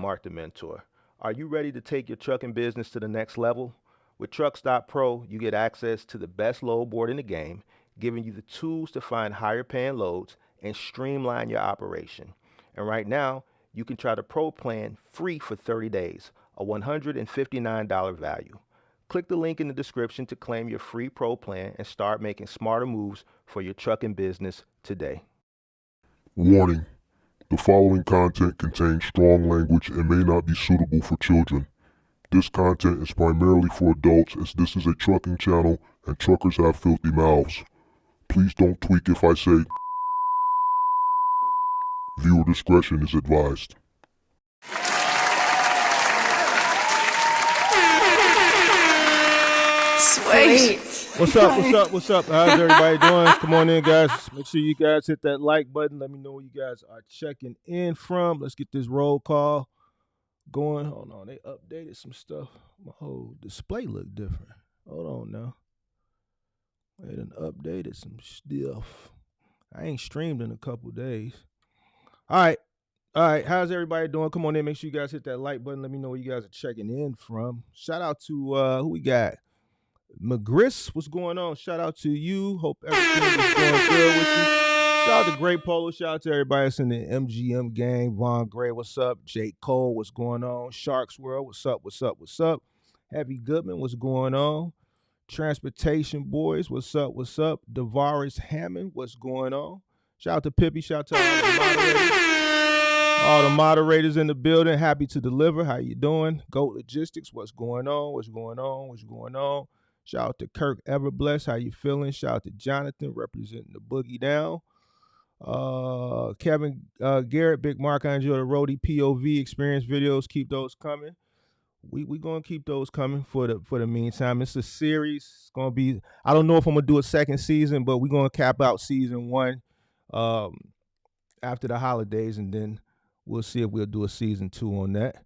Mark the Mentor. Are you ready to take your trucking business to the next level? With Trucks.pro, you get access to the best load board in the game, giving you the tools to find higher paying loads and streamline your operation. And right now, you can try the Pro plan free for 30 days, a $159 value. Click the link in the description to claim your free pro plan and start making smarter moves for your trucking business today. Warning: the following content contains strong language and may not be suitable for children. This content is primarily for adults, as this is a trucking channel and truckers have filthy mouths. Please don't tweak if I say. Viewer discretion is advised. Sweet. What's up? How's everybody doing? Come on in, guys. Make sure you guys hit that like button. Let me know where you guys are checking in from. Let's get this roll call going. Hold on, they updated some stuff. My whole display look different. Hold on now. They done updated some stuff. I ain't streamed in a couple days. All right. How's everybody doing? Come on in. Make sure you guys hit that like button. Let me know where you guys are checking in from. Shout out to who we got. McGriss, what's going on? Shout out to you. Hope everything is going good with you. Shout out to Great Polo. Shout out to everybody that's in the MGM gang. Von Gray, what's up? Jake Cole, what's going on? Sharks World, what's up? Heavy Goodman, what's going on? Transportation Boys, what's up? Davaris Hammond, what's going on? Shout out to Pippi. Shout out to all the moderators. All the moderators in the building. Happy to deliver. How you doing? Goat Logistics, what's going on? Shout out to Kirk Everbless. How you feeling? Shout out to Jonathan representing the Boogie Down. Kevin Garrett, Big Mark, I enjoy the Roadie POV experience videos. Keep those coming. We gonna keep those coming for the meantime. It's a series. It's gonna be. I don't know if I'm gonna do a second season, but we're gonna cap out season 1 after the holidays, and then we'll see if we'll do a season 2 on that.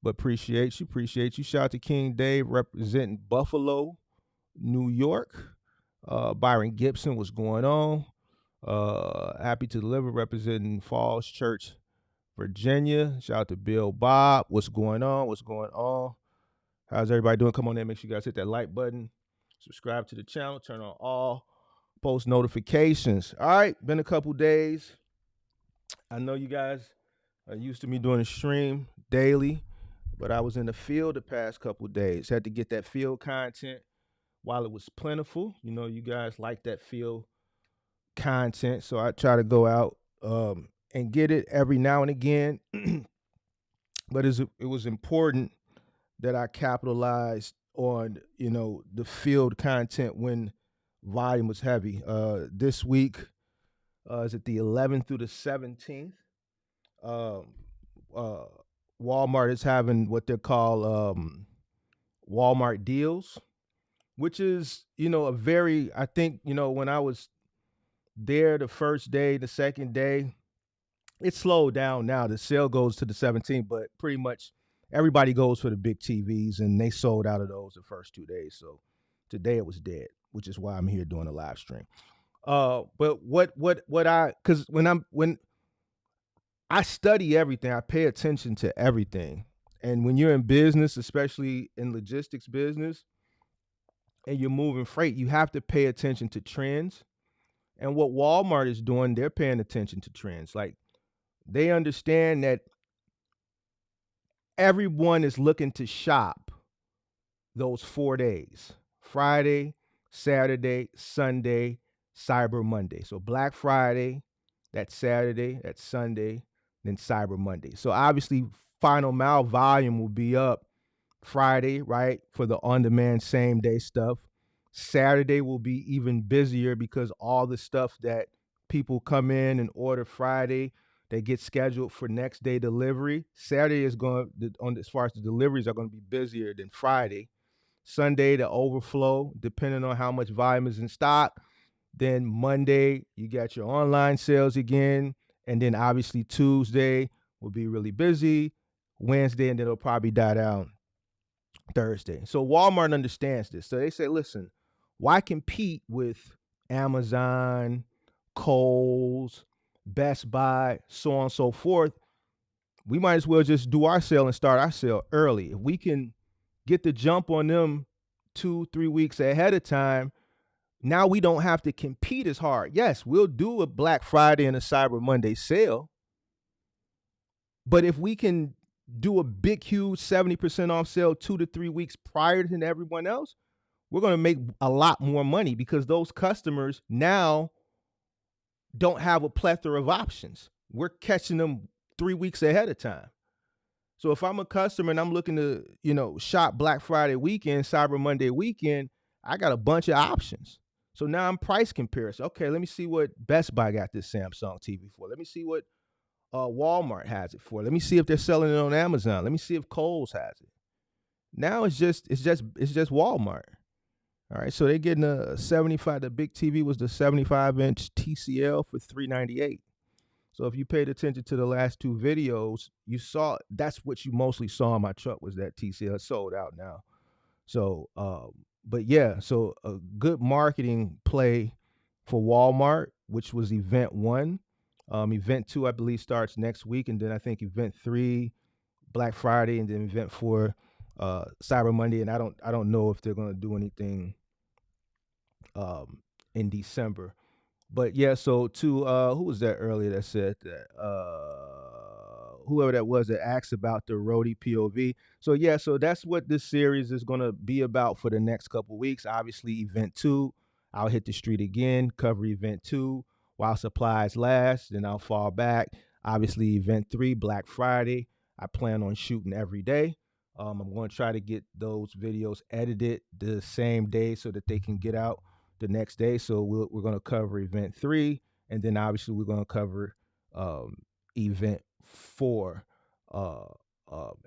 But appreciate you. Shout out to King Dave representing Buffalo, New York. Byron Gibson, what's going on? Happy to deliver representing Falls Church, Virginia. Shout out to Bill Bob. What's going on? How's everybody doing? Come on in. Make sure you guys hit that like button. Subscribe to the channel. Turn on all post notifications. All right. Been a couple days. I know you guys are used to me doing a stream daily, but I was in the field the past couple days. Had to get that field content while it was plentiful. You know, you guys like that field content, so I try to go out and get it every now and again. But it was important that I capitalized on, you know, the field content when volume was heavy. This week is it the 11th through the 17th. Walmart is having what they call Walmart deals, which is, you know, I think, you know, when I was there the first day, the second day, it slowed down now. The sale goes to the 17th, but pretty much everybody goes for the big TVs, and they sold out of those the first 2 days. So today it was dead, which is why I'm here doing a live stream. But because when I study everything, I pay attention to everything. And when you're in business, especially in logistics business, and you're moving freight, you have to pay attention to trends. And what Walmart is doing, they're paying attention to trends. Like, they understand that everyone is looking to shop those 4 days: Friday, Saturday, Sunday, Cyber Monday. So Black Friday, that's Saturday, that's Sunday, then Cyber Monday. So obviously final mile volume will be up Friday, right, for the on-demand same-day stuff. Saturday will be even busier because all the stuff that people come in and order Friday, they get scheduled for next day delivery. Saturday is as far as the deliveries are going to be busier than Friday. Sunday, the overflow, depending on how much volume is in stock. Then Monday, you got your online sales again. And then obviously Tuesday will be really busy. Wednesday, and then it'll probably die down Thursday. So Walmart understands this. So they say, listen, why compete with Amazon, Kohl's, Best Buy, so on and so forth? We might as well just do our sale and start our sale early. If we can get the jump on them 2-3 weeks ahead of time, now we don't have to compete as hard. Yes, we'll do a Black Friday and a Cyber Monday sale, but if we can do a big, huge 70% off sale 2 to 3 weeks prior than everyone else, we're going to make a lot more money because those customers now don't have a plethora of options. We're catching them 3 weeks ahead of time. So if I'm a customer and I'm looking to, shop Black Friday weekend, Cyber Monday weekend, I got a bunch of options. So now I'm price comparison. Okay, let me see what Best Buy got this Samsung TV for. Let me see what Walmart has it for. Let me see if they're selling it on Amazon. Let me see if Kohl's has it. Now it's just Walmart. All right, so they're getting a 75. The big TV was the 75-inch TCL for $398. So if you paid attention to the last two videos, you saw that's what you mostly saw in my truck was that TCL. It's sold out now. So, but yeah, so a good marketing play for Walmart, which was event 1. Event 2, I believe, starts next week, and then I think event 3, Black Friday, and then event 4, Cyber Monday. And I don't know if they're going to do anything in December. But yeah, so to who was that earlier that said that whoever that was that asked about the roadie POV. So yeah, so that's what this series is going to be about for the next couple weeks. Obviously, event 2, I'll hit the street again, cover event 2 while supplies last, then I'll fall back. Obviously, event 3, Black Friday, I plan on shooting every day. I'm going to try to get those videos edited the same day so that they can get out the next day. So we're going to cover event 3, and then obviously we're going to cover event 4,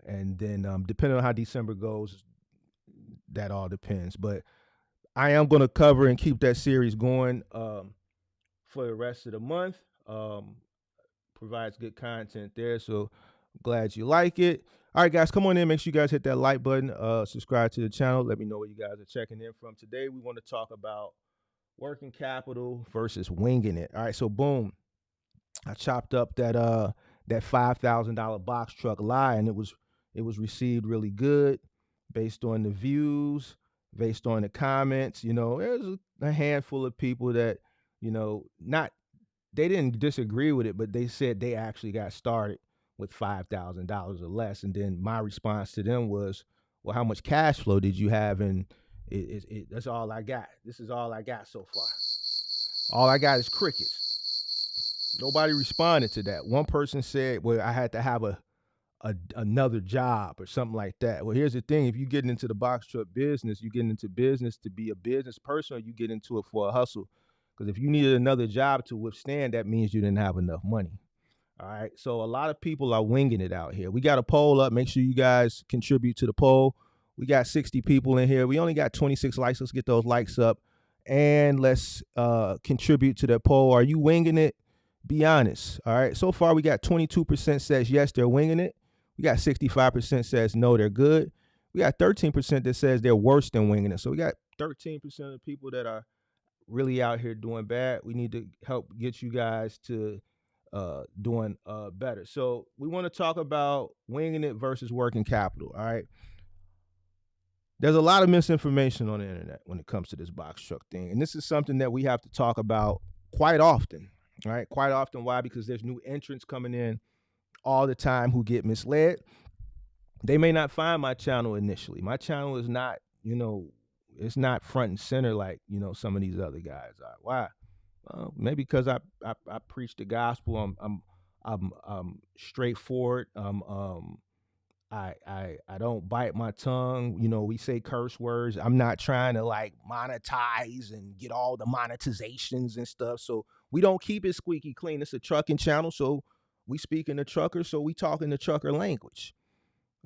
and then depending on how December goes, that all depends. But I am going to cover and keep that series going for the rest of the month. Provides good content there, so glad you like it. All right, guys, come on in. Make sure you guys hit that like button. Subscribe to the channel. Let me know where you guys are checking in from. Today, we want to talk about working capital versus winging it. All right, so boom, I chopped up that $5,000 box truck lie, and it was received really good based on the views, based on the comments. There's a handful of people that not they didn't disagree with it, but they said they actually got started with $5,000 or less. And then my response to them was, well, how much cash flow did you have? And that's all I got. This is all I got so far. All I got is crickets. Nobody responded to that. One person said, well, I had to have another job or something like that. Well, here's the thing. If you get into the box truck business, you get into business to be a business person, or you get into it for a hustle. Because if you needed another job to withstand, that means you didn't have enough money. All right. So a lot of people are winging it out here. We got a poll up. Make sure you guys contribute to the poll. We got 60 people in here. We only got 26 likes. Let's get those likes up. And let's contribute to the poll. Are you winging it? Be honest. All right. So far, we got 22% says yes, they're winging it. We got 65% says no, they're good. We got 13% that says they're worse than winging it. So we got 13% of the people that are really out here doing bad. We need to help get you guys to doing better. So we want to talk about winging it versus working capital. All right. There's a lot of misinformation on the internet when it comes to this box truck thing. And this is something that we have to talk about quite often. All right. Quite often. Why? Because there's new entrants coming in all the time who get misled. They may not find my channel initially. My channel is not, it's not front and center like, some of these other guys are. Why? Maybe because I preach the gospel. I'm straightforward. I don't bite my tongue. We say curse words. I'm not trying to like monetize and get all the monetizations and stuff. So we don't keep it squeaky clean. It's a trucking channel, so we speak in the trucker, so we talk in the trucker language.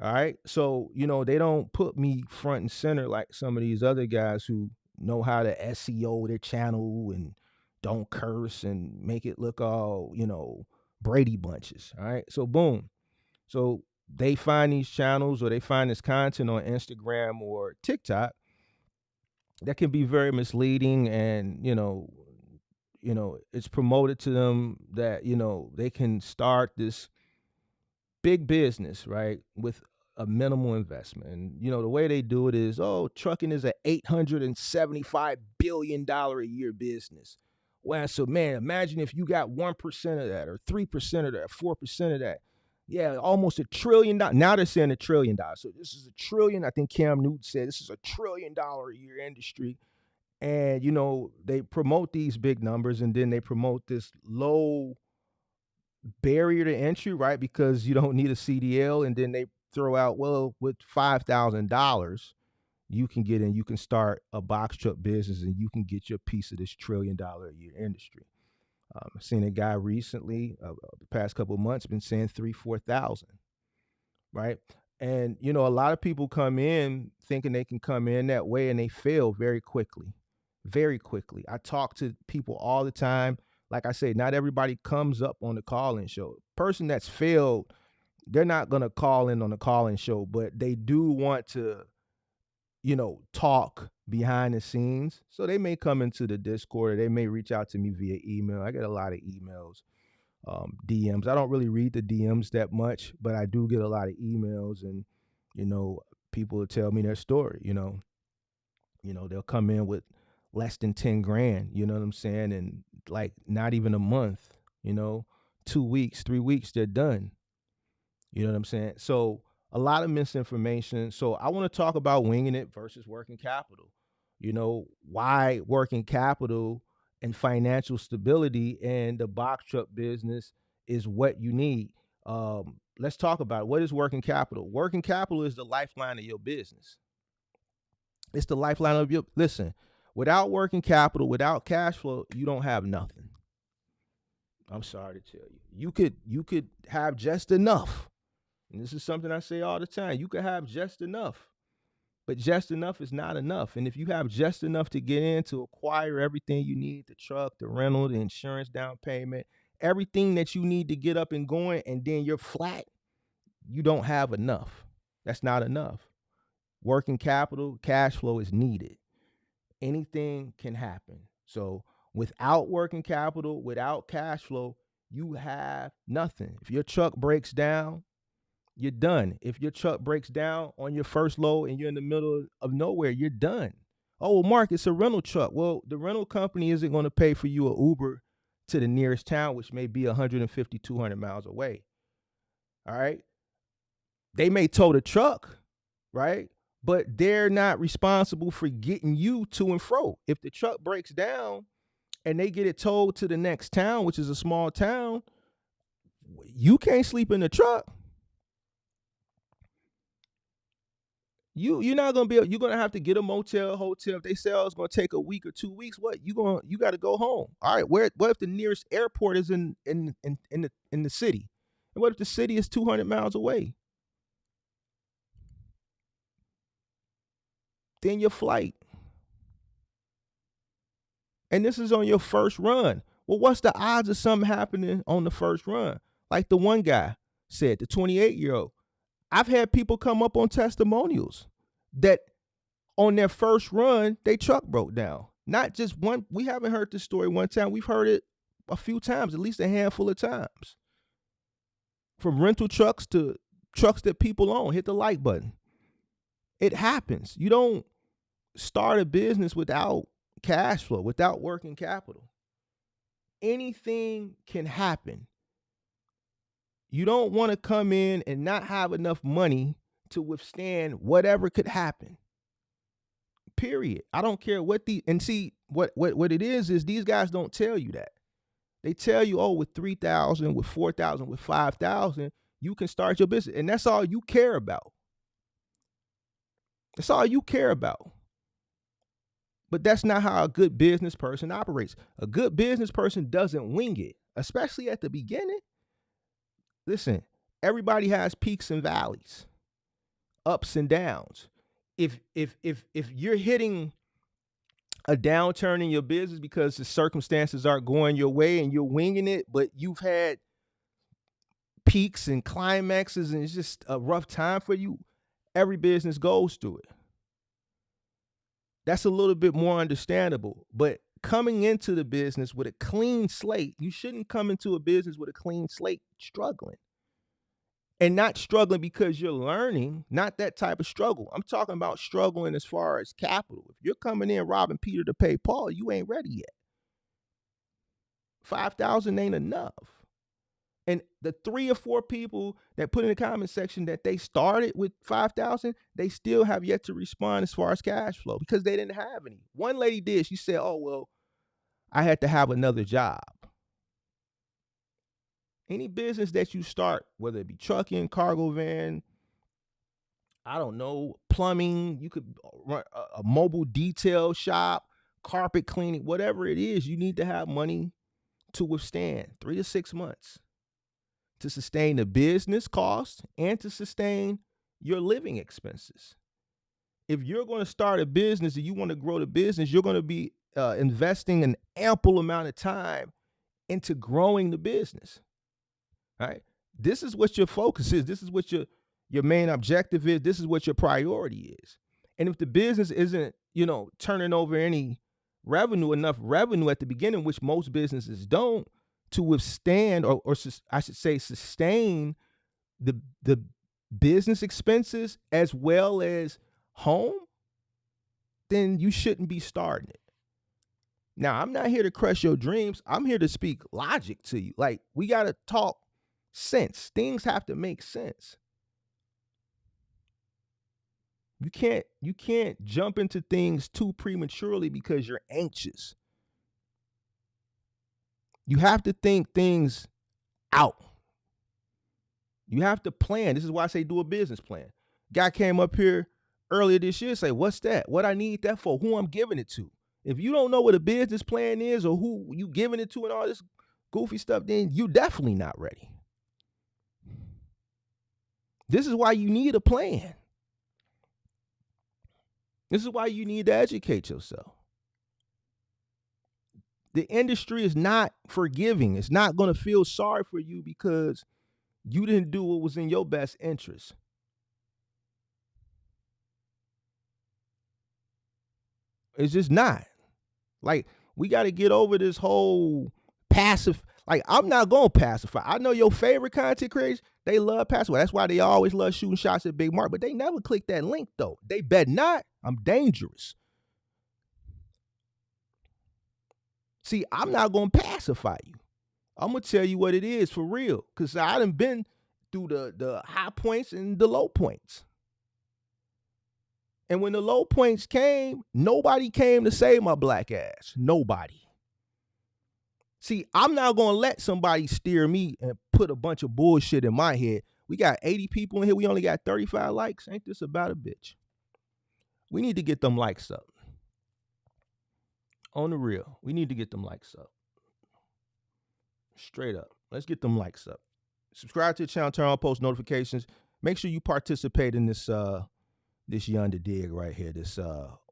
All right. So, they don't put me front and center like some of these other guys who know how to SEO their channel and don't curse and make it look all, Brady bunches. All right. So boom. So they find these channels or they find this content on Instagram or TikTok that can be very misleading, and it's promoted to them that they can start this big business, right, with a minimal investment. And the way they do it is, trucking is a $875 billion a year business. Well, so man, imagine if you got 1% of that or 3% of that, 4% of that. Yeah, almost $1 trillion. Now they're saying $1 trillion. So this is $1 trillion. I think Cam Newton said this is $1 trillion a year industry. And, they promote these big numbers and then they promote this low barrier to entry, right? Because you don't need a CDL. And then they throw out, well, with $5,000, you can get in, you can start a box truck business and you can get your piece of this $1 trillion a year industry. I've seen a guy recently, the past couple of months, been saying 3,000-4,000, right? And a lot of people come in thinking they can come in that way, and they fail very quickly, very quickly. I talk to people all the time. Like I say, not everybody comes up on the call-in show. Person that's failed, they're not gonna call in on the call-in show, but they do want to, talk behind the scenes. So they may come into the Discord, or they may reach out to me via email. I get a lot of emails, DMs. I don't really read the DMs that much, but I do get a lot of emails, and people will tell me their story. They'll come in with less than 10 grand. You know what I'm saying? And like not even a month. 2 weeks, 3 weeks, they're done. You know what I'm saying? So a lot of misinformation. So I want to talk about winging it versus working capital. Why working capital and financial stability and the box truck business is what you need. Let's talk about it. What is working capital? Working capital is the lifeline of your business. It's the lifeline of your, listen, without working capital, without cash flow, you don't have nothing. I'm sorry to tell you. You could have just enough. And this is something I say all the time. You could have just enough, but just enough is not enough. And if you have just enough to get in to acquire everything you need, the truck, the rental, the insurance, down payment, everything that you need to get up and going, and then you're flat, you don't have enough. That's not enough. Working capital, cash flow is needed. Anything can happen. So without working capital, without cash flow, you have nothing. If your truck breaks down, you're done. If your truck breaks down on your first load and you're in the middle of nowhere, you're done. Oh, well, Mark, it's a rental truck. Well, the rental company isn't going to pay for you an Uber to the nearest town, which may be 150, 200 miles away. All right. They may tow the truck, right? But they're not responsible for getting you to and fro. If the truck breaks down and they get it towed to the next town, which is a small town, you can't sleep in the truck. You're not gonna be able, you're gonna have to get a motel, hotel. If they say it's gonna take a week or 2 weeks, you got to go home. All right, what if the nearest airport is in the city? And what if the city is 200 miles away? Then your flight. And this is on your first run. Well, what's the odds of something happening on the first run? Like the one guy said, the 28-year-old. I've had people come up on testimonials that on their first run, they truck broke down. Not just one. We haven't heard this story one time. We've heard it a few times, at least a handful of times. From rental trucks to trucks that people own. Hit the like button. It happens. You don't start a business without cash flow, without working capital. Anything can happen. You don't want to come in and not have enough money to withstand whatever could happen. Period. I don't care what and see what it is these guys don't tell you that. They tell you, oh, with 3,000, with 4,000, with 5,000, you can start your business. And that's all you care about. That's all you care about. But that's not how a good business person operates. A good business person doesn't wing it, especially at the beginning. Listen, everybody has peaks and valleys, ups and downs. If you're hitting a downturn in your business because the circumstances aren't going your way and you're winging it, but you've had peaks and climaxes and it's just a rough time for you, every business goes through it. That's a little bit more understandable. But coming into the business with a clean slate, you shouldn't come into a business with a clean slate struggling. And not struggling because you're learning, not that type of struggle. I'm talking about struggling as far as capital. If you're coming in robbing Peter to pay Paul, you ain't ready yet. 5,000 ain't enough. And the 3 or 4 people that put in the comment section that they started with 5,000, they still have yet to respond as far as cash flow because they didn't have any. One lady did. She said, "Oh, well, I had to have another job." Any business that you start, whether it be trucking, cargo van, I don't know, plumbing, you could run a mobile detail shop, carpet cleaning, whatever it is, you need to have money to withstand 3 to 6 months to sustain the business costs and to sustain your living expenses. If you're going to start a business and you want to grow the business, you're going to be investing an ample amount of time into growing the business. Right? This is what your focus is. This is what your main objective is. This is what your priority is. And if the business isn't, turning over any enough revenue at the beginning, which most businesses don't, to withstand or I should say sustain the business expenses as well as home, then you shouldn't be starting it. Now, I'm not here to crush your dreams. I'm here to speak logic to you. Like, we got to talk sense. Things have to make sense. You can't jump into things too prematurely because you're anxious. You have to think things out. You have to plan. This is why I say do a business plan. Guy came up here earlier this year and say, "What's that? What I need that for? Who I'm giving it to?" If you don't know what a business plan is or who you giving it to and all this goofy stuff, then you definitely not ready. This is why you need a plan. This is why you need to educate yourself. The industry is not forgiving. It's not going to feel sorry for you because you didn't do what was in your best interest. It's just not. Like, we got to get over this whole passive. Like, I'm not going to pacify. I know your favorite content creators, they love pacify. That's why they always love shooting shots at Big Mark, but they never click that link, though. They bet not. I'm dangerous. See, I'm not going to pacify you. I'm going to tell you what it is for real, because I done been through the high points and the low points. And when the low points came, nobody came to save my black ass. Nobody. See, I'm not going to let somebody steer me and put a bunch of bullshit in my head. We got 80 people in here. We only got 35 likes. Ain't this about a bitch? We need to get them likes up. On the real, we need to get them likes up. Straight up. Let's get them likes up. Subscribe to the channel, turn on post notifications. Make sure you participate in this this yonder dig right here. This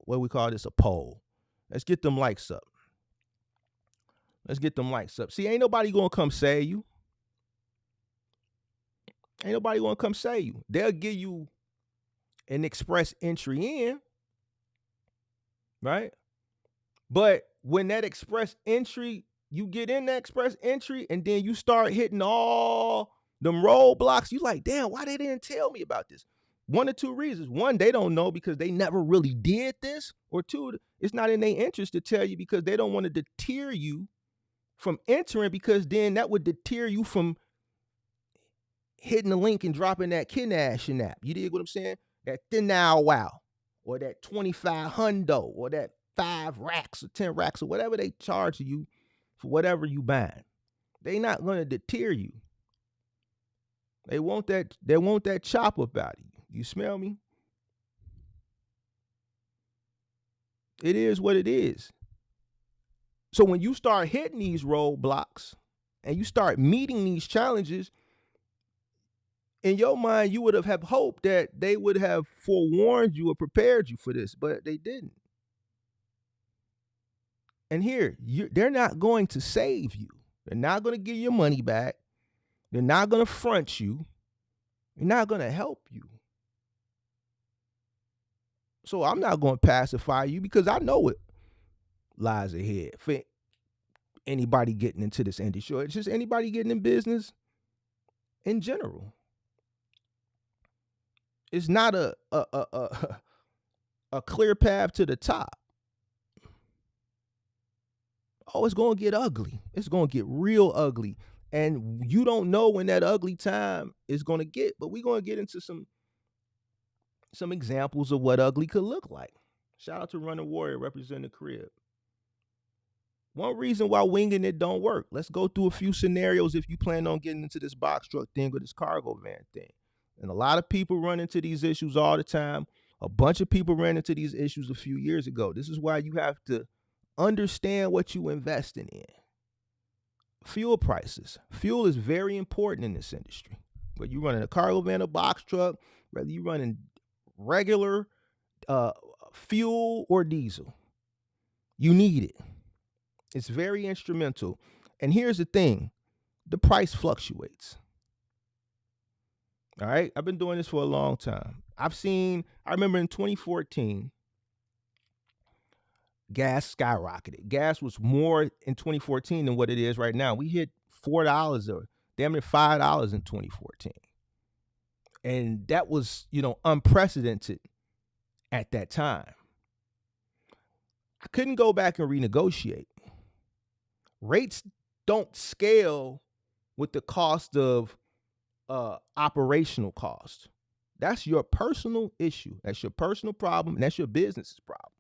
what we call this, a poll. Let's get them likes up. Let's get them likes up. See, ain't nobody gonna come save you. Ain't nobody gonna come save you. They'll give you an express entry in, right? But when that express entry, you get in that express entry and then you start hitting all them roadblocks, you like, damn, why they didn't tell me about this? One or two reasons. One, they don't know because they never really did this. Or two, it's not in their interest to tell you because they don't want to deter you from entering, because then that would deter you from hitting the link and dropping that Kinash app. You dig what I'm saying? That thin now wow, or that 25 hundo, or that 5 racks or 10 racks or whatever they charge you for whatever you buying. They not going to deter you. They want that chop up out of you. You smell me? It is what it is. So when you start hitting these roadblocks and you start meeting these challenges, in your mind, you would have hoped that they would have forewarned you or prepared you for this, but they didn't. And here, they're not going to save you. They're not going to give your money back. They're not going to front you. They're not going to help you. So I'm not going to pacify you because I know what lies ahead for anybody getting into this industry. It's just anybody getting in business in general. It's not a clear path to the top. Oh, it's going to get ugly. It's going to get real ugly. And you don't know when that ugly time is going to get, but we're going to get into some examples of what ugly could look like. Shout out to Running Warrior representing the crib. One reason why winging it don't work. Let's go through a few scenarios if you plan on getting into this box truck thing or this cargo van thing. And a lot of people run into these issues all the time. A bunch of people ran into these issues a few years ago. This is why you have to understand what you're investing in. Fuel prices. Fuel is very important in this industry. Whether you're running a cargo van, a box truck, whether you're running regular fuel or diesel, you need it. It's very instrumental. And here's the thing, the price fluctuates. All right, I've been doing this for a long time. I remember in 2014, gas skyrocketed. Gas was more in 2014 than what it is right now. We hit $4 or damn near $5 in 2014. And that was, unprecedented at that time. I couldn't go back and renegotiate. Rates don't scale with the cost of operational cost. That's your personal issue. That's your personal problem, and that's your business's problem.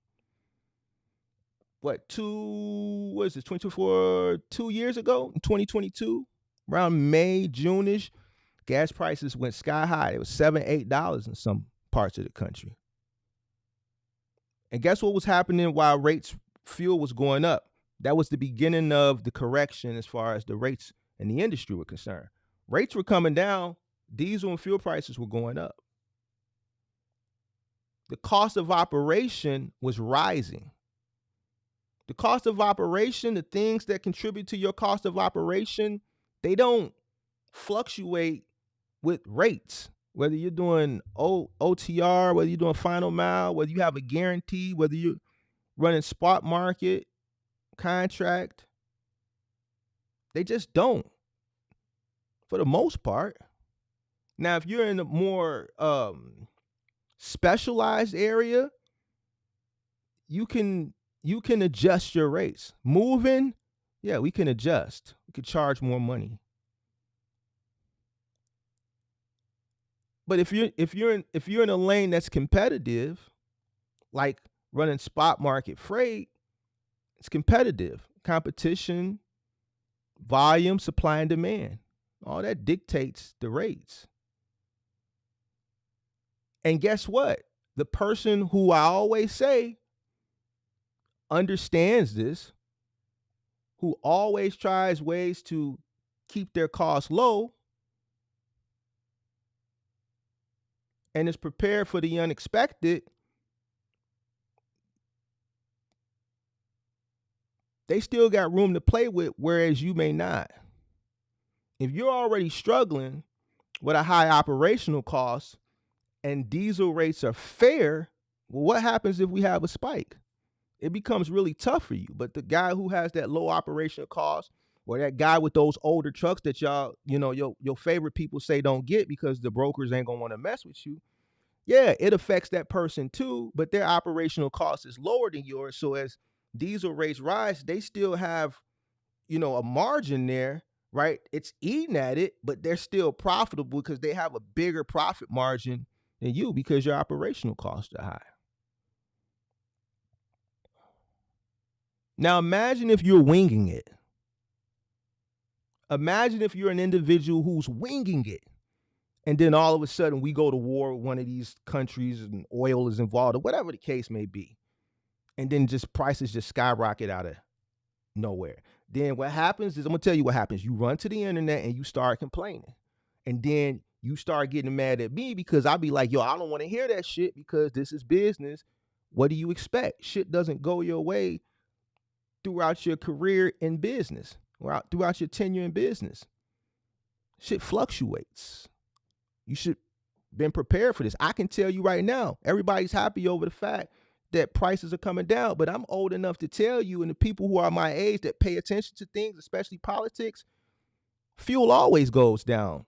2 years ago, in 2022, around May, June-ish, gas prices went sky high. It was $7, $8 in some parts of the country. And guess what was happening while fuel was going up? That was the beginning of the correction as far as the rates in the industry were concerned. Rates were coming down, diesel and fuel prices were going up. The cost of operation was rising. The cost of operation, the things that contribute to your cost of operation, they don't fluctuate with rates. Whether you're doing OTR, whether you're doing final mile, whether you have a guarantee, whether you're running spot market, contract, they just don't, for the most part. Now, if you're in a more specialized area, you can adjust your rates. Moving, yeah, we can adjust. We could charge more money. But if you're in a lane that's competitive, like running spot market freight, it's competitive. Competition, volume, supply and demand. All that dictates the rates. And guess what? The person who I always say understands this, who always tries ways to keep their costs low and is prepared for the unexpected, they still got room to play with, whereas you may not. If you're already struggling with a high operational cost and diesel rates are fair, well, what happens if we have a spike? It becomes really tough for you. But the guy who has that low operational cost, or that guy with those older trucks that y'all, your favorite people say don't get because the brokers ain't gonna want to mess with you. Yeah, it affects that person too, but their operational cost is lower than yours. So as diesel rates rise, they still have, a margin there, right? It's eating at it, but they're still profitable because they have a bigger profit margin than you because your operational costs are high. Now imagine if you're winging it. Imagine if you're an individual who's winging it, and then all of a sudden we go to war with one of these countries and oil is involved or whatever the case may be. And then just prices just skyrocket out of nowhere. Then what happens is, I'm going to tell you what happens. You run to the internet and you start complaining. And then you start getting mad at me because I'll be like, yo, I don't want to hear that shit because this is business. What do you expect? Shit doesn't go your way throughout your career in business, or throughout your tenure in business. Shit fluctuates. You should have been prepared for this. I can tell you right now, everybody's happy over the fact that prices are coming down, but I'm old enough to tell you, and the people who are my age that pay attention to things, especially politics, fuel always goes down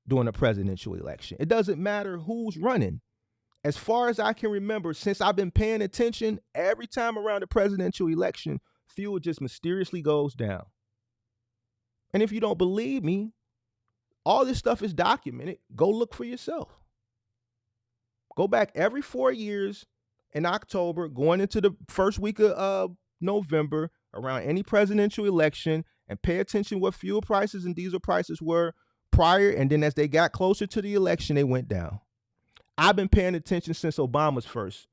during a presidential election. It doesn't matter who's running. As far as I can remember, since I've been paying attention, every time around the presidential election, fuel just mysteriously goes down. And if you don't believe me, all this stuff is documented. Go look for yourself. Go back every 4 years in October, going into the first week of November, around any presidential election, and pay attention what fuel prices and diesel prices were prior, and then as they got closer to the election, they went down. I've been paying attention since Obama's first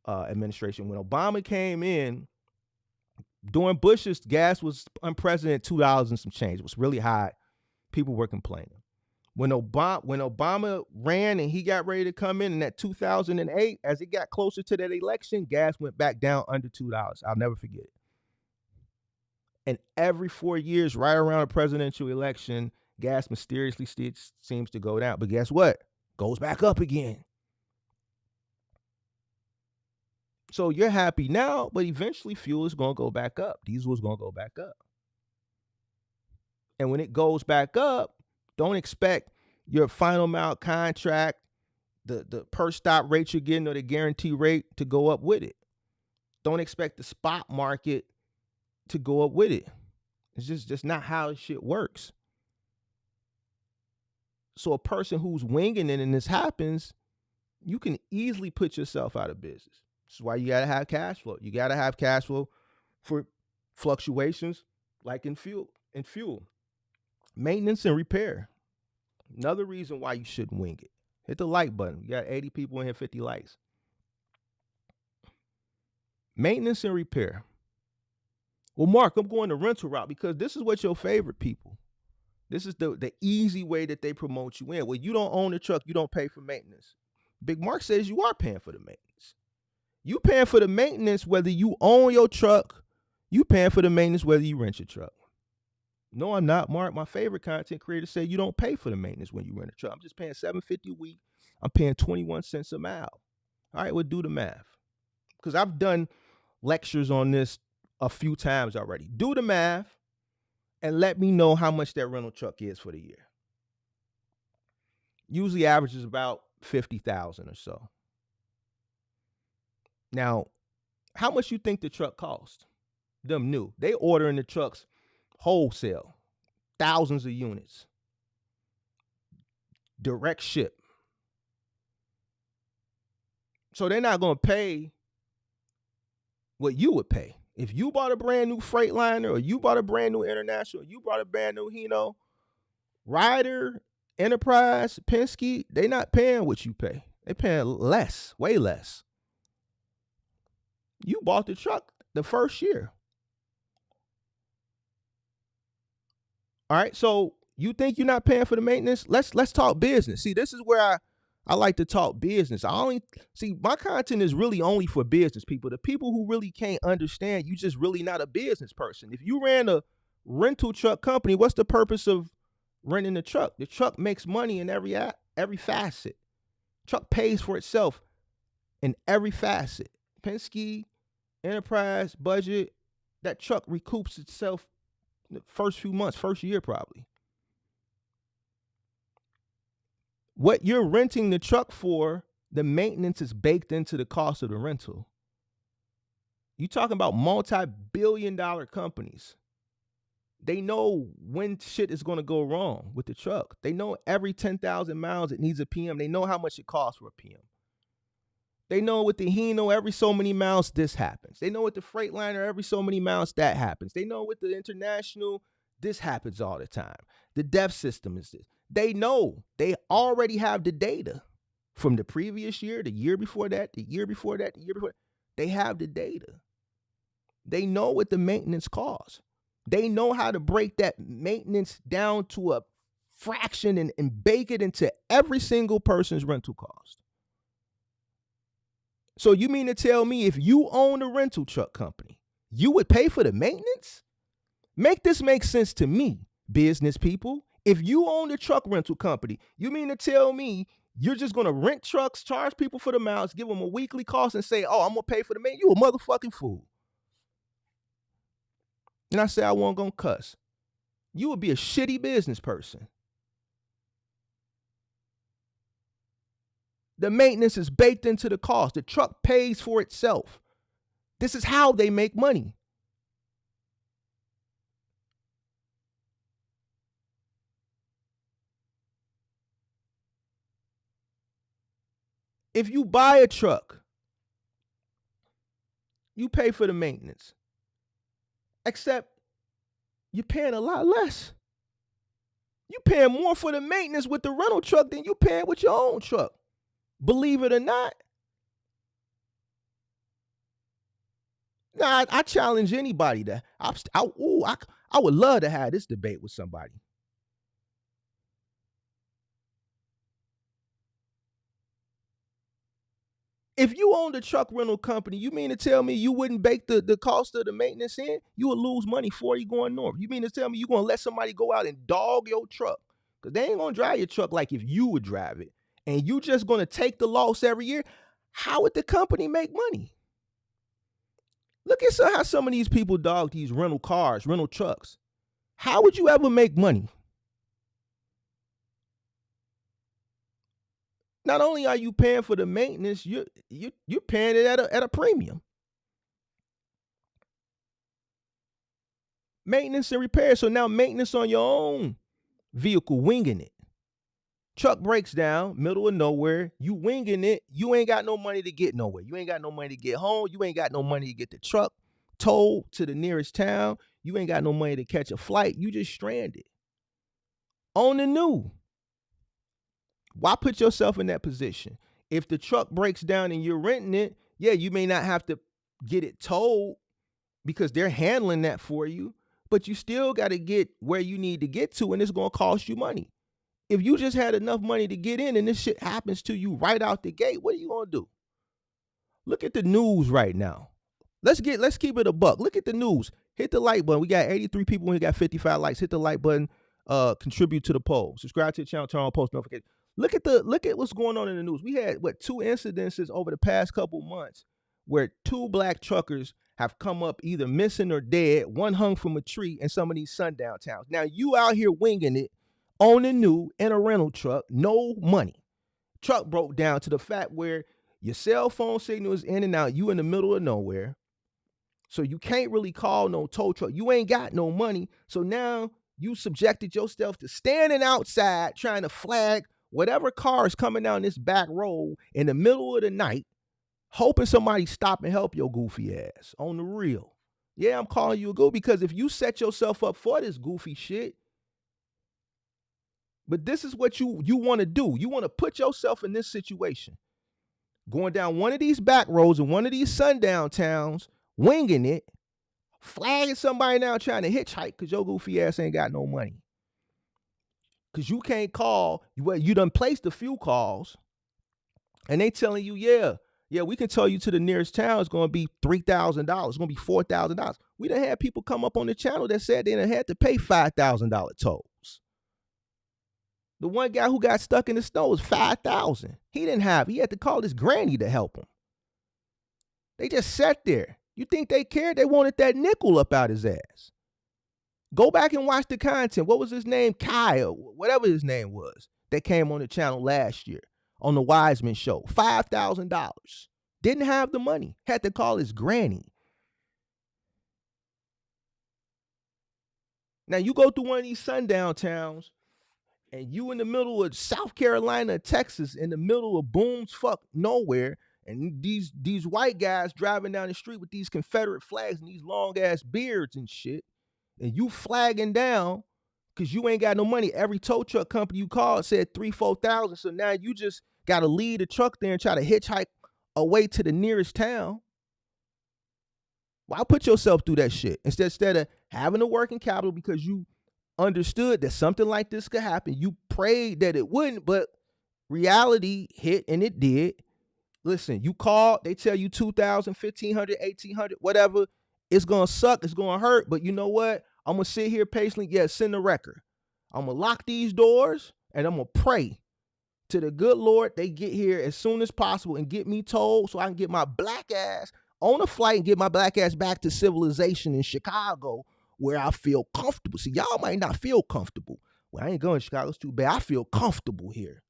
administration. When Obama came in, during Bush's, gas was unprecedented $2 and some change. It was really high. People were complaining. When Obama ran and he got ready to come in that 2008, as it got closer to that election, gas went back down under $2. I'll never forget it. And every 4 years, right around a presidential election, gas mysteriously seems to go down. But guess what? Goes back up again. So you're happy now, but eventually fuel is going to go back up. Diesel is going to go back up. And when it goes back up, don't expect your final mile contract, the per stop rate you're getting or the guarantee rate to go up with it. Don't expect the spot market to go up with it. It's just not how shit works. So a person who's winging it and this happens, you can easily put yourself out of business. This is why you got to have cash flow. You got to have cash flow for fluctuations like in fuel. Maintenance and repair. Another reason why you shouldn't wing it. Hit the like button. You got 80 people in here, 50 likes. Maintenance and repair. Well, Mark, I'm going the rental route because this is what your favorite people. This is the easy way that they promote you in. Well, you don't own the truck, you don't pay for maintenance. Big Mark says you are paying for the maintenance. You paying for the maintenance whether you own your truck. You paying for the maintenance whether you rent your truck. No, I'm not, Mark. My favorite content creators say you don't pay for the maintenance when you rent a truck. I'm just paying $7.50 a week. I'm paying 21 cents a mile. All right, well, do the math. Because I've done lectures on this a few times already. Do the math and let me know how much that rental truck is for the year. Usually averages about $50,000 or so. Now, how much you think the truck cost? Them new. They ordering the trucks wholesale, thousands of units, direct ship. So they're not going to pay what you would pay. If you bought a brand new Freightliner or you bought a brand new International, or you bought a brand new Hino, Ryder, Enterprise, Penske, they're not paying what you pay. They're paying less, way less. You bought the truck the first year. All right, so you think you're not paying for the maintenance? Let's talk business. See, this is where I like to talk business. My content is really only for business people. The people who really can't understand, you just really not a business person. If you ran a rental truck company, what's the purpose of renting the truck? The truck makes money in every facet. Truck pays for itself in every facet. Penske, Enterprise, Budget, that truck recoups itself the first few months, first year probably. What you're renting the truck for, the maintenance is baked into the cost of the rental. You're talking about multi-billion-dollar companies. They know when shit is going to go wrong with the truck. They know every 10,000 miles it needs a PM. They know how much it costs for a PM. They know with the Hino, every so many miles, this happens. They know with the Freightliner, every so many miles, that happens. They know with the International, this happens all the time. The DEF system is this. They know. They already have the data from the previous year, the year before that, the year before that, the year before that. They have the data. They know what the maintenance costs. They know how to break that maintenance down to a fraction and bake it into every single person's rental cost. So you mean to tell me if you own a rental truck company, you would pay for the maintenance? Make this make sense to me, business people. If you own a truck rental company, you mean to tell me you're just going to rent trucks, charge people for the miles, give them a weekly cost and say, oh, I'm going to pay for the maintenance? You a motherfucking fool. And I say I wasn't going to cuss. You would be a shitty business person. The maintenance is baked into the cost. The truck pays for itself. This is how they make money. If you buy a truck, you pay for the maintenance, except you're paying a lot less. You paying more for the maintenance with the rental truck than you paying with your own truck. Believe it or not. Now, I challenge anybody that I would love to have this debate with somebody. If you owned a truck rental company, you mean to tell me you wouldn't bake the cost of the maintenance in? You would lose money for you going north. You mean to tell me you gonna let somebody go out and dog your truck? Because they ain't gonna drive your truck like if you would drive it. And you just gonna take the loss every year? How would the company make money? Look at how some of these people dog these rental cars, rental trucks. How would you ever make money? Not only are you paying for the maintenance, you're paying it at a premium. Maintenance and repair. So now maintenance on your own vehicle, winging it. Truck breaks down, middle of nowhere. You winging it. You ain't got no money to get nowhere. You ain't got no money to get home. You ain't got no money to get the truck towed to the nearest town. You ain't got no money to catch a flight. You just stranded. On the new. Why put yourself in that position? If the truck breaks down and you're renting it, yeah, you may not have to get it towed because they're handling that for you, but you still got to get where you need to get to, and it's going to cost you money. If you just had enough money to get in and this shit happens to you right out the gate, what are you going to do? Look at the news right now. Let's keep it a buck. Look at the news. Hit the like button. We got 83 people and we got 55 likes. Hit the like button. Contribute to the poll. Subscribe to the channel. Turn on post notifications. Look at what's going on in the news. We had 2 incidences over the past couple months where 2 black truckers have come up either missing or dead, one hung from a tree in some of these sundown towns. Now you out here winging it on the new in a rental truck, no money. Truck broke down to the fact where your cell phone signal is in and out, you in the middle of nowhere. So you can't really call no tow truck. You ain't got no money. So now you subjected yourself to standing outside trying to flag whatever car is coming down this back road in the middle of the night, hoping somebody stop and help your goofy ass on the real. Yeah, I'm calling you a goofy because if you set yourself up for this goofy shit, but this is what you want to do. You want to put yourself in this situation. Going down one of these back roads in one of these sundown towns, winging it, flagging somebody now trying to hitchhike because your goofy ass ain't got no money. Because you can't call, you done placed a few calls, and they telling you, yeah, we can tell you to the nearest town it's going to be $3,000. It's going to be $4,000. We done had people come up on the channel that said they done had to pay $5,000 tolls. The one guy who got stuck in the snow was $5,000. He had to call his granny to help him. They just sat there. You think they cared? They wanted that nickel up out his ass. Go back and watch the content. What was his name? Kyle, whatever his name was, that came on the channel last year on the Wiseman show. $5,000. Didn't have the money. Had to call his granny. Now you go through one of these sundown towns, and you in the middle of South Carolina, Texas, in the middle of booms fuck nowhere, and these white guys driving down the street with these Confederate flags and these long ass beards and shit, and you flagging down because you ain't got no money. Every tow truck company you called said $3,000-$4,000, so now you just got to lead the truck there and try to hitchhike away to the nearest town. Why put yourself through that shit instead of having a working capital because you understood that something like this could happen? You prayed that it wouldn't, but reality hit and it did. Listen, you called, they tell you 2,000, 1,500, 1,800, whatever. It's going to suck. It's going to hurt. But you know what? I'm going to sit here patiently. Yeah, send the record. I'm going to lock these doors and I'm going to pray to the good Lord they get here as soon as possible and get me told so I can get my black ass on a flight and get my black ass back to civilization in Chicago where I feel comfortable. See, y'all might not feel comfortable. Well, I ain't going to Chicago. It's too bad. I feel comfortable here.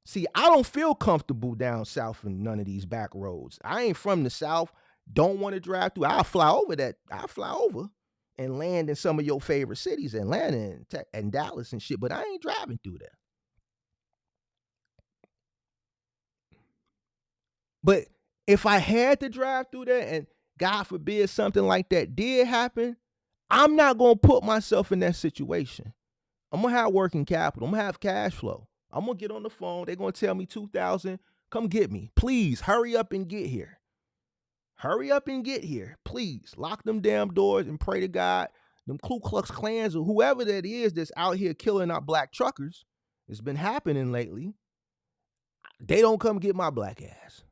See, I don't feel comfortable down south in none of these back roads. I ain't from the South. Don't want to drive through. I'll fly over that. I'll fly over and land in some of your favorite cities, Atlanta and Dallas and shit, but I ain't driving through there. But if I had to drive through there and God forbid something like that did happen, I'm not going to put myself in that situation. I'm going to have working capital. I'm going to have cash flow. I'm going to get on the phone. They're going to tell me 2,000, come get me. Please hurry up and get here. Hurry up and get here. Please lock them damn doors and pray to God. Them Ku Klux Klans or whoever that is that's out here killing our black truckers, it's been happening lately. They don't come get my black ass.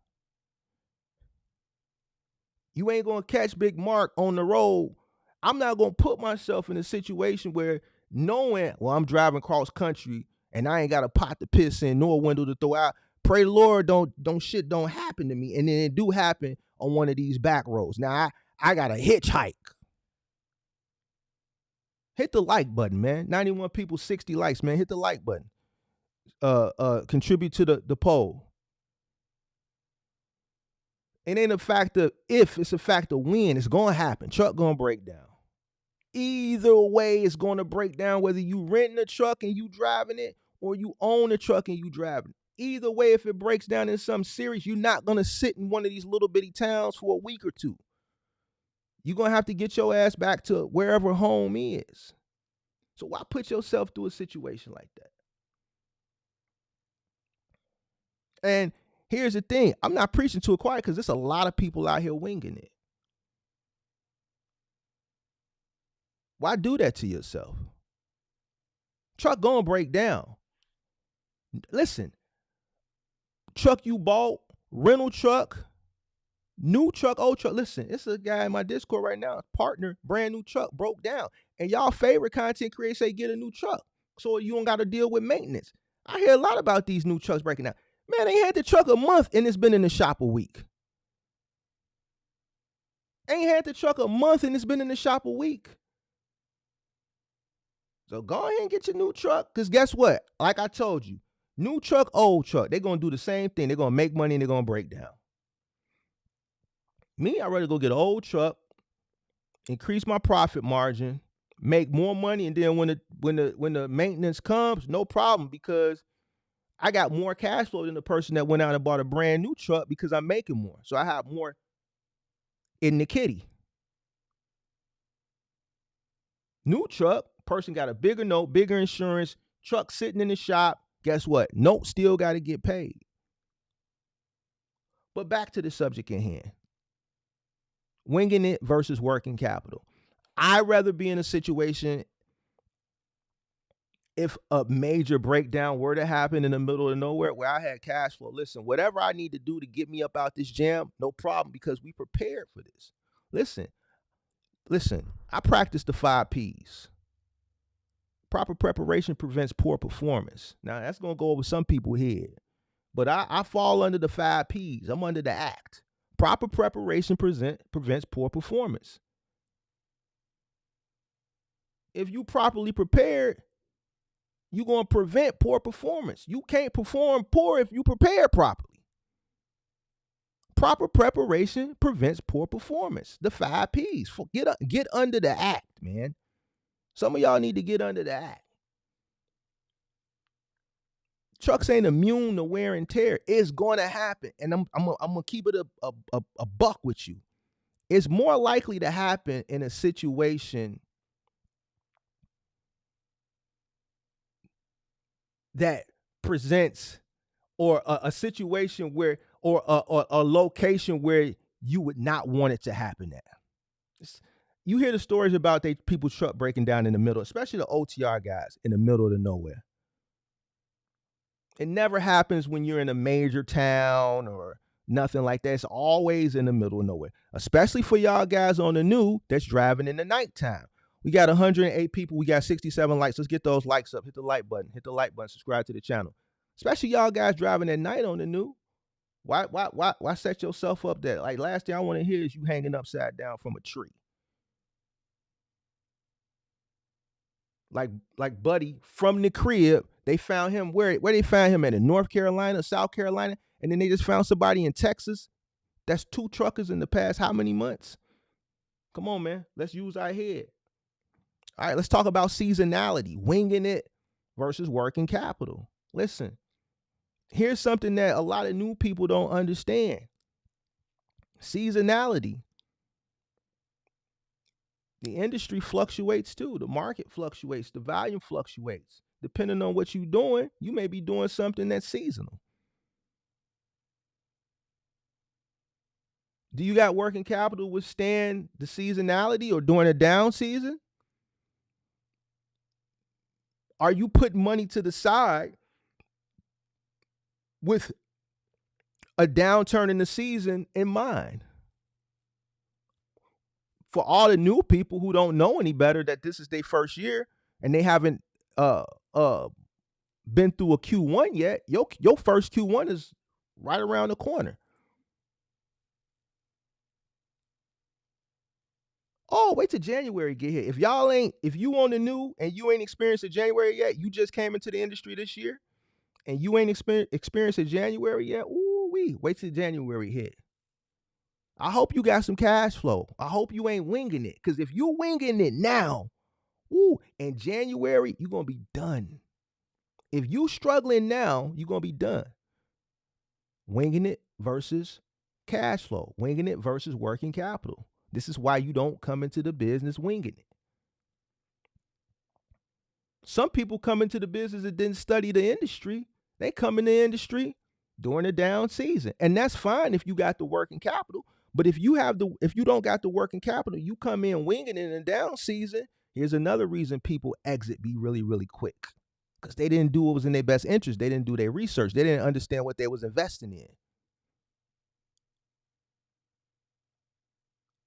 You ain't going to catch Big Mark on the road. I'm not going to put myself in a situation where knowing, well, I'm driving cross country and I ain't got a pot to piss in nor a window to throw out. Pray the Lord don't happen to me. And then it do happen on one of these back roads. Now I got a hitchhike. Hit the like button, man. 91 people, 60 likes, man. Hit the like button. Contribute to the poll. It ain't a fact of if, it's a fact of when. It's going to happen. Truck going to break down. Either way, it's going to break down, whether you renting a truck and you driving it or you own a truck and you driving it. Either way, if it breaks down in some series, you're not going to sit in one of these little bitty towns for a week or two. You're going to have to get your ass back to wherever home is. So why put yourself through a situation like that? And here's the thing. I'm not preaching to a choir because there's a lot of people out here winging it. Why do that to yourself? Truck gonna break down. Listen, truck you bought, rental truck, new truck, old truck. Listen, it's a guy in my Discord right now, partner, brand new truck, broke down. And y'all favorite content creators say get a new truck so you don't got to deal with maintenance. I hear a lot about these new trucks breaking down. Man, they had the truck a month and it's been in the shop a week. Ain't had the truck a month and it's been in the shop a week. So go ahead and get your new truck, because guess what? Like I told you, new truck, old truck, they're going to do the same thing. They're going to make money and they're going to break down. Me, I'd rather go get an old truck, increase my profit margin, make more money, and then when the maintenance comes, no problem, because I got more cash flow than the person that went out and bought a brand new truck because I'm making more. So I have more in the kitty. New truck, person got a bigger note, bigger insurance, truck sitting in the shop. Guess what? Note still got to get paid. But back to the subject at hand. Winging it versus working capital. I'd rather be in a situation, if a major breakdown were to happen in the middle of nowhere where I had cash flow. Listen, whatever I need to do to get me up out this jam, no problem, because we prepared for this. Listen, I practice the 5 Ps. Proper preparation prevents poor performance. Now, that's going to go over some people's head. But I fall under the 5 Ps. I'm under the ACT. Proper preparation prevents poor performance. If you properly prepared, you're going to prevent poor performance. You can't perform poor if you prepare properly. Proper preparation prevents poor performance. The 5 Ps. Get under the ACT, man. Some of y'all need to get under the ACT. Trucks ain't immune to wear and tear. It's going to happen. And I'm going to keep it a buck with you. It's more likely to happen in a situation that presents, or a situation where, or a location where you would not want it to happen at. You hear the stories about people's truck breaking down in the middle, especially the OTR guys in the middle of the nowhere. It never happens when you're in a major town or nothing like that. It's always in the middle of nowhere, especially for y'all guys on the new that's driving in the nighttime. We got 108 people. We got 67 likes. Let's get those likes up. Hit the like button. Hit the like button. Subscribe to the channel. Especially y'all guys driving at night on the new. Why set yourself up that? Like, last thing I want to hear is you hanging upside down from a tree. Like Buddy from the crib, they found him where they found him at, in North Carolina, South Carolina, and then they just found somebody in Texas. That's 2 truckers in the past how many months? Come on, man. Let's use our head. All right, let's talk about seasonality, winging it versus working capital. Listen, here's something that a lot of new people don't understand. Seasonality. The industry fluctuates too. The market fluctuates. The volume fluctuates. Depending on what you're doing, you may be doing something that's seasonal. Do you got working capital to withstand the seasonality or during a down season? Are you putting money to the side with a downturn in the season in mind? For all the new people who don't know any better, that this is their first year and they haven't uh uh been through a Q1 yet, your first Q1 is right around the corner. Oh, wait till January get here. If you on the new and you ain't experienced a January yet, you just came into the industry this year and you ain't experienced a January yet, wait till January hit. I hope you got some cash flow. I hope you ain't winging it. Because if you're winging it now, in January, you're going to be done. If you struggling now, you're going to be done. Winging it versus cash flow. Winging it versus working capital. This is why you don't come into the business winging it. Some people come into the business that didn't study the industry. They come in the industry during the down season. And that's fine if you got the working capital. But if you don't got the working capital, you come in winging it in the down season. Here's another reason people exit be really, really quick. Because they didn't do what was in their best interest. They didn't do their research. They didn't understand what they was investing in.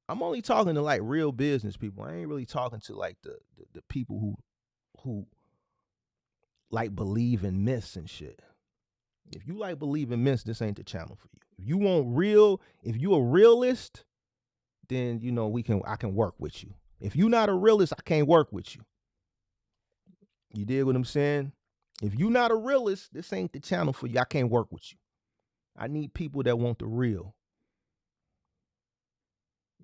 I'm only talking to like real business people. I ain't really talking to like the people who like believe in myths and shit. If you like believe in myths, this ain't the channel for you. If you a realist, then I can work with you. If you not a realist, I can't work with you. You dig what I'm saying? If you not a realist, this ain't the channel for you. I can't work with you. I need people that want the real.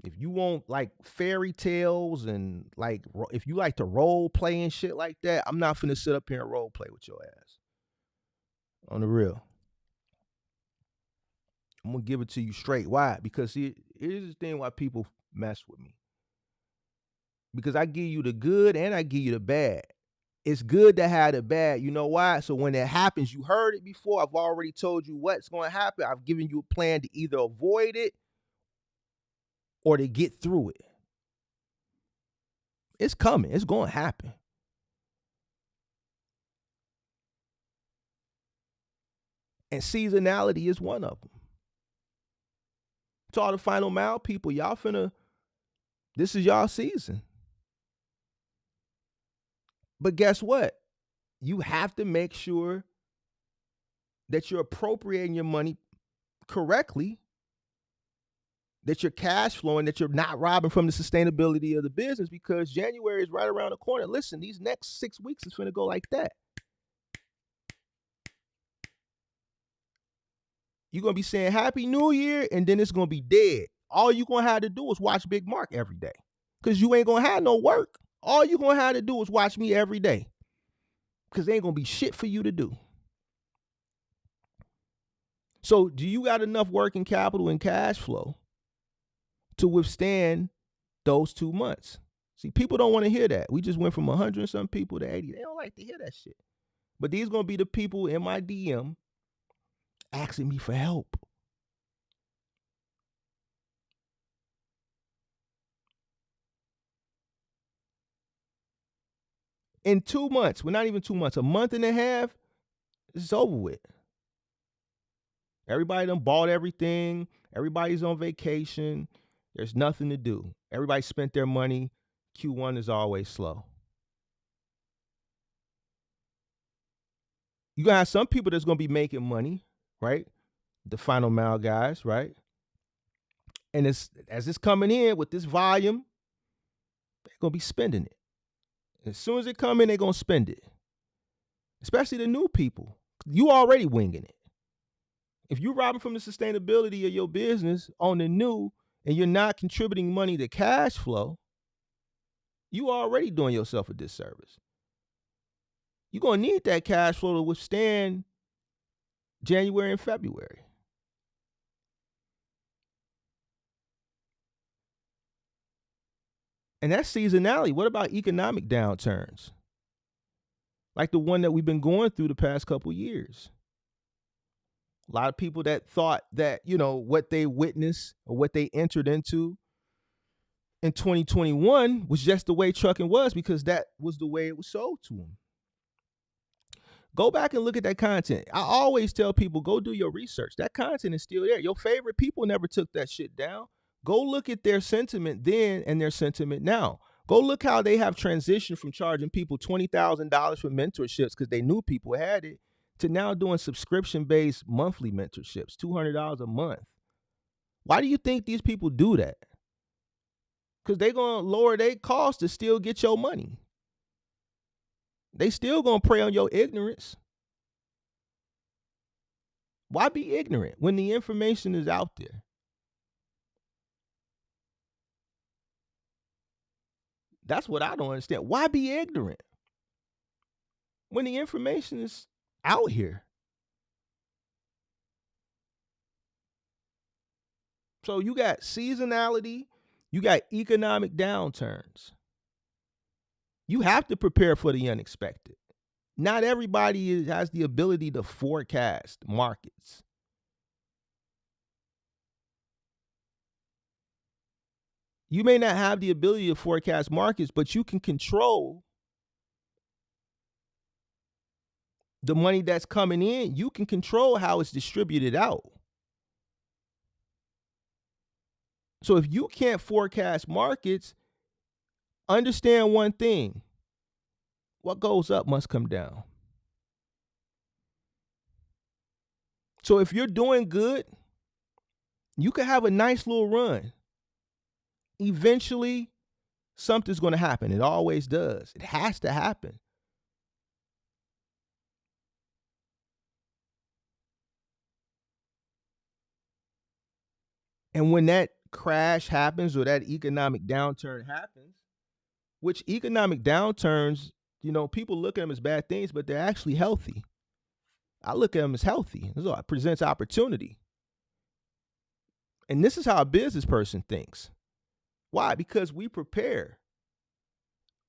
If you want like fairy tales and like if you like to role play and shit like that, I'm not finna sit up here and role play with your ass. On the real. I'm gonna give it to you straight. Why? Because here's the thing why people mess with me. Because I give you the good and I give you the bad. It's good to have the bad. You know why? So when it happens, you heard it before. I've already told you what's going to happen. I've given you a plan to either avoid it or to get through it. It's coming. It's going to happen. And seasonality is one of them. To all the final mile people, this is y'all season. But guess what? You have to make sure that you're appropriating your money correctly, that you're cash flowing, that you're not robbing from the sustainability of the business, because January is right around the corner. Listen, these next 6 weeks is going to go like that. You're going to be saying Happy New Year, and then it's going to be dead. All you're going to have to do is watch Big Mark every day, because you ain't going to have no work. All you're going to have to do is watch me every day, because there ain't going to be shit for you to do. So do you got enough working capital and cash flow to withstand those 2 months? See, people don't want to hear that. We just went from 100 and some people to 80. They don't like to hear that shit. But these going to be the people in my DM asking me for help. In 2 months, well, not even 2 months, a month and a half, it's over with. Everybody done bought everything. Everybody's on vacation. There's nothing to do. Everybody spent their money. Q1 is always slow. You got some people that's going to be making money, right? The final mile guys, right? And as it's coming in with this volume, they're going to be spending it. As soon as it come in, they're going to spend it. Especially the new people. You already winging it. If you're robbing from the sustainability of your business on the new and you're not contributing money to cash flow, you already doing yourself a disservice. You're going to need that cash flow to withstand January and February. And that's seasonality. What about economic downturns? Like the one that we've been going through the past couple years. A lot of people that thought that, what they witnessed or what they entered into in 2021 was just the way trucking was because that was the way it was sold to them. Go back and look at that content. I always tell people, go do your research. That content is still there. Your favorite people never took that shit down. Go look at their sentiment then and their sentiment now. Go look how they have transitioned from charging people $20,000 for mentorships because they knew people had it to now doing subscription-based monthly mentorships, $200 a month. Why do you think these people do that? Because they're going to lower their cost to still get your money. They still going to prey on your ignorance. Why be ignorant when the information is out there? That's what I don't understand. Why be ignorant when the information is out here? So you got seasonality, you got economic downturns. You have to prepare for the unexpected. Not everybody has the ability to forecast markets. You may not have the ability to forecast markets, but you can control the money that's coming in. You can control how it's distributed out. So if you can't forecast markets, understand one thing. What goes up must come down. So if you're doing good, you can have a nice little run. Eventually, something's going to happen. It always does. It has to happen. And when that crash happens or that economic downturn happens, which economic downturns, people look at them as bad things, but they're actually healthy. I look at them as healthy. It presents opportunity. And this is how a business person thinks. Why? Because we prepare.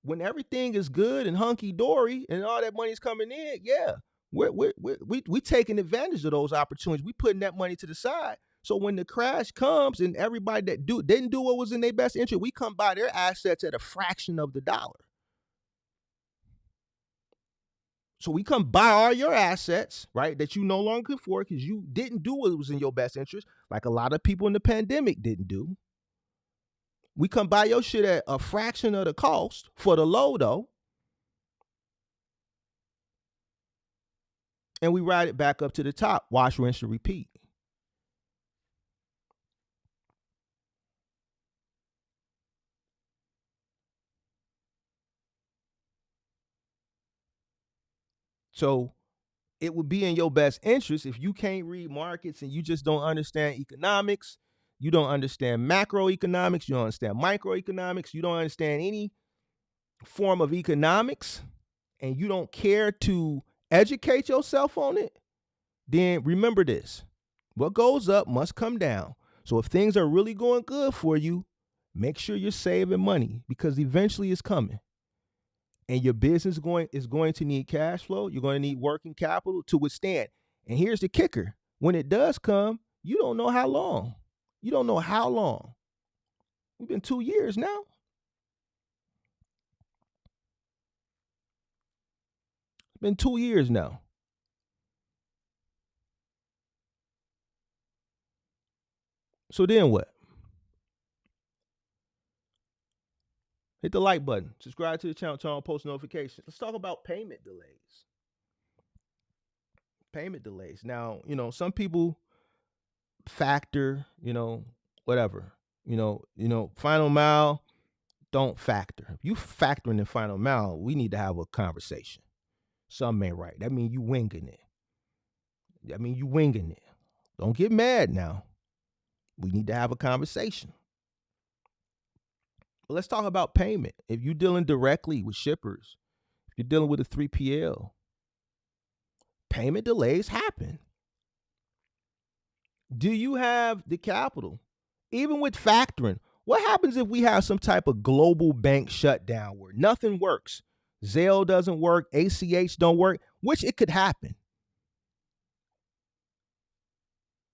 When everything is good and hunky-dory and all that money's coming in, yeah, we taking advantage of those opportunities. We putting that money to the side. So when the crash comes and everybody that didn't do what was in their best interest, we come buy their assets at a fraction of the dollar. So we come buy all your assets, right, that you no longer could afford because you didn't do what was in your best interest, like a lot of people in the pandemic didn't do. We come buy your shit at a fraction of the cost for the low, though. And we ride it back up to the top. Wash, rinse, and repeat. So it would be in your best interest if you can't read markets and you just don't understand economics, you don't understand macroeconomics, you don't understand microeconomics, you don't understand any form of economics, and you don't care to educate yourself on it, then remember this. What goes up must come down. So if things are really going good for you, make sure you're saving money because eventually it's coming. And your business is going to need cash flow. You're going to need working capital to withstand. And here's the kicker. When it does come, you don't know how long. You don't know how long. We've been 2 years now. It's been 2 years now. So then what? Hit the like button. Subscribe to the channel. Turn on post notifications. Let's talk about payment delays. Payment delays. Now, some people factor, whatever. Final mile, don't factor. If you factoring in final mile, we need to have a conversation. Something ain't right. That means you winging it. Don't get mad now. We need to have a conversation. But let's talk about payment. If you're dealing directly with shippers, if you're dealing with a 3PL, payment delays happen. Do you have the capital? Even with factoring, What happens if we have some type of global bank shutdown where nothing works? Zelle doesn't work, ACH don't work, which it could happen.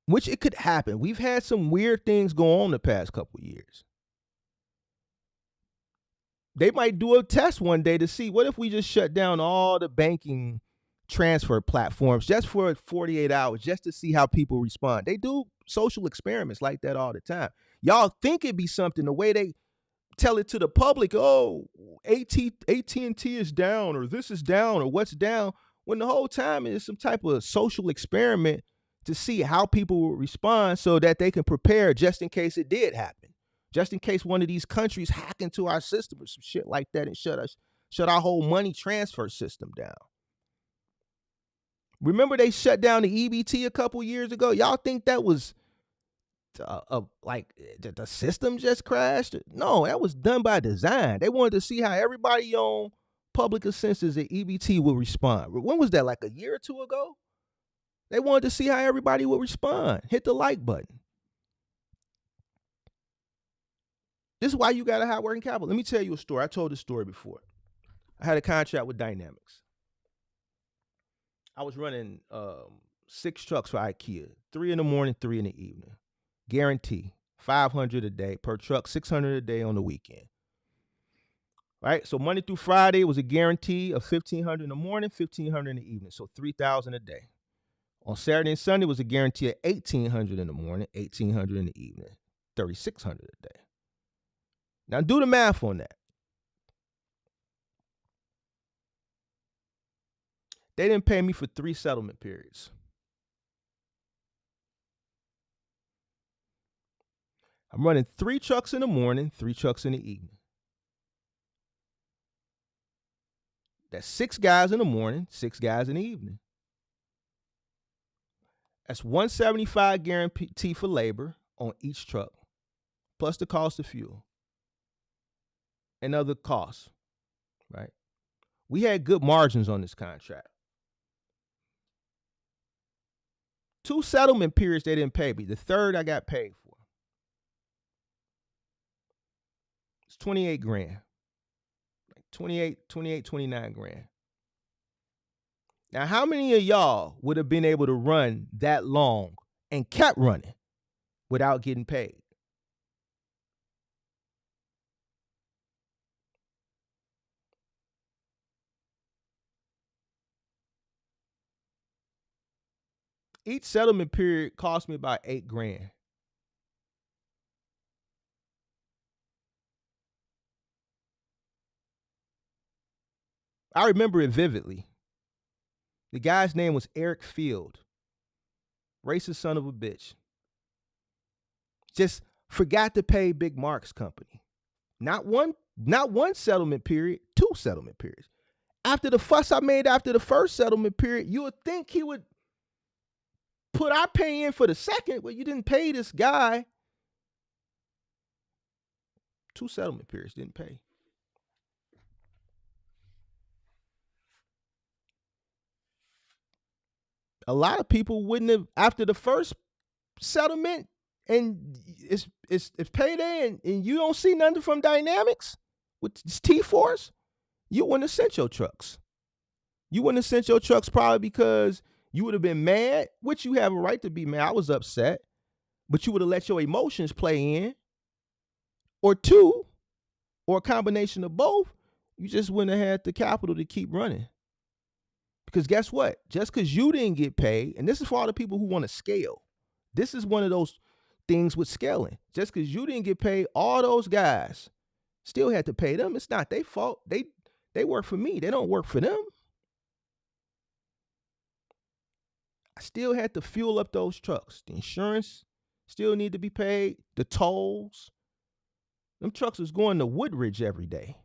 We've had some weird things go on the past couple years. They might do a test one day to see, what if we just shut down all the banking transfer platforms just for 48 hours, just to see how people respond. They do social experiments like that all the time. Y'all think it'd be something, the way they tell it to the public, oh, AT&T is down, or this is down, or what's down, when the whole time it's some type of social experiment to see how people will respond so that they can prepare just in case it did happen. Just in case one of these countries hack into our system or some shit like that and shut our whole money transfer system down. Remember they shut down the EBT a couple years ago? Y'all think that was like the system just crashed? No, that was done by design. They wanted to see how everybody on public assistance at EBT would respond. When was that? Like a year or two ago? They wanted to see how everybody would respond. Hit the like button. This is why you got to have working capital. Let me tell you a story. I told this story before. I had a contract with Dynamics. I was running 6 trucks for IKEA, 3 in the morning, 3 in the evening. Guarantee, $500 a day per truck, $600 a day on the weekend. Right? So Monday through Friday was a guarantee of $1,500 in the morning, $1,500 in the evening. So $3,000 a day. On Saturday and Sunday was a guarantee of $1,800 in the morning, $1,800 in the evening, $3,600 a day. Now do the math on that. They didn't pay me for 3 settlement periods. I'm running 3 trucks in the morning, 3 trucks in the evening. That's 6 guys in the morning, 6 guys in the evening. That's $175 guarantee for labor on each truck, plus the cost of fuel and other costs, right? We had good margins on this contract. 2 settlement periods they didn't pay me. The third I got paid for. It's 28 grand. Like 29 grand. Now, how many of y'all would have been able to run that long and kept running without getting paid? Each settlement period cost me about 8 grand. I remember it vividly. The guy's name was Eric Field. Racist son of a bitch. Just forgot to pay Big Mark's company. Not one settlement period, 2 settlement periods. After the fuss I made after the first settlement period, you would think he would put our pay in for the second, but you didn't pay this guy. 2 settlement periods, didn't pay. A lot of people wouldn't have, after the first settlement, and it's payday, and you don't see nothing from Dynamics with T-Force, you wouldn't have sent your trucks. You wouldn't have sent your trucks probably because you would have been mad, which you have a right to be mad. I was upset, but you would have let your emotions play in. Or 2, or a combination of both, you just wouldn't have had the capital to keep running. Because guess what? Just because you didn't get paid, and this is for all the people who want to scale. This is one of those things with scaling. Just because you didn't get paid, all those guys still had to pay them. It's not their fault. They work for me. They don't work for them. I still had to fuel up those trucks. The insurance still need to be paid. The tolls. Them trucks was going to Woodridge every day.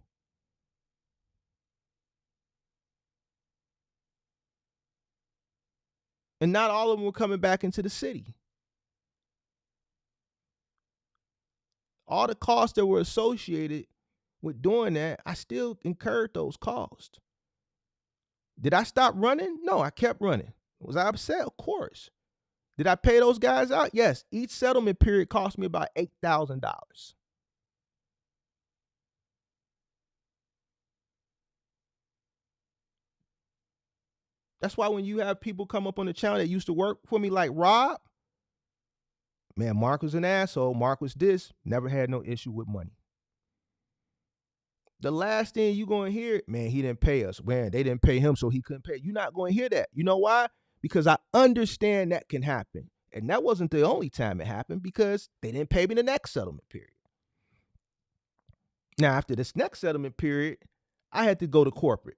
And not all of them were coming back into the city. All the costs that were associated with doing that, I still incurred those costs. Did I stop running? No, I kept running. Was I upset? Of course. Did I pay those guys out? Yes. Each settlement period cost me about $8,000. That's why when you have people come up on the channel that used to work for me, like Rob, man, Mark was an asshole. Mark was this, never had no issue with money. The last thing you gonna hear, man, he didn't pay us. Man, they didn't pay him, so he couldn't pay. You're not gonna hear that. You know why? Because I understand that can happen. And that wasn't the only time it happened because they didn't pay me the next settlement period. Now, after this next settlement period, I had to go to corporate.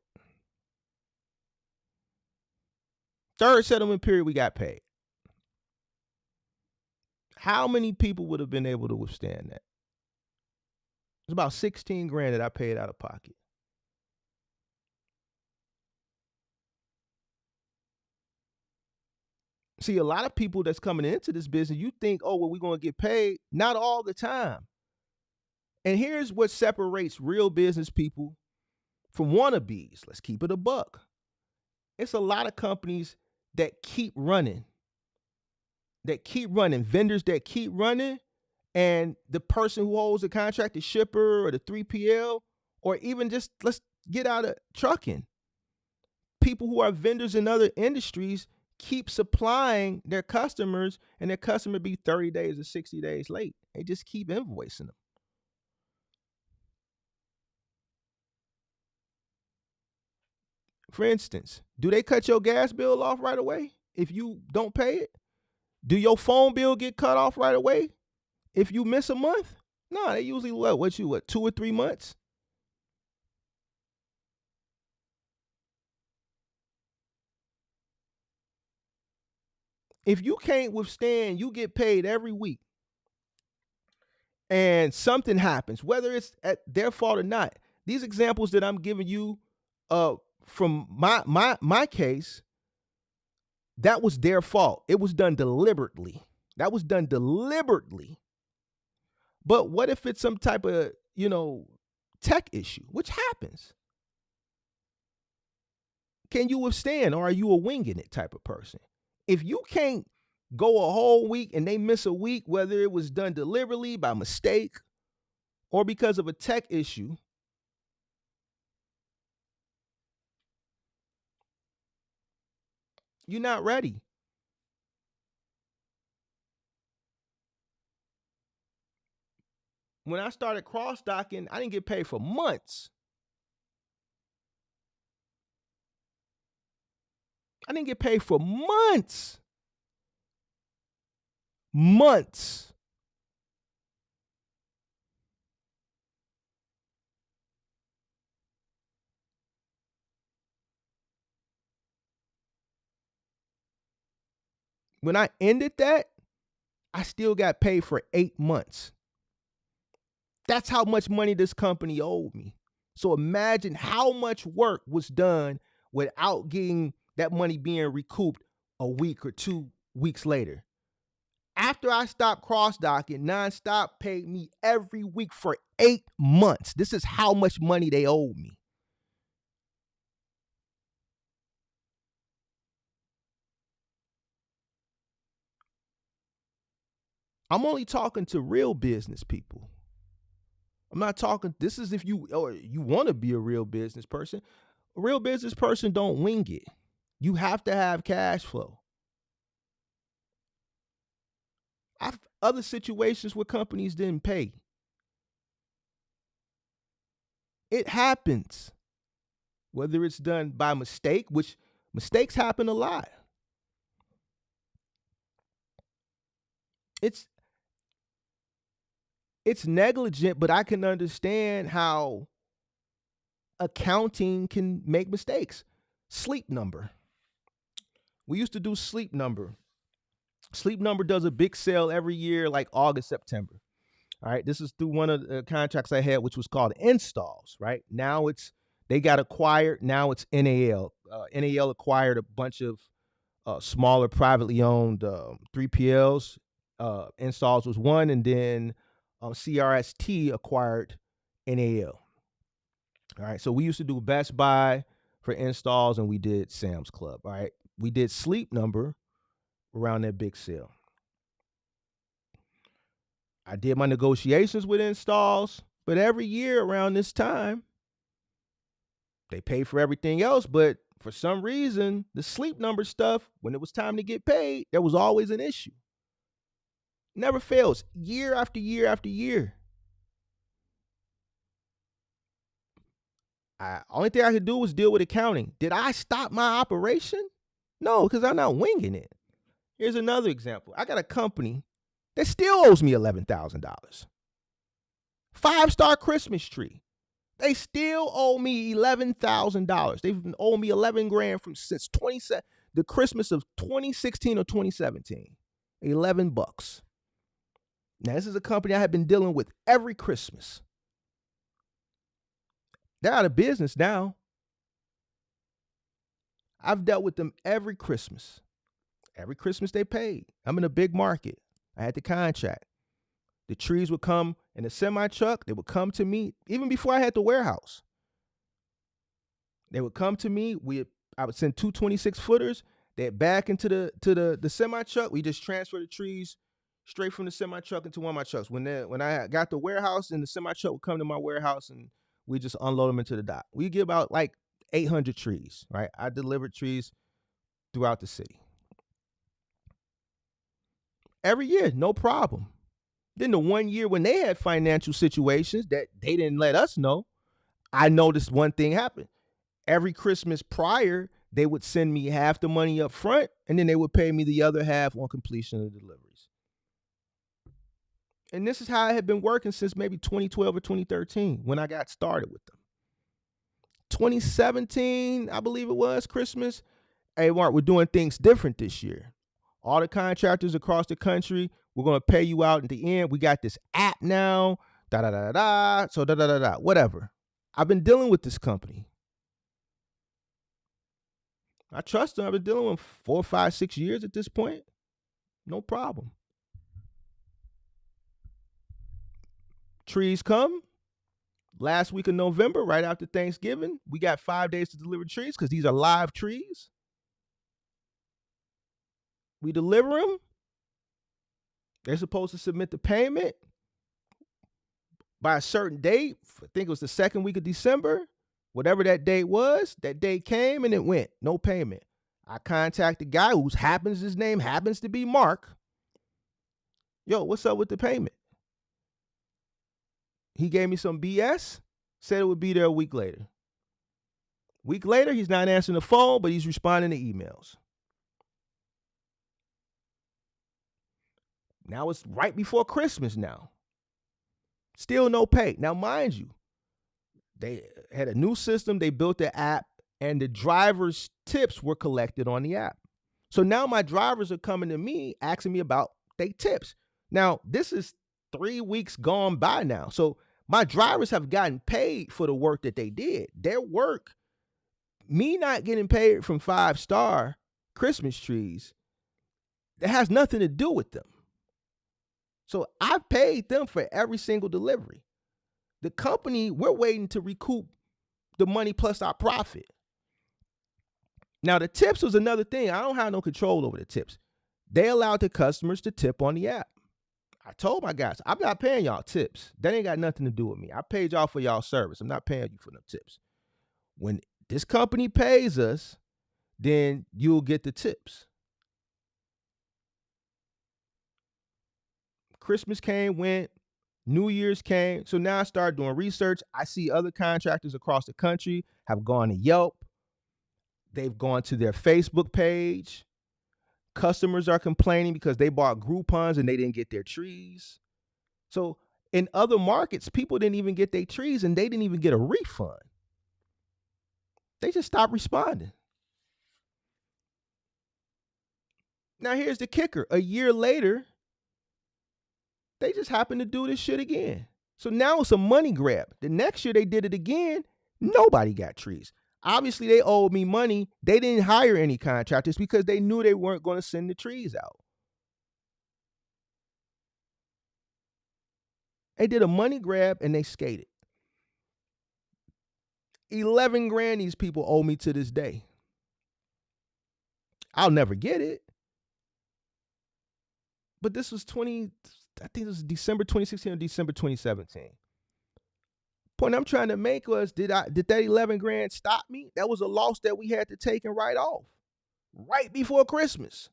Third settlement period, we got paid. How many people would have been able to withstand that? It's about 16 grand that I paid out of pocket. See, a lot of people that's coming into this business, you think, oh, well, we're going to get paid. Not all the time. And here's what separates real business people from wannabes. Let's keep it a buck. It's a lot of companies that keep running, vendors that keep running, and the person who holds the contract, the shipper or the 3PL, or even just let's get out of trucking. People who are vendors in other industries keep supplying their customers, and their customer be 30 days or 60 days late. They just keep invoicing them. For instance, do they cut your gas bill off right away if you don't pay it? Do your phone bill get cut off right away if you miss a month? No, they usually what 2 or 3 months? If you can't withstand, you get paid every week, and something happens, whether it's at their fault or not. These examples that I'm giving you from my case, that was their fault. It was done deliberately. But what if it's some type of, tech issue, which happens? Can you withstand, or are you a winging it type of person? If you can't go a whole week and they miss a week, whether it was done deliberately by mistake or because of a tech issue, you're not ready. When I started cross docking, I didn't get paid for months. I didn't get paid for months. Months. When I ended that, I still got paid for 8 months. That's how much money this company owed me. So imagine how much work was done without getting that money being recouped a week or 2 weeks later. After I stopped cross docking, Nonstop paid me every week for 8 months. This is how much money they owed me. I'm only talking to real business people. I'm not talking, this is if you want to be a real business person. A real business person don't wing it. You have to have cash flow. I've other situations where companies didn't pay. It happens. Whether it's done by mistake, which mistakes happen a lot. It's negligent, but I can understand how accounting can make mistakes. Sleep Number. We used to do Sleep Number. Sleep Number does a big sale every year, like August, September. All right. This is through one of the contracts I had, which was called Installs, right? Now they got acquired. Now it's NAL. NAL acquired a bunch of smaller privately owned 3PLs. Installs was one, and then CRST acquired NAL. All right, so we used to do Best Buy for installs, and we did Sam's Club. All right, we did Sleep Number around that big sale. I did my negotiations with installs, but every year around this time, they pay for everything else, but For some reason, the sleep number stuff, when it was time to get paid, there was always an issue. Never fails, year after year after year. Only thing I could do was deal with accounting. Did I stop my operation? No, because I'm not winging it. Here's another example. I got a company that still owes me $11,000. 5-star Christmas tree. They still owe me $11,000. They've owed me 11 grand since the Christmas of 2016 or 2017. $11. Now, this is a company I have been dealing with every Christmas. They're out of business now. I've dealt with them every Christmas. Every Christmas they paid. I'm in a big market. I had the contract. The trees would come in a semi-truck. They would come to me even before I had the warehouse. They would come to me. I would send 2 26-footers. They'd back into the semi-truck. We just transfer the trees straight from the semi-truck into one of my trucks. When I got the warehouse, then the semi-truck would come to my warehouse and we just unload them into the dock. We get about like 800 trees, right? I delivered trees throughout the city. Every year, no problem. Then the one year when they had financial situations that they didn't let us know, I noticed one thing happen. Every Christmas prior, they would send me half the money up front, and then they would pay me the other half on completion of the deliveries. And this is how it had been working since maybe 2012 or 2013 when I got started with them. 2017, I believe it was, Christmas. Hey, Mark, we're doing things different this year. All the contractors across the country, we're going to pay you out at the end. We got this app now, da-da-da-da-da, so da-da-da-da, whatever. I've been dealing with this company. I trust them. I've been dealing with them 4, 5, 6 years at this point. No problem. Trees come. Last week of November, right after Thanksgiving, we got 5 days to deliver trees because these are live trees. We deliver them. They're supposed to submit the payment by a certain date. I think it was the second week of December. Whatever that date was, that date came and it went. No payment. I contact the guy his name happens to be Mark. Yo, what's up with the payment? He gave me some BS, said it would be there a week later. Week later, he's not answering the phone, but he's responding to emails. Now it's right before Christmas now. Still no pay. Now, mind you, they had a new system. They built the app, and the drivers' tips were collected on the app. So now my drivers are coming to me asking me about their tips. Now, this is 3 weeks gone by now. So my drivers have gotten paid for the work that they did. Their work, me not getting paid from 5-star Christmas trees, it has nothing to do with them. So I paid them for every single delivery. The company, we're waiting to recoup the money plus our profit. Now, the tips was another thing. I don't have no control over the tips. They allowed the customers to tip on the app. I told my guys, I'm not paying y'all tips. That ain't got nothing to do with me. I paid y'all for y'all service. I'm not paying you for no tips. When this company pays us, then you'll get the tips. Christmas came, went, New Year's came. So now I started doing research. I see other contractors across the country have gone to Yelp. They've gone to their Facebook page. Customers are complaining because they bought Groupons and they didn't get their trees. So in other markets, people didn't even get their trees and they didn't even get a refund. They just stopped responding. Now here's the kicker. A year later, they just happened to do this shit again. So now it's a money grab. The next year they did it again. Nobody got trees. Obviously, they owed me money. They didn't hire any contractors because they knew they weren't going to send the trees out. They did a money grab and they skated. 11 grand these people owe me to this day. I'll never get it. But this was I think it was December 2016 or December 2017. point I'm trying to make was, did that 11 grand stop me? That was a loss that we had to take and write off right before Christmas.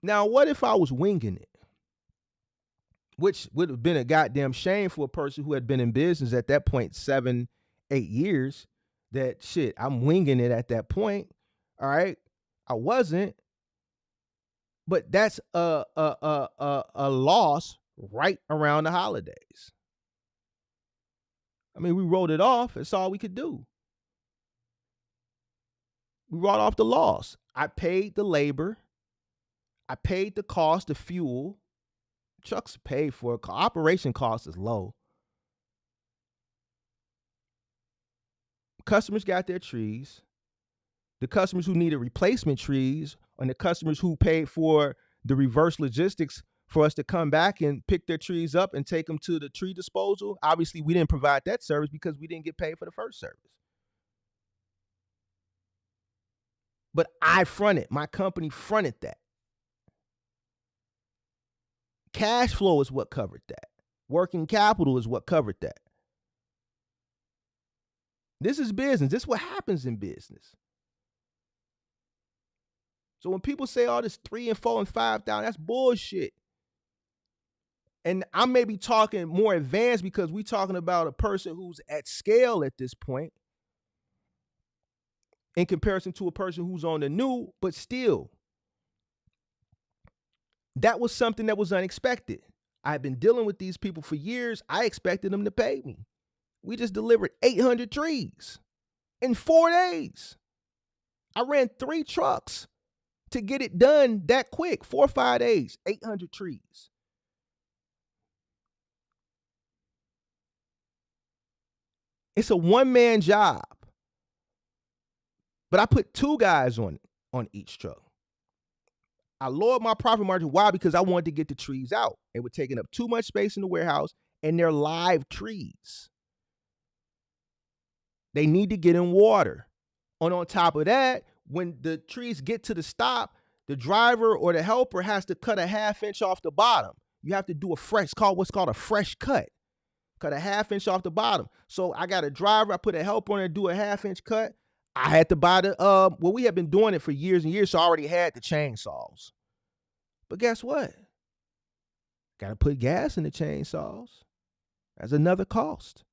Now, what if I was winging it? Which would have been a goddamn shame for a person who had been in business at that point 7, 8 years. That shit, I'm winging it at that point. All right, I wasn't, but that's a loss right around the holidays. I mean, we wrote it off. That's all we could do. We wrote off the loss. I paid the labor. I paid the cost of fuel. Trucks paid for it. Operation cost is low. Customers got their trees. The customers who needed replacement trees, and the customers who paid for the reverse logistics for us to come back and pick their trees up and take them to the tree disposal. Obviously, we didn't provide that service because we didn't get paid for the first service. But I fronted, my company fronted that. Cash flow is what covered that. Working capital is what covered that. This is business. This is what happens in business. So when people say all this 3 and 4 and 5,000, that's bullshit. And I may be talking more advanced because we're talking about a person who's at scale at this point in comparison to a person who's on the new, but still, that was something that was unexpected. I've been dealing with these people for years. I expected them to pay me. We just delivered 800 trees in 4 days. I ran 3 trucks to get it done that quick, 4 or 5 days, 800 trees. It's a one-man job. But I put 2 guys on each truck. I lowered my profit margin. Why? Because I wanted to get the trees out. They were taking up too much space in the warehouse, and they're live trees. They need to get in water. And on top of that, when the trees get to the stop, the driver or the helper has to cut a 1/2 inch off the bottom. You have to do what's called a fresh cut. Cut a 1/2 inch off the bottom. So I got a driver, I put a helper on there, do a 1/2 inch cut. I had to buy we have been doing it for years and years, so I already had the chainsaws. But guess what? Got to put gas in the chainsaws. That's another cost.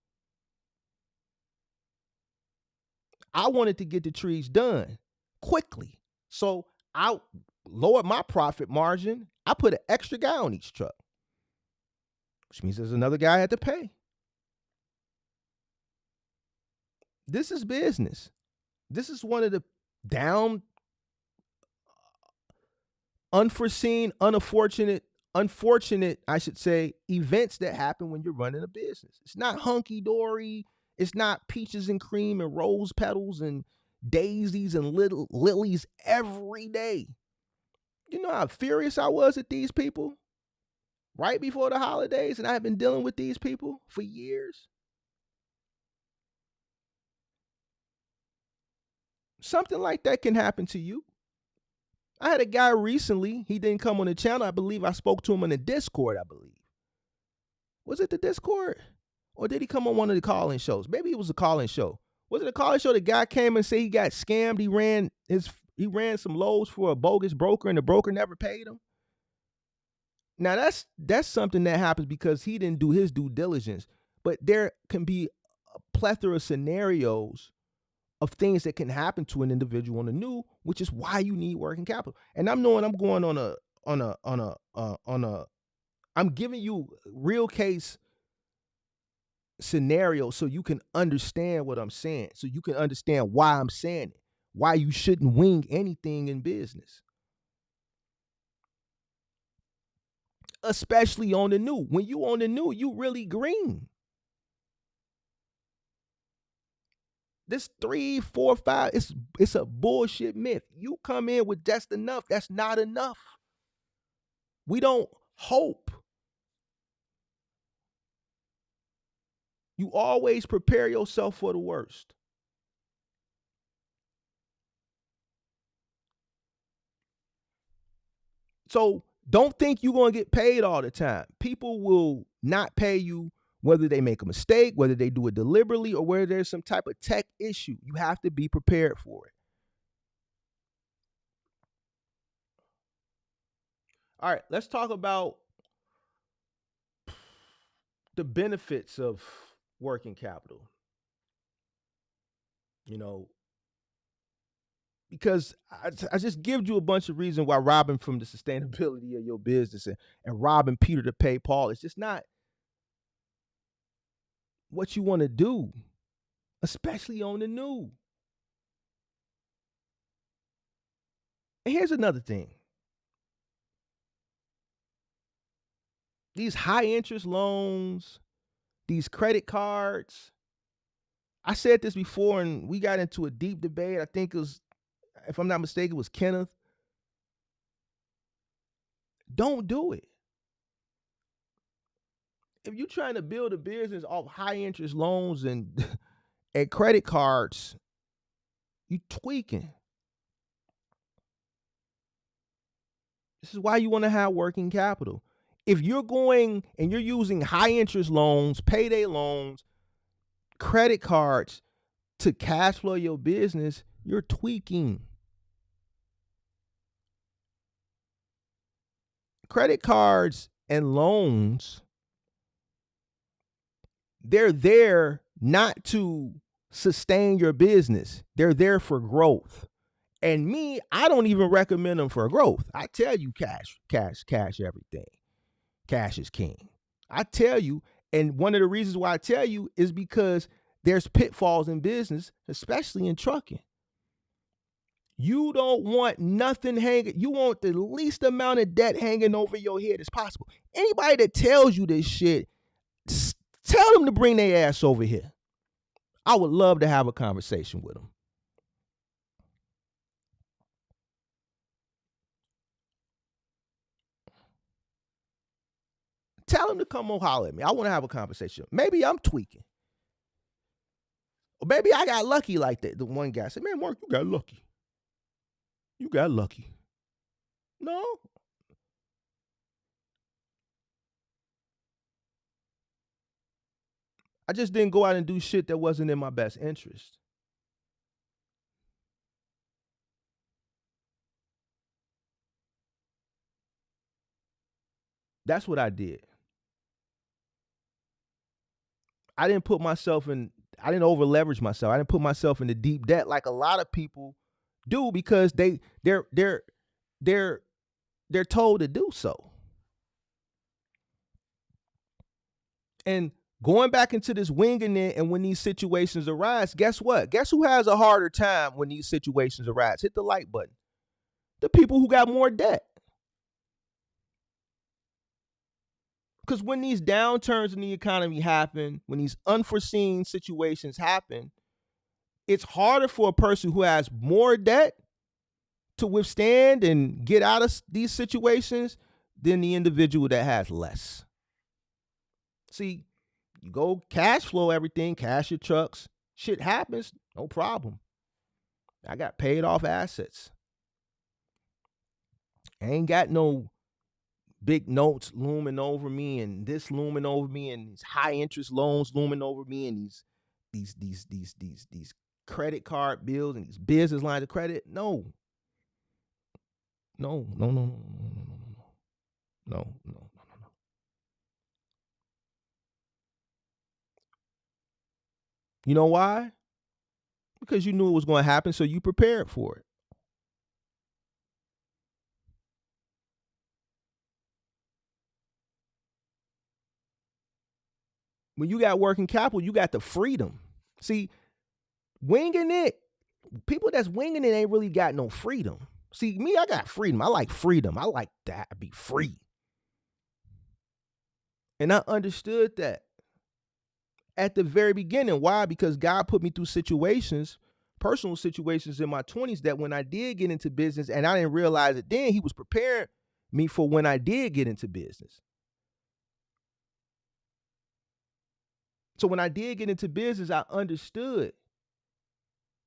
I wanted to get the trees done quickly. So I lowered my profit margin. I put an extra guy on each truck, which means there's another guy I had to pay. This is business. This is one of the unforeseen, unfortunate, I should say, events that happen when you're running a business. It's not hunky-dory. It's not peaches and cream and rose petals and daisies and little lilies every day. You know how furious I was at these people right before the holidays, and I've been dealing with these people for years. Something like that can happen to you. I had a guy recently, he didn't come on the channel. I believe I spoke to him on the Discord, I believe. Was it the Discord? Or did he come on one of the call-in shows? Maybe it was a call-in show. Was it a call-in show? The guy came and said he got scammed. He ran some loads for a bogus broker and the broker never paid him. Now that's something that happens because he didn't do his due diligence. But there can be a plethora of scenarios of things that can happen to an individual on the new, which is why you need working capital. And I'm going I'm giving you real case scenario so you can understand what I'm saying, so you can understand why I'm saying it, why you shouldn't wing anything in business. Especially on the new. When you on the new, you really green. This 3, 4, 5, it's a bullshit myth. You come in with just enough. That's not enough. We don't hope. You always prepare yourself for the worst. So Don't think you're going to get paid all the time. People will not pay you whether they make a mistake, whether they do it deliberately, or whether there's some type of tech issue. You have to be prepared for it. All right, let's talk about the benefits of working capital. You know, because I just give you a bunch of reasons why robbing from the sustainability of your business and robbing Peter to pay Paul, it's just not what you want to do, especially on the new. And here's another thing. These high interest loans, these credit cards, I said this before and we got into a deep debate. I think it was, if I'm not mistaken, it was Kenneth. Don't do it. If you're trying to build a business off high interest loans and and credit cards, you tweaking. This is why you want to have working capital. If you're going and you're using high interest loans, payday loans, credit cards to cash flow your business, you're tweaking. Credit cards and loans, they're there not to sustain your business. They're there for growth. And me, I don't even recommend them for growth. I tell you cash everything. Cash is king. I tell you, and one of the reasons why I tell you is because there's pitfalls in business, especially in trucking. You don't want nothing hanging. You want the least amount of debt hanging over your head as possible. Anybody that tells you this shit, tell them to bring their ass over here. I would love to have a conversation with them. Tell them to come on holler at me. I want to have a conversation. Maybe I'm tweaking. Or maybe I got lucky like that. The one guy said, man, Mark, you got lucky. You got lucky. No. I just didn't go out and do shit that wasn't in my best interest. That's what I did. I didn't over leverage myself. I didn't put myself into deep debt like a lot of people do because they're told to do so. And going back into this winging it, and when these situations arise, guess what? Guess who has a harder time when these situations arise? Hit the like button. The people who got more debt. Because when these downturns in the economy happen, when these unforeseen situations happen, it's harder for a person who has more debt to withstand and get out of these situations than the individual that has less. See, you go cash flow everything, cash your trucks, shit happens, no problem. I got paid off assets. I ain't got no big notes looming over me and this looming over me and these high interest loans looming over me and these credit card bills and these business lines of credit. No. You know why? Because you knew it was going to happen, so you prepared for it. When you got working capital, you got the freedom. See, winging it, people that's winging it ain't really got no freedom. See, me, I got freedom. I like freedom. I like that. I be free. And I understood that at the very beginning. Why? Because God put me through situations, personal situations in my 20s that when I did get into business, and I didn't realize it then, he was preparing me for when I did get into business. So when I did get into business, I understood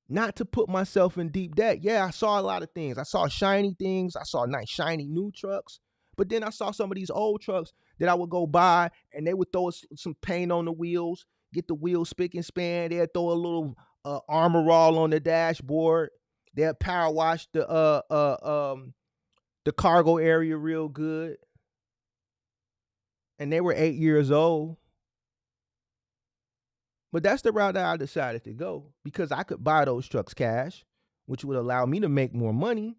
not to put myself in deep debt. Yeah, I saw a lot of things. I saw shiny things. I saw nice, shiny new trucks. But then I saw some of these old trucks that I would go buy, and they would throw some paint on the wheels, get the wheels spick and span. They'd throw a little Armor All on the dashboard. They'd power wash the cargo area real good. And they were 8 years old. But that's the route that I decided to go because I could buy those trucks cash, which would allow me to make more money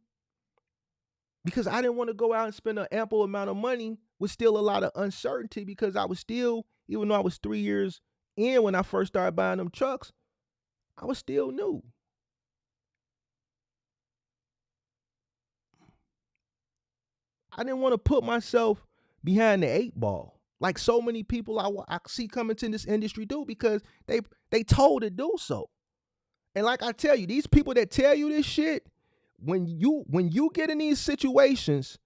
because I didn't want to go out and spend an ample amount of money with still a lot of uncertainty because I was still, even though I was 3 years in when I first started buying them trucks, I was still new. I didn't want to put myself behind the 8 ball like so many people I see coming to this industry do because they told to do so. And like I tell you, these people that tell you this shit, when you get in these situations,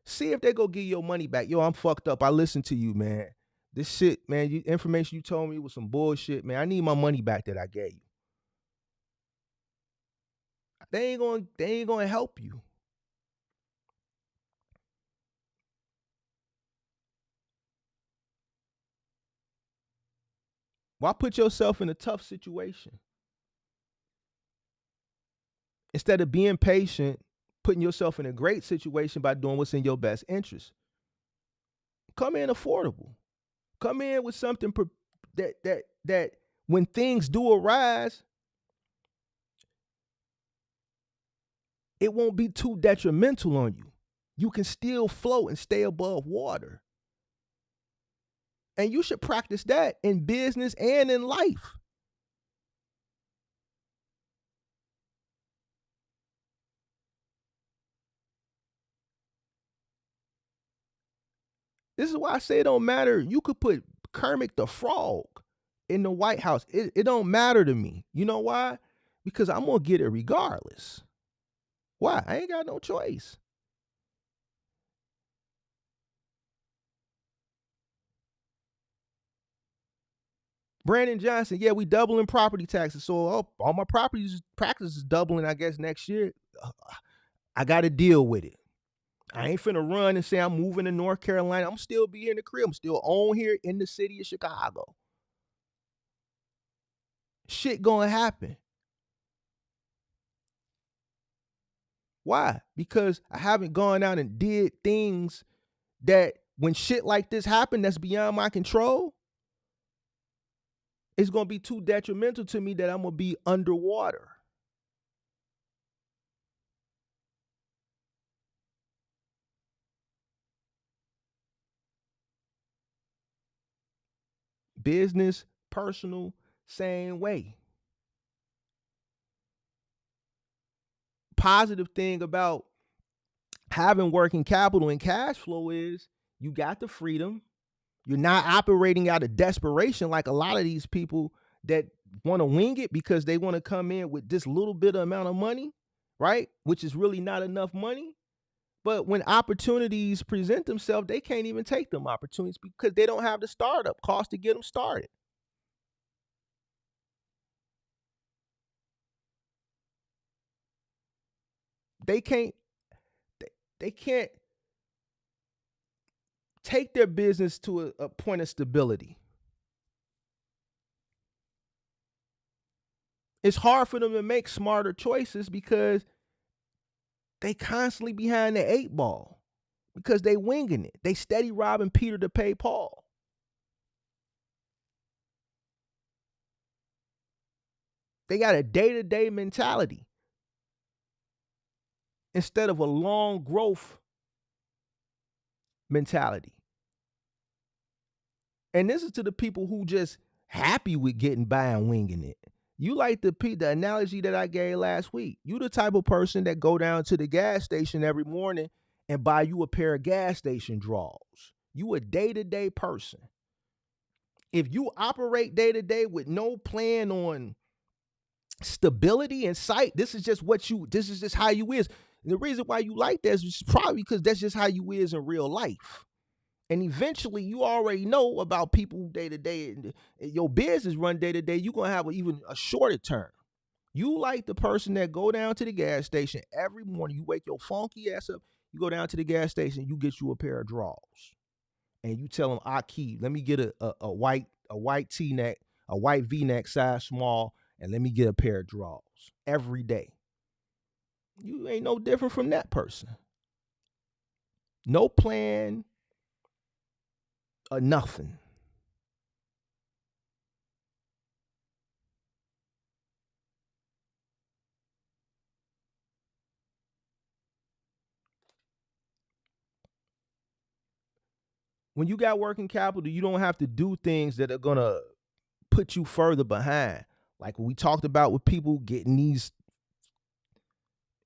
see if they go give your money back. Yo, I'm fucked up. I listened to you, man. This shit, man, information you told me was some bullshit, man. I need my money back that I gave you. They ain't gonna help you. Why put yourself in a tough situation? Instead of being patient, putting yourself in a great situation by doing what's in your best interest. Come in affordable. Come in with something that when things do arise, it won't be too detrimental on you. You can still float and stay above water. And you should practice that in business and in life. This is why I say it don't matter. You could put Kermit the Frog in the White House. It don't matter to me. You know why? Because I'm going to get it regardless. Why? I ain't got no choice. Brandon Johnson, yeah, we doubling property taxes. So all my properties practice is doubling, I guess, next year. I got to deal with it. I ain't finna run and say I'm moving to North Carolina. I'm still be in the crib. I'm still on here in the city of Chicago. Shit gonna happen. Why? Because I haven't gone out and did things that when shit like this happen that's beyond my control, it's gonna be too detrimental to me that I'm gonna be underwater. Business, personal, same way. Positive thing about having working capital and cash flow is you got the freedom. You're not operating out of desperation like a lot of these people that want to wing it because they want to come in with this little bit of amount of money, right? Which is really not enough money. But when opportunities present themselves, they can't even take them opportunities because they don't have the startup cost to get them started. They can't they can't take their business to a point of stability. It's hard for them to make smarter choices because they constantly behind the 8 ball because they winging it. They steady robbing Peter to pay Paul. They got a day-to-day mentality instead of a long growth mentality. And this is to the people who just happy with getting by and winging it. You like the analogy that I gave last week. You the type of person that go down to the gas station every morning and buy you a pair of gas station drawers. You a day-to-day person. If you operate day-to-day with no plan on stability and sight, this is just how you is. And the reason why you like that is probably because that's just how you is in real life. And eventually you already know about people day to day and your business run day to day, you're going to have even a shorter term. You like the person that go down to the gas station every morning. You wake your funky ass up. You go down to the gas station. You get you a pair of drawers, and you tell them, "I keep. Let me get a white T neck, a white V neck, size small, and let me get a pair of drawers every day." You ain't no different from that person. No plan or nothing. When you got working capital, you don't have to do things that are gonna put you further behind. Like we talked about with people getting these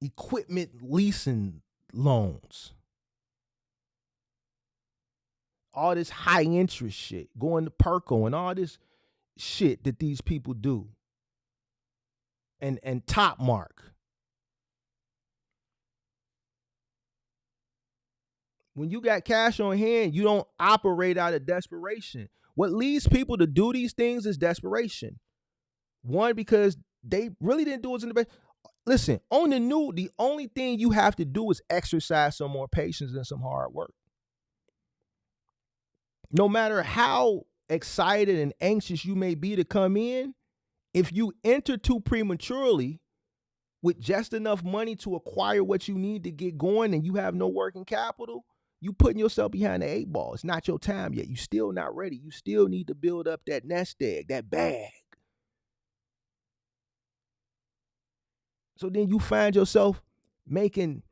equipment leasing loans, all this high interest shit, going to Perco and all this shit that these people do, and Top Mark. When you got cash on hand, you don't operate out of desperation. What leads people to do these things is desperation. One, because they really didn't do it in the best. Listen, on the new, the only thing you have to do is exercise some more patience and some hard work. No matter how excited and anxious you may be to come in, if you enter too prematurely with just enough money to acquire what you need to get going and you have no working capital, you putting yourself behind the 8 ball. It's not your time yet. You still not ready. You still need to build up that nest egg, that bag. So then you find yourself making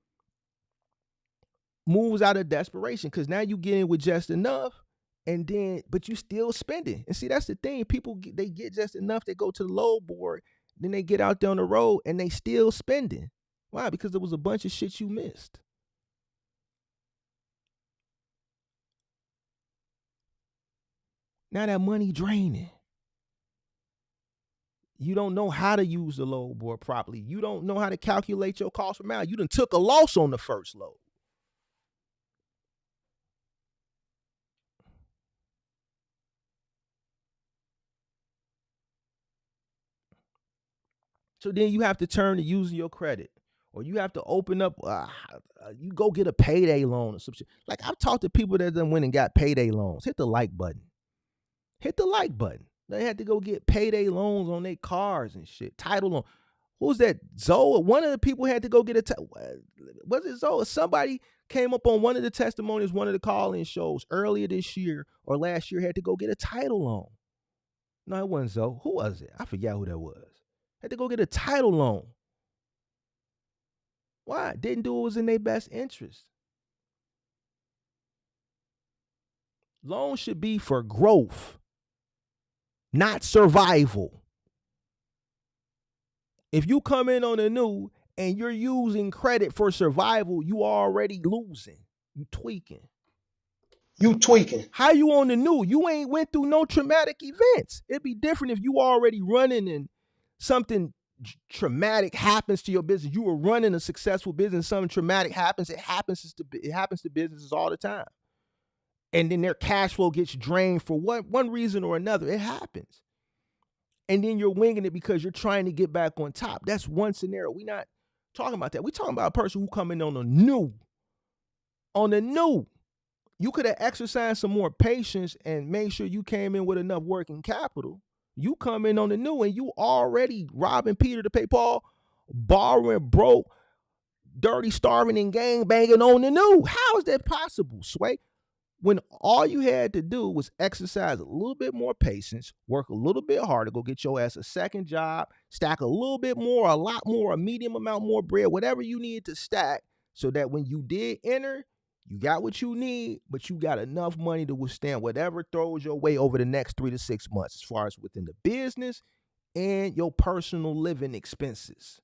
moves out of desperation because now you get in with just enough, and then but you still spending. And see, that's the thing. People they get just enough, they go to the load board, then they get out there on the road and they still spending. Why? Because there was a bunch of shit you missed. Now that money draining. You don't know how to use the load board properly. You don't know how to calculate your cost per mile. You done took a loss on the first load. So then you have to turn to using your credit, or you have to open up. You go get a payday loan or some shit. Like I've talked to people that done went and got payday loans. Hit the like button. Hit the like button. They had to go get payday loans on their cars and shit. Title loan. Who's that? Zoe. One of the people had to go get a. Was it Zoe? Somebody came up on one of the testimonies, one of the call-in shows earlier this year or last year. Had to go get a title loan. No, it wasn't Zoe. Who was it? I forget who that was. Had to go get a title loan. Why? Didn't do what was in their best interest. Loans should be for growth, not survival. If you come in on the new and you're using credit for survival, you already losing. You tweaking. You tweaking. How you on the new? You ain't went through no traumatic events. It'd be different if you already running and something traumatic happens to your business. You were running a successful business, something traumatic happens. It happens to businesses all the time. And then their cash flow gets drained for one reason or another. It happens. And then you're winging it because you're trying to get back on top. That's one scenario. We're not talking about that. We're talking about a person who come in on the new. On the new. You could have exercised some more patience and made sure you came in with enough working capital. You come in on the new and you already robbing Peter to pay Paul, borrowing, broke, dirty, starving, and gang banging on the new. How is that possible, Sway? When all you had to do was exercise a little bit more patience, work a little bit harder, go get your ass a second job, stack a little bit more, a lot more, a medium amount more bread, whatever you needed to stack, so that when you did enter, you got what you need, but you got enough money to withstand whatever throws your way over the next 3 to 6 months, as far as within the business and your personal living expenses.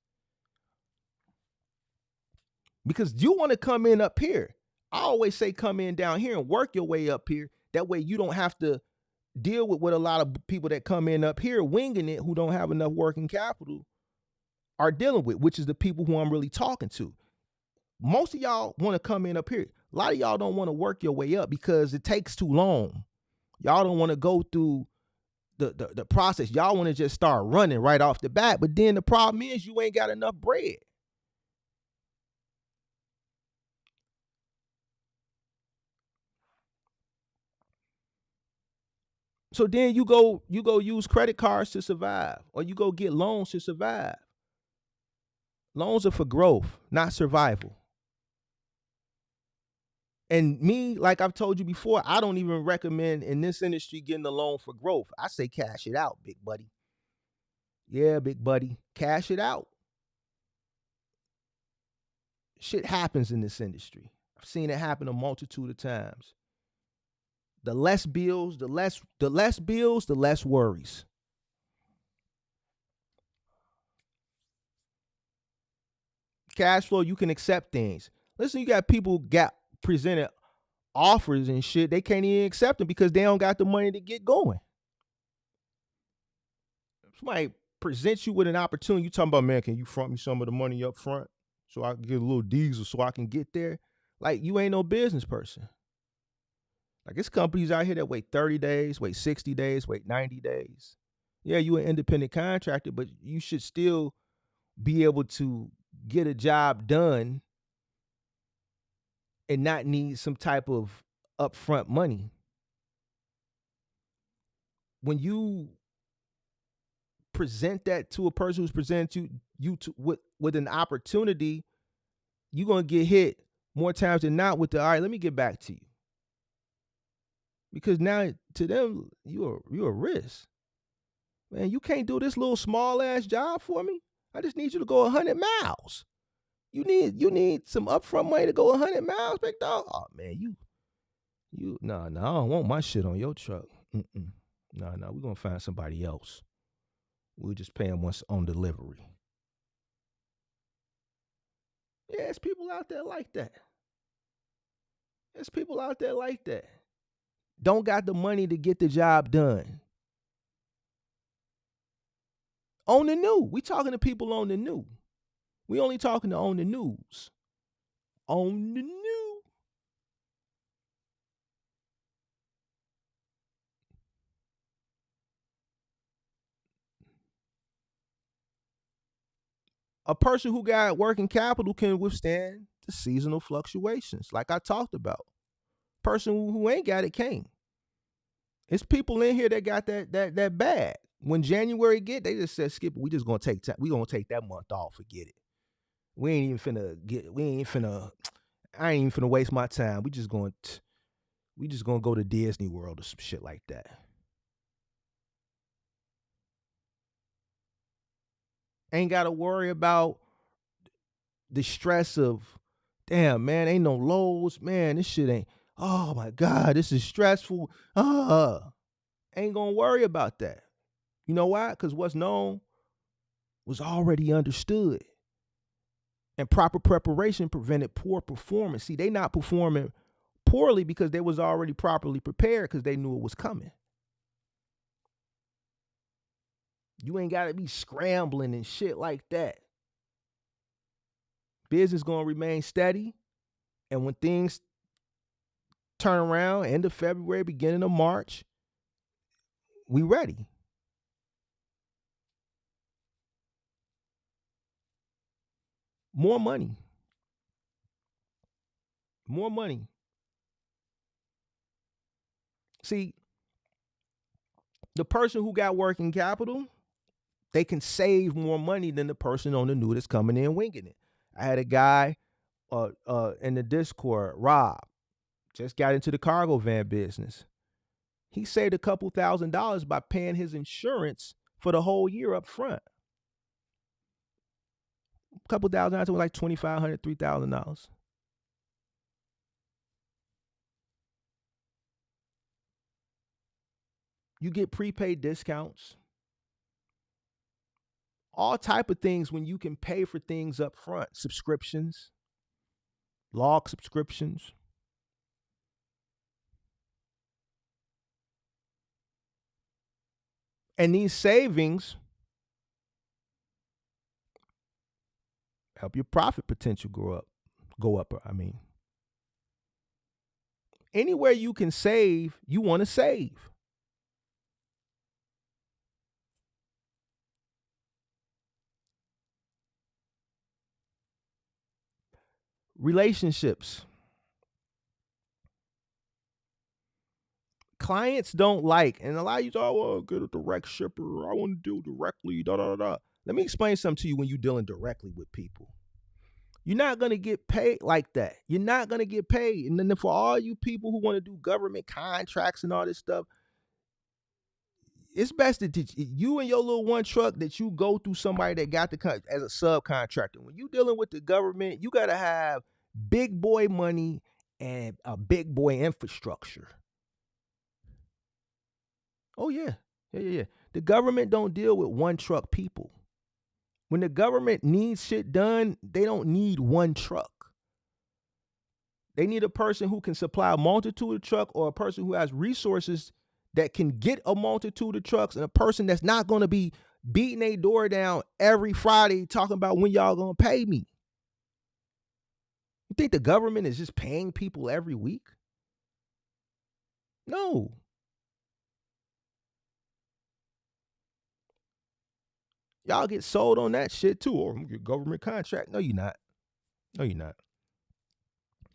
Because you want to come in up here. I always say come in down here and work your way up here. That way you don't have to deal with what a lot of people that come in up here winging it who don't have enough working capital are dealing with, which is the people who I'm really talking to. Most of y'all want to come in up here. A lot of y'all don't want to work your way up because it takes too long. Y'all don't want to go through the process. Y'all want to just start running right off the bat, but then the problem is you ain't got enough bread. So then you go use credit cards to survive, or you go get loans to survive. Loans are for growth, not survival. And me, like I've told you before, I don't even recommend in this industry getting a loan for growth. I say cash it out, big buddy. Yeah, big buddy, cash it out. Shit happens in this industry. I've seen it happen a multitude of times. The less bills, the less bills, the less worries. Cash flow, you can accept things. Listen, you got people got presented offers and shit. They can't even accept them because they don't got the money to get going. Somebody presents you with an opportunity. You talking about, man, can you front me some of the money up front so I can get a little diesel so I can get there? Like, you ain't no business person. Like, it's companies out here that wait 30 days, wait 60 days, wait 90 days. Yeah, you an independent contractor, but you should still be able to get a job done and not need some type of upfront money. When you present that to a person who's presented you with an opportunity, you're gonna get hit more times than not with the, all right, let me get back to you. Because now to them, you're a risk. Man, you can't do this little small ass job for me. I just need you to go 100 miles. You need some upfront money to go 100 miles, big dog. Oh man, no, I don't want my shit on your truck. No, we're gonna find somebody else. We'll just pay them once on delivery. Yeah, it's people out there like that. There's people out there like that. Don't got the money to get the job done. On the new. We talking to people on the new. We only talking to on the news. On the new. A person who got working capital can withstand the seasonal fluctuations, like I talked about. Person who ain't got it can't. It's people in here that got that bad. When January get, they just said, "Skip, we just gonna take time. We gonna take that month off. Forget it. We ain't even finna. I ain't even finna waste my time. We just gonna go to Disney World or some shit like that." Ain't gotta worry about the stress of, damn, man, ain't no lows, man. This shit ain't. Oh my God, this is stressful. Ain't gonna worry about that. You know why? Because what's known was already understood. And proper preparation prevented poor performance. See, they not performing poorly because they was already properly prepared because they knew it was coming. You ain't got to be scrambling and shit like that. Business going to remain steady. And when things turn around, end of February, beginning of March, we ready. More money. More money. See, the person who got working capital, they can save more money than the person on the new that's coming in winging it. I had a guy in the Discord, Rob, just got into the cargo van business. He saved a couple $1,000s by paying his insurance for the whole year up front. A couple $1,000 was like $2,500, $3,000. You get prepaid discounts. All type of things when you can pay for things up front. Subscriptions, log subscriptions. And these savings help your profit potential go up. Anywhere you can save, you want to save. Relationships. Clients don't like, and a lot of you thought, well, get a direct shipper. I want to deal directly, da da da. Let me explain something to you when you're dealing directly with people. You're not going to get paid like that. You're not going to get paid. And then for all you people who want to do government contracts and all this stuff, it's best that you and your little one truck that you go through somebody that got the as a subcontractor. When you dealing with the government, you got to have big boy money and a big boy infrastructure. Oh, yeah. Yeah. The government don't deal with one truck people. When the government needs shit done, they don't need one truck. They need a person who can supply a multitude of trucks, or a person who has resources that can get a multitude of trucks, and a person that's not going to be beating a door down every Friday talking about when y'all going to pay me. You think the government is just paying people every week? No. Y'all get sold on that shit too, or your government contract. No, you're not. No, you're not.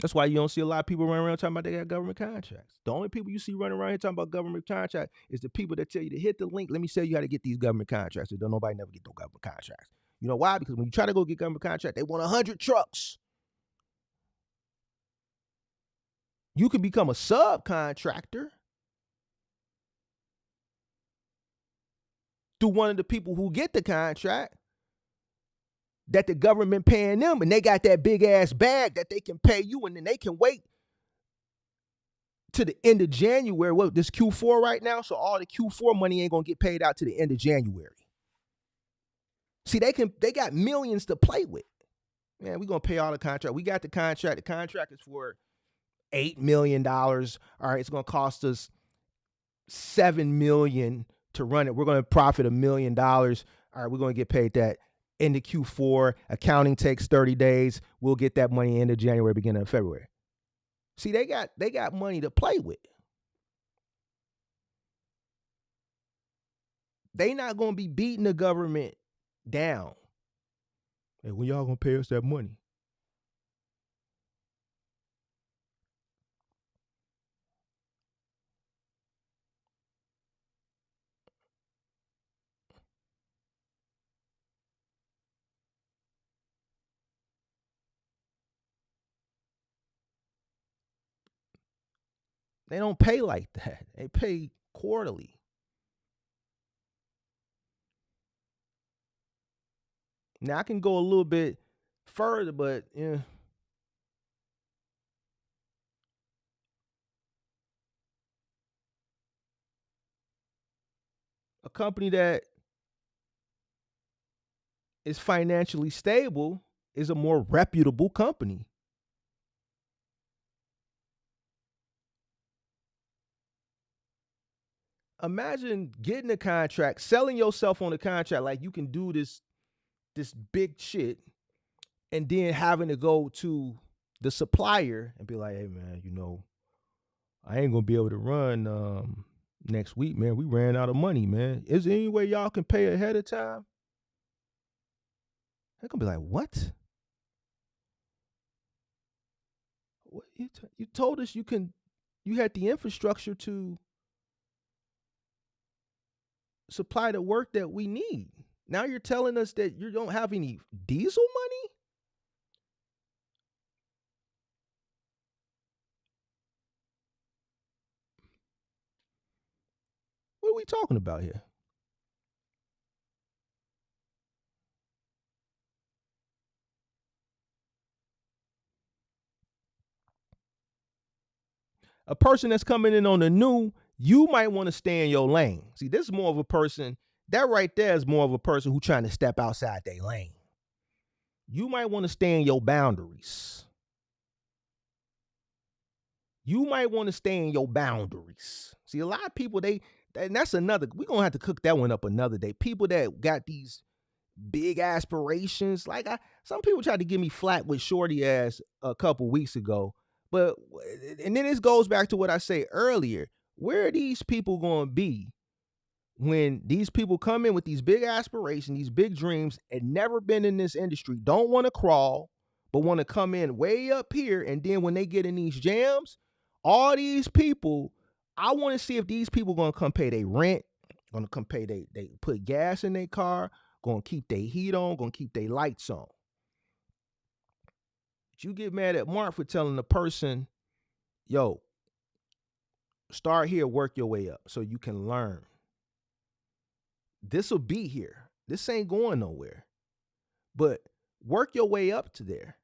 That's why you don't see a lot of people running around talking about they got government contracts. The only people you see running around here talking about government contracts is the people that tell you to hit the link. Let me show you how to get these government contracts. So don't nobody never get no government contracts. You know why? Because when you try to go get government contract, they want 100 trucks. You can become a subcontractor through one of the people who get the contract that the government paying them, and they got that big ass bag that they can pay you, and then they can wait to the end of January. Well, this Q4 right now, so all the Q4 money ain't gonna get paid out to the end of January. See, they got millions to play with. Man, we gonna pay all the contract. We got the contract. The contract is for $8 million. All right, it's gonna cost us $7 million to run it. We're gonna profit $1 million. All right, we're gonna get paid that into Q4. Accounting takes 30 days. We'll get that money into January, beginning of February. See, they got money to play with. They not gonna be beating the government down. Hey, when y'all gonna pay us that money? They don't pay like that. They pay quarterly. Now I can go a little bit further, but yeah. A company that is financially stable is a more reputable company. Imagine getting a contract, selling yourself on a contract like you can do this big shit, and then having to go to the supplier and be like, hey man, I ain't gonna be able to run next week, man. We ran out of money, man. Is there any way y'all can pay ahead of time? They're gonna be like, what? What you told us you had the infrastructure to supply the work that we need. Now you're telling us that you don't have any diesel money? What are we talking about here? A person that's coming in on the new, you might want to stay in your lane. See, this is more of a person, that right there is more of a person who's trying to step outside their lane. You might want to stay in your boundaries. You might want to stay in your boundaries. See, a lot of people, and that's another, we're going to have to cook that one up another day. People that got these big aspirations. Like some people tried to give me flat with Shorty ass a couple weeks ago. And then this goes back to what I say earlier. Where are these people going to be when these people come in with these big aspirations, these big dreams, and never been in this industry, don't want to crawl, but want to come in way up here. And then when they get in these jams, all these people, I want to see if these people going to come pay their rent, going to come pay they put gas in their car, going to keep their heat on, going to keep their lights on. But you get mad at Mark for telling the person, yo, start here, work your way up so you can learn. This will be here. This ain't going nowhere. But work your way up to there.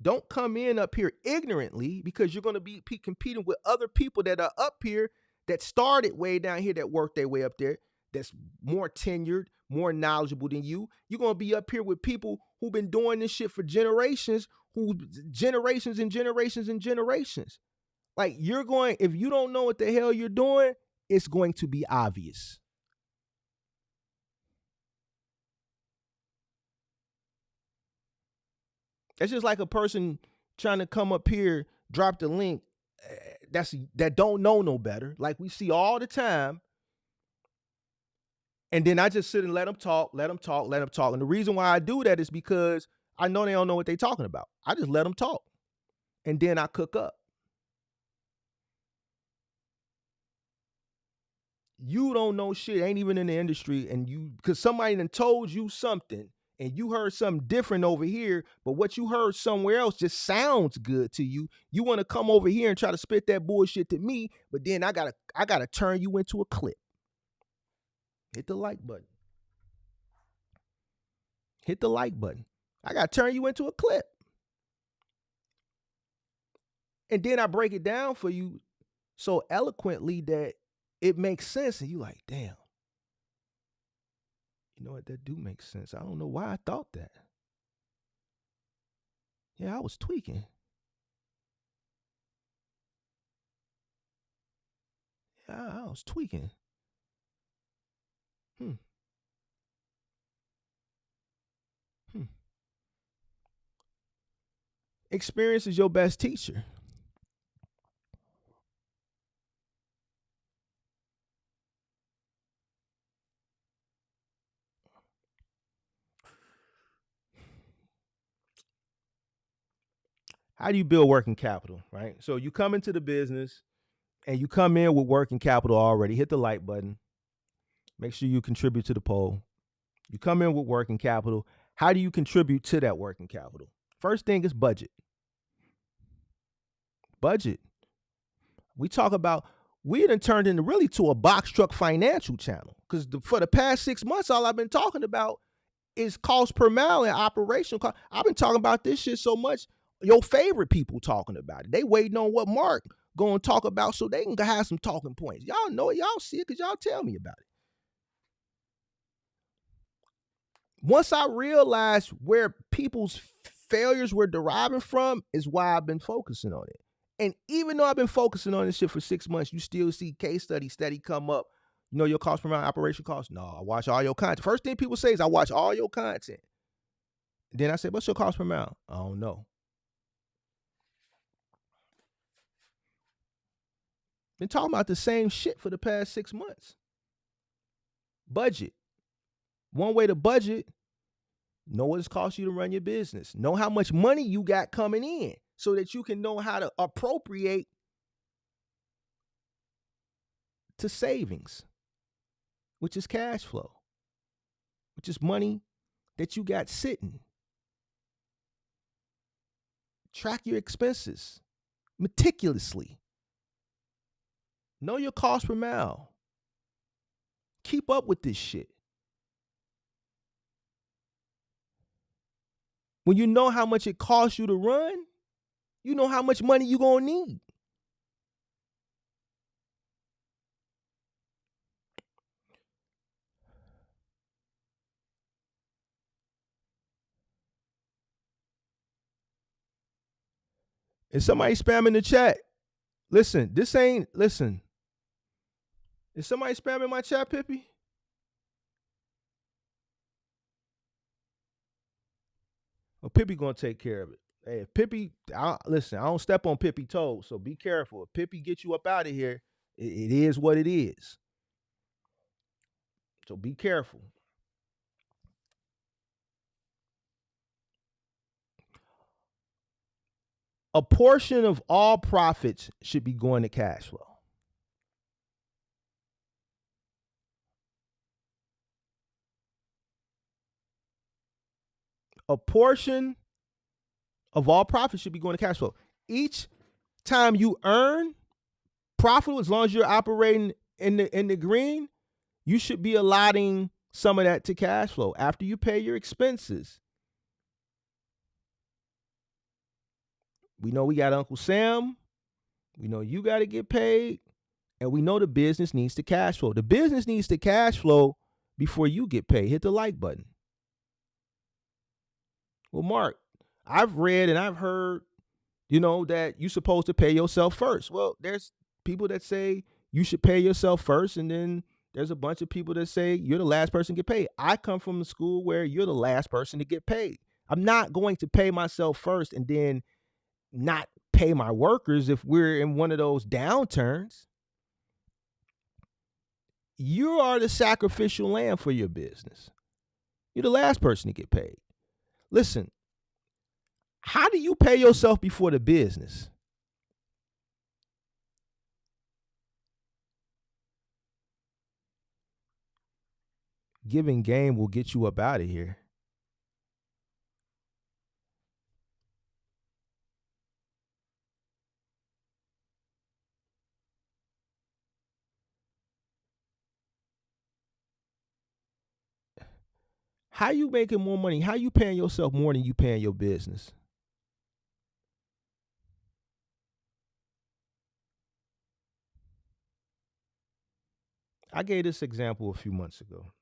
Don't come in up here ignorantly, because you're going to be competing with other people that are up here that started way down here, that worked their way up there, that's more tenured, more knowledgeable than you. You're going to be up here with people who've been doing this shit for generations, generations and generations and generations. Like, if you don't know what the hell you're doing, it's going to be obvious. It's just like a person trying to come up here, drop the link, that don't know no better, like we see all the time. And then I just sit and let them talk. And the reason why I do that is because I know they don't know what they're talking about. I just let them talk. And then I cook up. You don't know shit, ain't even in the industry, and because somebody done told you something, and you heard something different over here, but what you heard somewhere else just sounds good to you. You want to come over here and try to spit that bullshit to me, but then I gotta turn you into a clip. Hit the like button. Hit the like button. I gotta turn you into a clip. And then I break it down for you so eloquently that it makes sense, and you like, damn. You know what? That do make sense. I don't know why I thought that. Yeah, I was tweaking. Yeah, I was tweaking. Experience is your best teacher. How do you build working capital, right? So you come into the business and you come in with working capital already. Hit the like button. Make sure you contribute to the poll. You come in with working capital. How do you contribute to that working capital? First thing is budget. Budget. We done turned into really to a box truck financial channel, because for the past 6 months, all I've been talking about is cost per mile and operational cost. I've been talking about this shit so much. Your favorite people talking about it. They waiting on what Mark going to talk about so they can have some talking points. Y'all know it. Y'all see it because y'all tell me about it. Once I realized where people's failures were deriving from is why I've been focusing on it. And even though I've been focusing on this shit for 6 months, you still see case studies steady come up. You know your cost per mile, operation cost? No, I watch all your content. First thing people say is, I watch all your content. Then I say, what's your cost per mile? I don't know. Been talking about the same shit for the past 6 months. Budget. One way to budget, know what it's cost you to run your business. Know how much money you got coming in so that you can know how to appropriate to savings, which is cash flow, which is money that you got sitting. Track your expenses meticulously. Know your cost per mile. Keep up with this shit. When you know how much it costs you to run, you know how much money you're going to need. Is somebody spamming the chat? Listen. Is somebody spamming my chat, Pippi? Well, Pippi gonna take care of it. Hey, if Pippi, listen, I don't step on Pippi toes, so be careful. If Pippi gets you up out of here, it is what it is. So be careful. A portion of all profits should be going to cash flow. A portion of all profits should be going to cash flow. Each time you earn profit, as long as you're operating in the green, you should be allotting some of that to cash flow after you pay your expenses. We know we got Uncle Sam. We know you got to get paid. And we know the business needs to cash flow. The business needs to cash flow before you get paid. Hit the like button. Well, Mark, I've read and I've heard, that you're supposed to pay yourself first. Well, there's people that say you should pay yourself first, and then there's a bunch of people that say you're the last person to get paid. I come from the school where you're the last person to get paid. I'm not going to pay myself first and then not pay my workers if we're in one of those downturns. You are the sacrificial lamb for your business. You're the last person to get paid. Listen, how do you pay yourself before the business? Giving game will get you up out of here. How you making more money? How you paying yourself more than you paying your business? I gave this example a few months ago.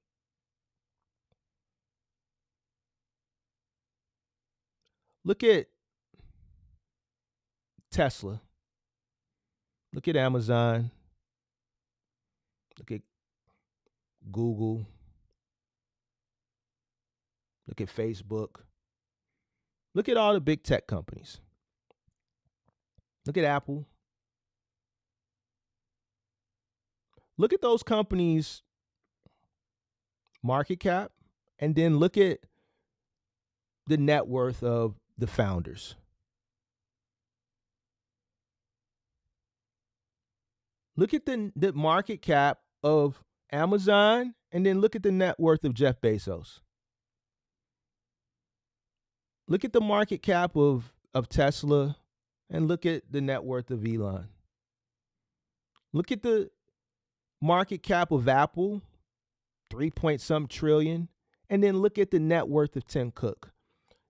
Look at Tesla. Look at Amazon. Look at Google. Look at Facebook. Look at all the big tech companies. Look at Apple. Look at those companies' market cap, and then look at the net worth of the founders. Look at the market cap of Amazon, and then look at the net worth of Jeff Bezos. Look at the market cap of Tesla, and look at the net worth of Elon. Look at the market cap of Apple, 3-point-some trillion, and then look at the net worth of Tim Cook.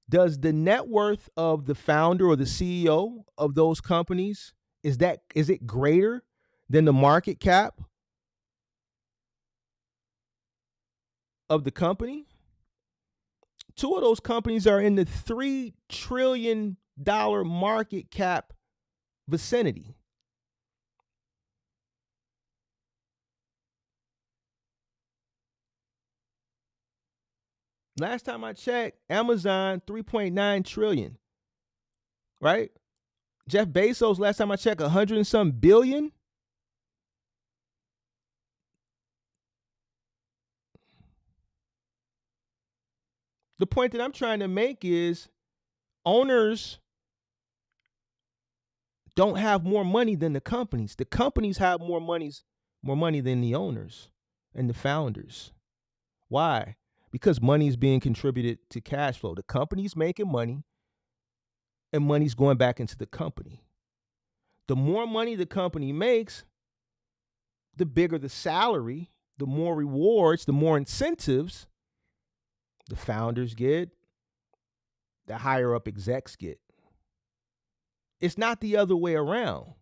Does the net worth of the founder or the CEO of those companies, is it greater than the market cap of the company? Two of those companies are in the $3 trillion market cap vicinity. Last time I checked, Amazon, 3.9 trillion, right? Jeff Bezos, last time I checked, 100 and some billion. The point that I'm trying to make is owners don't have more money than the companies. The companies have more money than the owners and the founders. Why? Because money is being contributed to cash flow. The company's making money and money's going back into the company. The more money the company makes, the bigger the salary, the more rewards, the more incentives the founders get, the higher up execs get. It's not the other way around.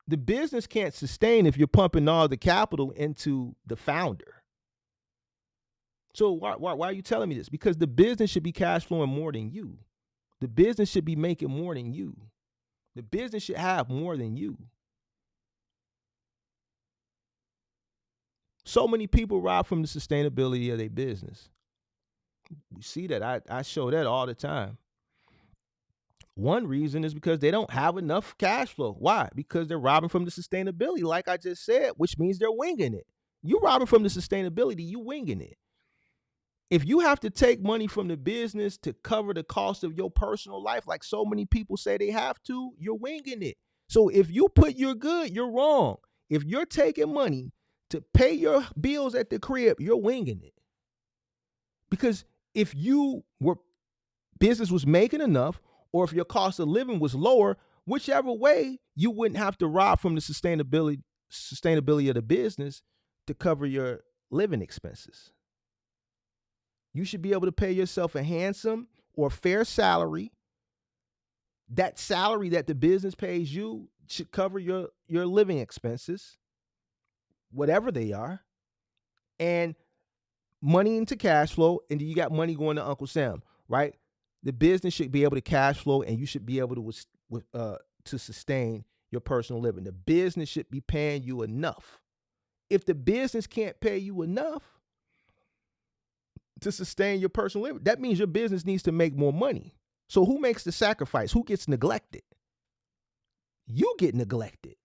The business can't sustain if you're pumping all the capital into the founder. So why are you telling me this? Because the business should be cash flowing more than you. The business should be making more than you. The business should have more than you. So many people rob from the sustainability of their business. We see that. I show that all the time. One reason is because they don't have enough cash flow. Why? Because they're robbing from the sustainability, like I just said, which means they're winging it. You robbing from the sustainability, you winging it. If you have to take money from the business to cover the cost of your personal life, like so many people say they have to, you're winging it. So if you put you're good, you're wrong. If you're taking money to pay your bills at the crib, you're winging it. Because if you were business was making enough, or if your cost of living was lower, whichever way, you wouldn't have to rob from the sustainability of the business to cover your living expenses. You should be able to pay yourself a handsome or fair salary. That salary that the business pays you should cover your living expenses, whatever they are, and money into cash flow, and then you got money going to Uncle Sam, right? The business should be able to cash flow, and you should be able to sustain your personal living. The business should be paying you enough. If the business can't pay you enough to sustain your personal living, that means your business needs to make more money. So who makes the sacrifice? Who gets neglected? You get neglected.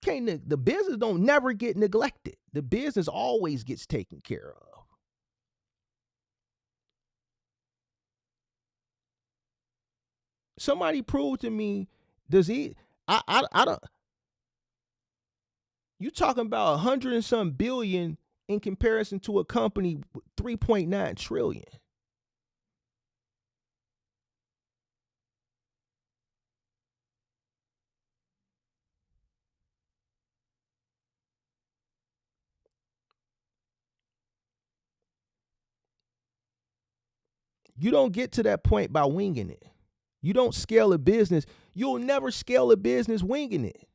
The business don't never get neglected. The business always gets taken care of. Somebody prove to me, does he? I don't. You talking about 100 and some billion in comparison to a company with 3.9 trillion. You don't get to that point by winging it. You don't scale a business. You'll never scale a business winging it.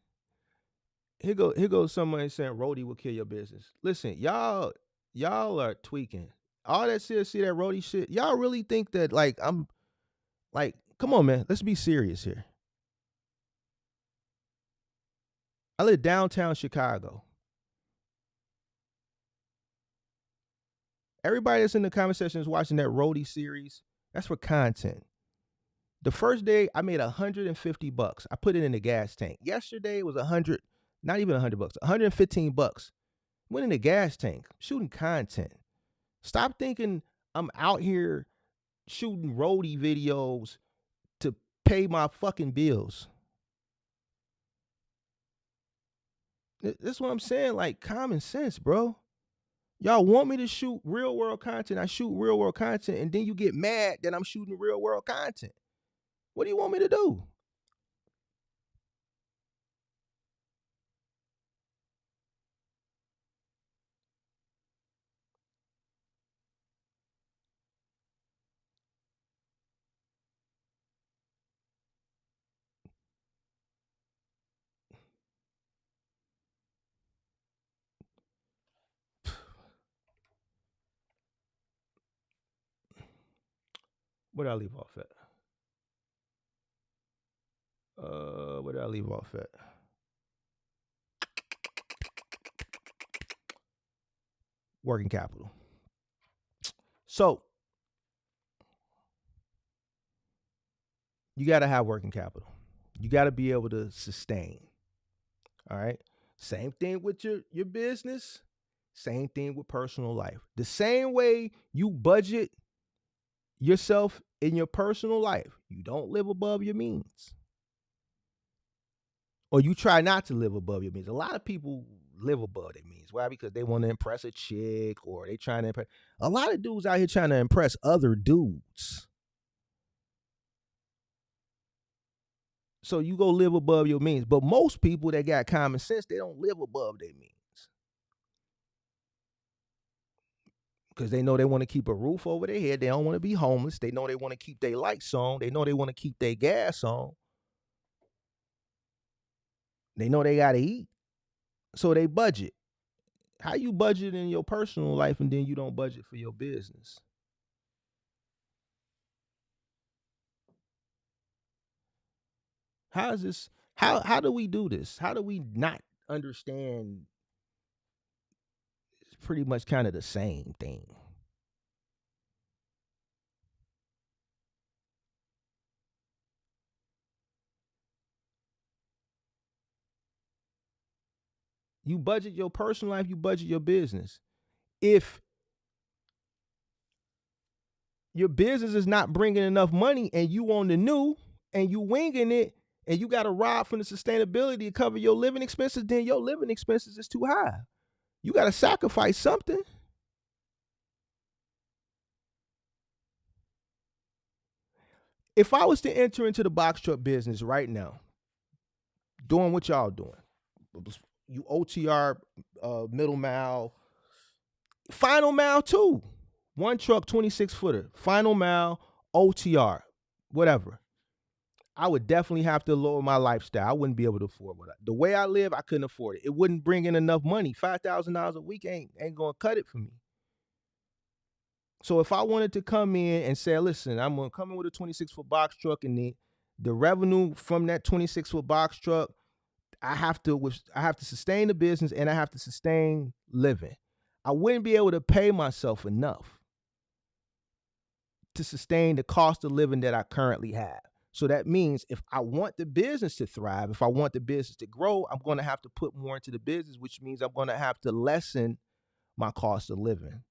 Here goes somebody saying Rhodey will kill your business. Listen, y'all are tweaking. All that seriously, that Rhodey shit. Y'all really think that I'm like, come on, man. Let's be serious here. I live downtown Chicago. Everybody that's in the comment section is watching that Rhodey series. That's for content. The first day I made $150. I put it in the gas tank. Yesterday it was 100, not even $100, $115. Went in the gas tank, shooting content. Stop thinking I'm out here shooting Rhodey videos to pay my fucking bills. That's what I'm saying. Like, common sense, bro. Y'all want me to shoot real world content? I shoot real world content, and then you get mad that I'm shooting real world content. What do you want me to do? Where did I leave off at? Where did I leave off at? Working capital. So you got to have working capital. You got to be able to sustain. All right. Same thing with your business. Same thing with personal life. The same way you budget yourself in your personal life, you don't live above your means. Or you try not to live above your means. A lot of people live above their means. Why? Because they want to impress a chick, or they trying to impress. A lot of dudes out here trying to impress other dudes. So you go live above your means. But most people that got common sense, they don't live above their means. Because they know they want to keep a roof over their head. They don't want to be homeless. They know they want to keep their lights on. They know they want to keep their gas on. They know they got to eat. So they budget. How you budget in your personal life and then you don't budget for your business? How is this? How do we do this? How do we not understand? It's pretty much kind of the same thing. You budget your personal life, you budget your business. If your business is not bringing enough money and you on the new and you winging it and you got to rob from the sustainability to cover your living expenses, then your living expenses is too high. You got to sacrifice something. If I was to enter into the box truck business right now, doing what y'all doing, you OTR, middle mile, final mile too. One truck, 26 footer, final mile, OTR, whatever. I would definitely have to lower my lifestyle. I wouldn't be able to afford the way I live. I couldn't afford it. It wouldn't bring in enough money. $5,000 a week ain't gonna cut it for me. So if I wanted to come in and say, listen, I'm gonna come in with a 26-foot box truck, and the revenue from that 26-foot box truck, I have to sustain the business and I have to sustain living. I wouldn't be able to pay myself enough to sustain the cost of living that I currently have. So that means if I want the business to thrive, if I want the business to grow, I'm going to have to put more into the business, which means I'm going to have to lessen my cost of living.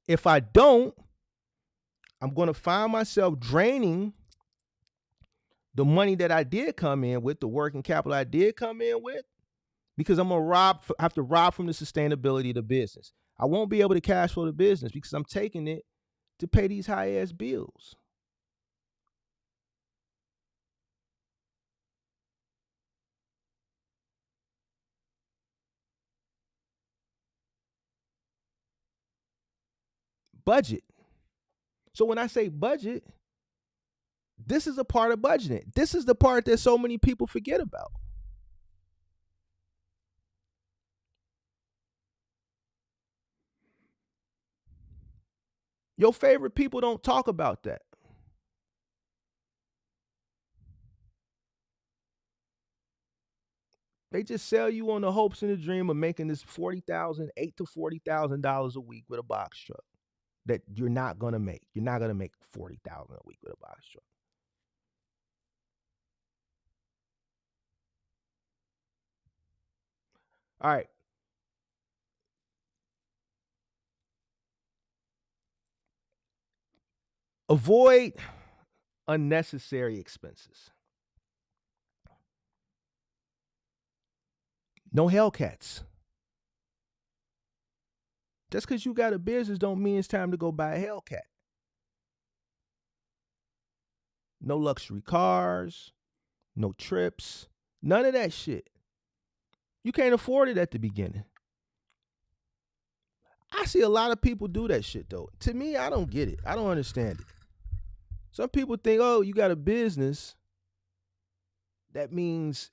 If I don't, I'm going to find myself draining the money that I did come in with, the working capital I did come in with, because I'm going to have to rob from the sustainability of the business. I won't be able to cash flow the business because I'm taking it to pay these high-ass bills. Budget. So when I say budget, this is a part of budgeting. This is the part that so many people forget about. Your favorite people don't talk about that. They just sell you on the hopes and the dream of making this $8,000 to $40,000 a week with a box truck that you're not gonna make. You're not gonna make $40,000 a week with a box truck. All right. Avoid unnecessary expenses. No Hellcats. Just because you got a business don't mean it's time to go buy a Hellcat. No luxury cars, no trips, none of that shit. You can't afford it at the beginning. I see a lot of people do that shit though. To me, I don't get it. I don't understand it. Some people think, oh, you got a business. That means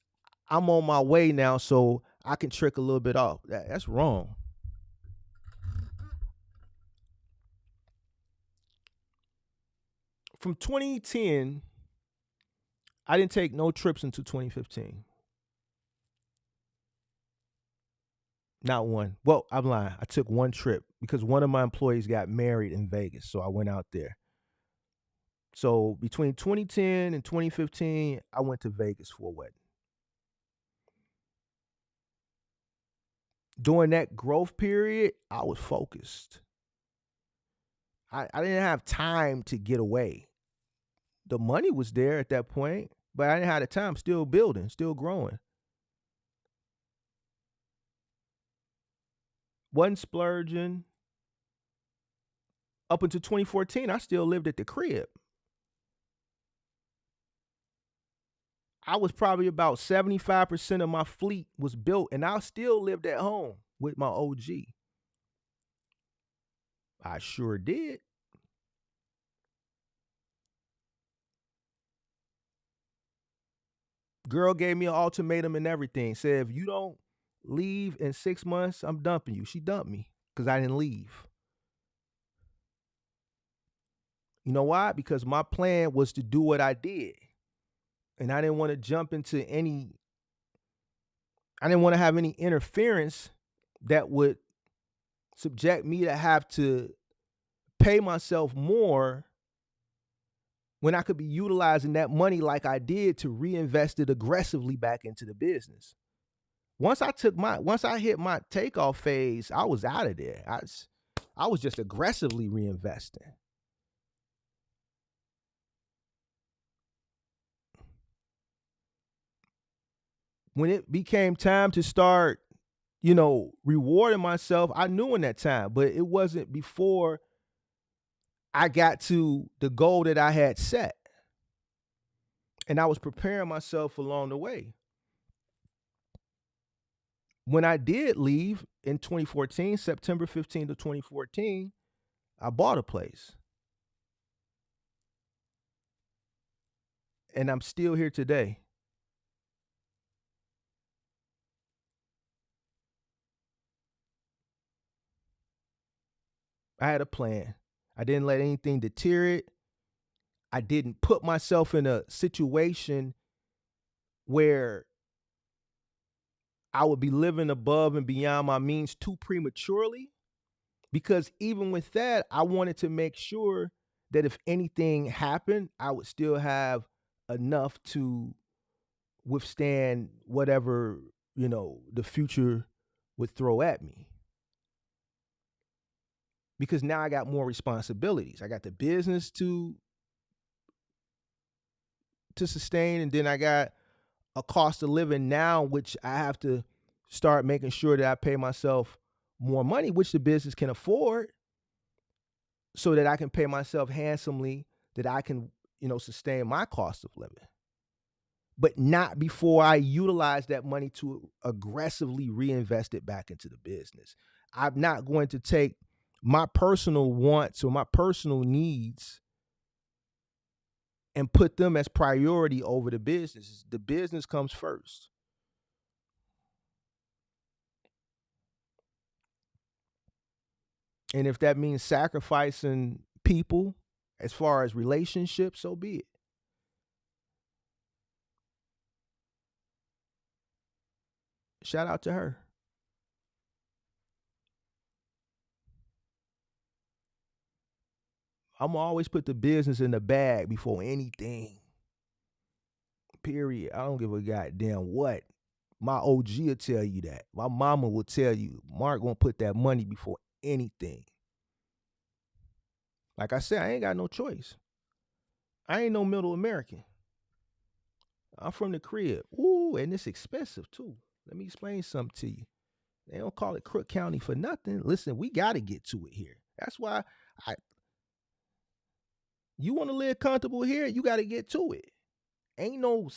I'm on my way now, so I can trick a little bit off. That's wrong. From 2010, I didn't take no trips until 2015. Not one. Well, I'm lying. I took one trip because one of my employees got married in Vegas, so I went out there. So between 2010 and 2015, I went to Vegas for a wedding. During that growth period, I was focused. I didn't have time to get away. The money was there at that point, but I didn't have the time. Still building, still growing. Wasn't splurging. Up until 2014, I still lived at the crib. I was probably about 75% of my fleet was built, and I still lived at home with my OG. I sure did. Girl gave me an ultimatum and everything. Said, if you don't leave in 6 months, I'm dumping you. She dumped me because I didn't leave. You know why? Because my plan was to do what I did. And I didn't want to jump into I didn't want to have any interference that would subject me to have to pay myself more when I could be utilizing that money like I did to reinvest it aggressively back into the business. once I hit my takeoff phase, I was out of there. I was just aggressively reinvesting. When it became time to start, rewarding myself, I knew in that time, but it wasn't before I got to the goal that I had set. And I was preparing myself along the way. When I did leave in 2014, September 15th of 2014, I bought a place. And I'm still here today. I had a plan. I didn't let anything deter it. I didn't put myself in a situation where I would be living above and beyond my means too prematurely. Because even with that, I wanted to make sure that if anything happened, I would still have enough to withstand whatever, the future would throw at me. Because now I got more responsibilities. I got the business to sustain, and then I got a cost of living now, which I have to start making sure that I pay myself more money, which the business can afford, so that I can pay myself handsomely, that I can, sustain my cost of living. But not before I utilize that money to aggressively reinvest it back into the business. I'm not going to take my personal wants or my personal needs and put them as priority over the business. The business comes first. And if that means sacrificing people as far as relationships, so be it. Shout out to her. I'm gonna always put the business in the bag before anything. Period. I don't give a goddamn what. My OG will tell you that. My mama will tell you, Mark gonna put that money before anything. Like I said, I ain't got no choice. I ain't no middle American. I'm from the crib. Ooh, and it's expensive too. Let me explain something to you. They don't call it Crook County for nothing. Listen, we got to get to it here. That's why you want to live comfortable here, you got to get to it. Ain't no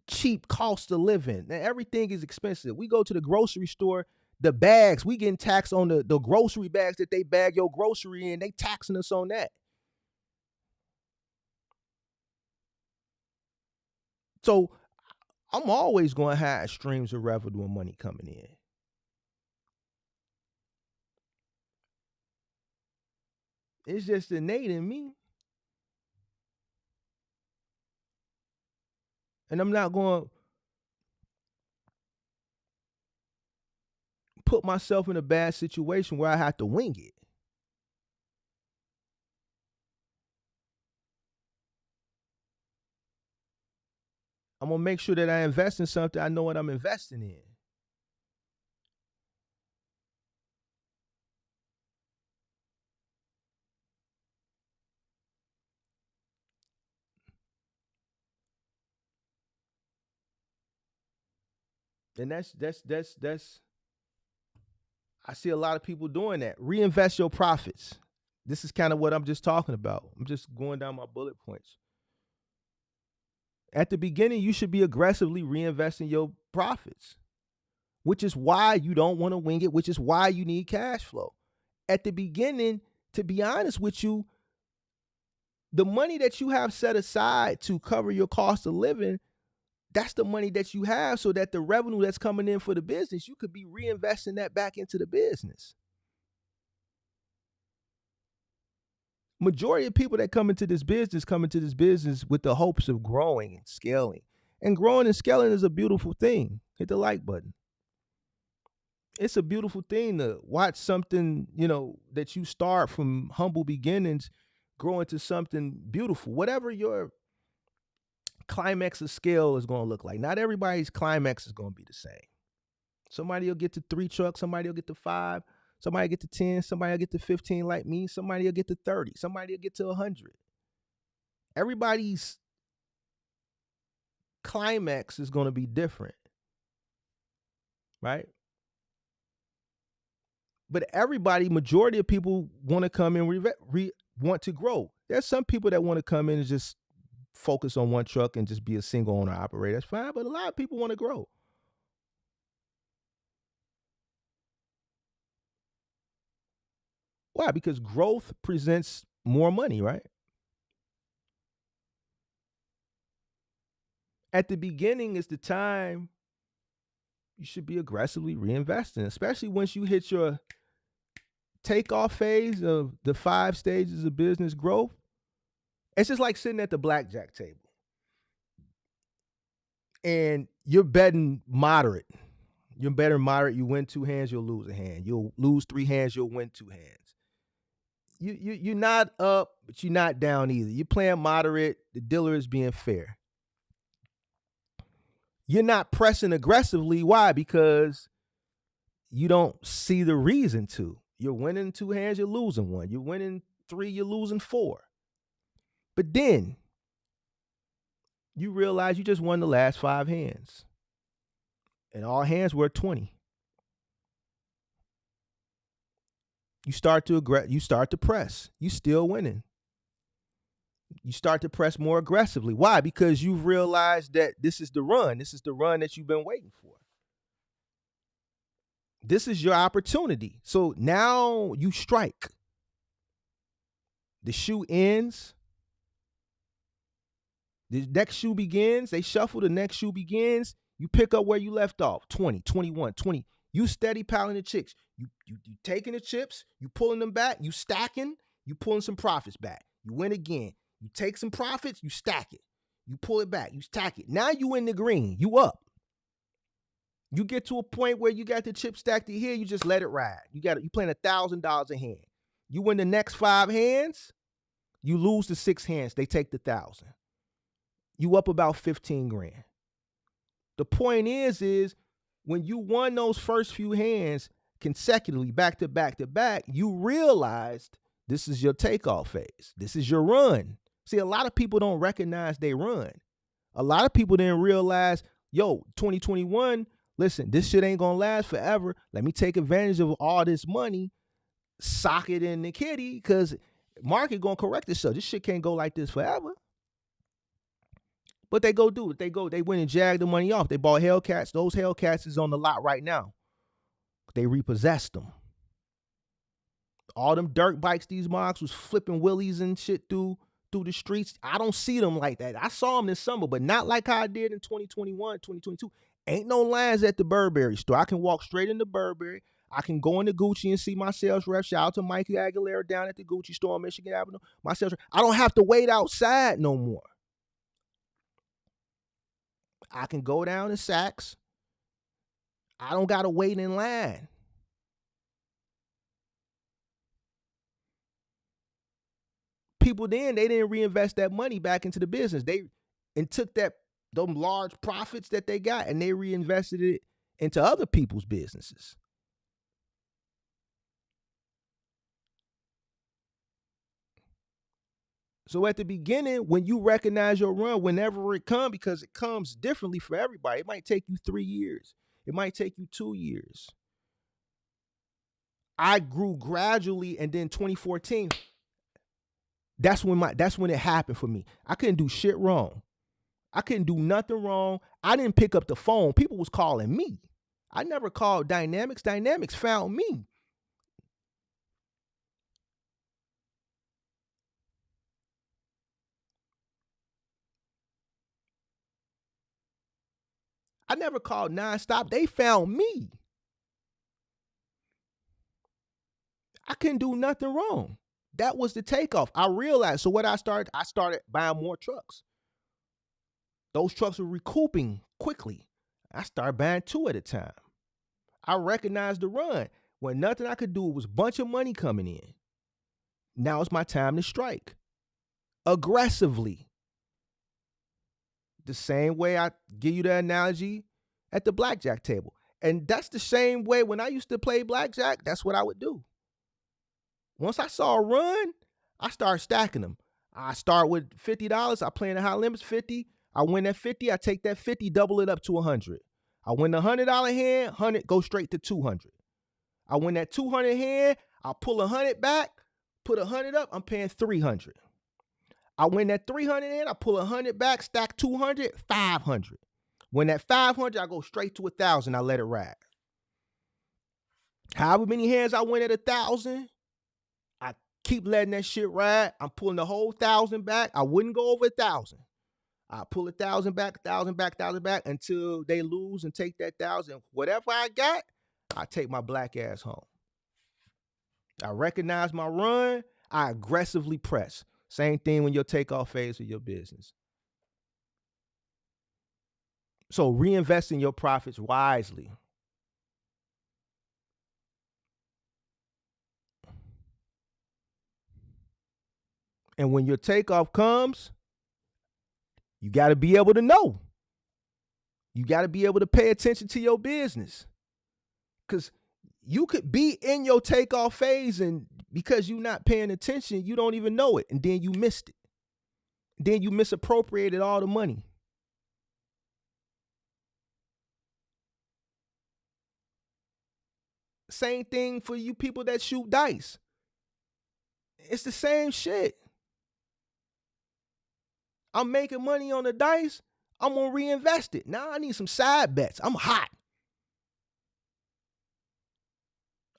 cheap cost of living. Now, everything is expensive. We go to the grocery store, the bags, we getting taxed on the grocery bags that they bag your grocery in. They taxing us on that. So I'm always going to have streams of revenue and money coming in. It's just innate in me. And I'm not going to put myself in a bad situation where I have to wing it. I'm going to make sure that I invest in something I know what I'm investing in. And that's I see a lot of people doing that. Reinvest your profits. This is kind of what I'm just talking about. I'm just going down my bullet points. At the beginning, you should be aggressively reinvesting your profits, which is why you don't want to wing it, which is why you need cash flow. At the beginning, to be honest with you, the money that you have set aside to cover your cost of living, that's the money that you have, so that the revenue that's coming in for the business, you could be reinvesting that back into the business. Majority of people that come into this business with the hopes of growing and scaling. And growing and scaling is a beautiful thing. Hit the like button. It's a beautiful thing to watch something, that you start from humble beginnings grow into something beautiful. Whatever your climax of scale is going to look like. Not everybody's climax is going to be the same. Somebody will get to 3 trucks, somebody will get to 5, somebody will get to 10, somebody will get to 15 like me, somebody will get to 30, somebody will get to 100. Everybody's climax is going to be different, right? But everybody, majority of people want to come in, want to grow. There's some people that want to come in and just focus on one truck and just be a single owner operator. That's fine, but a lot of people want to grow. Why? Because growth presents more money, right? At the beginning is the time you should be aggressively reinvesting, especially once you hit your takeoff phase of the 5 stages of business growth. It's just like sitting at the blackjack table and you're betting moderate. You're betting moderate. You win 2 hands, you'll lose a hand. You'll lose 3 hands, you'll win 2 hands. You're not up, but you're not down either. You're playing moderate. The dealer is being fair. You're not pressing aggressively. Why? Because you don't see the reason to. You're winning 2 hands, you're losing 1. You're winning 3, you're losing 4. But then you realize you just won the last 5 hands. And all hands were 20. You start to press. You still winning. You start to press more aggressively. Why? Because you've realized that this is the run. This is the run that you've been waiting for. This is your opportunity. So now you strike. The shoe ends. The next shoe begins. They shuffle. The next shoe begins. You pick up where you left off. 20, 21, 20. You steady piling the chips. You taking the chips. You pulling them back. You stacking. You pulling some profits back. You win again. You take some profits. You stack it. You pull it back. You stack it. Now you in the green. You up. You get to a point where you got the chip stacked to here. You just let it ride. You playing $1,000 a hand. You win the next 5 hands. You lose the 6 hands. They take the 1,000. You up about 15 grand. The point is when you won those first few hands consecutively, back to back to back, you realized this is your takeoff phase. This is your run. See, a lot of people don't recognize they run. A lot of people didn't realize, 2021, listen, this shit ain't gonna last forever. Let me take advantage of all this money, sock it in the kitty, because market gonna correct itself. This shit can't go like this forever. But they go do it. They went and jagged the money off. They bought Hellcats. Those Hellcats is on the lot right now. They repossessed them. All them dirt bikes these mocks was flipping wheelies and shit through the streets. I don't see them like that. I saw them this summer, but not like how I did in 2021, 2022. Ain't no lines at the Burberry store. I can walk straight into Burberry. I can go into Gucci and see my sales rep. Shout out to Mikey Aguilera down at the Gucci store on Michigan Avenue. My sales rep. I don't have to wait outside no more. I can go down to Saks. I don't got to wait in line. People then, they didn't reinvest that money back into the business. They took them large profits that they got and they reinvested it into other people's businesses. So at the beginning, when you recognize your run, whenever it comes, because it comes differently for everybody, it might take you 3 years. It might take you 2 years. I grew gradually, and then 2014, that's when it happened for me. I couldn't do shit wrong. I couldn't do nothing wrong. I didn't pick up the phone. People was calling me. I never called Dynamics. Dynamics found me. I never called Nonstop. They found me. I couldn't do nothing wrong. That was the takeoff. I realized. So what I started buying more trucks. Those trucks were recouping quickly. I started buying 2 at a time. I recognized the run. When nothing I could do, it was a bunch of money coming in. Now it's my time to strike. Aggressively. The same way I give you the analogy at the blackjack table. And that's the same way when I used to play blackjack, that's what I would do. Once I saw a run, I started stacking them. I start with $50. I play in the high limits, 50. I win that 50. I take that 50, double it up to 100. I win the $100 hand, 100 go straight to 200. I win that 200 hand, I pull 100 back, put 100 up, I'm paying 300. I win that 300 in, I pull 100 back, stack 200, 500. When that 500, I go straight to 1,000, I let it ride. However many hands I win at 1,000, I keep letting that shit ride. I'm pulling the whole 1,000 back. I wouldn't go over 1,000. I pull 1,000 back, 1,000 back, 1,000 back until they lose and take that 1,000. Whatever I got, I take my black ass home. I recognize my run. I aggressively press. Same thing when your takeoff phase of your business. So reinvest in your profits wisely. And when your takeoff comes, you got to be able to know. You got to be able to pay attention to your business. Because you could be in your takeoff phase and because you're not paying attention, you don't even know it. And then you missed it. Then you misappropriated all the money. Same thing for you people that shoot dice. It's the same shit. I'm making money on the dice. I'm going to reinvest it. Now I need some side bets. I'm hot.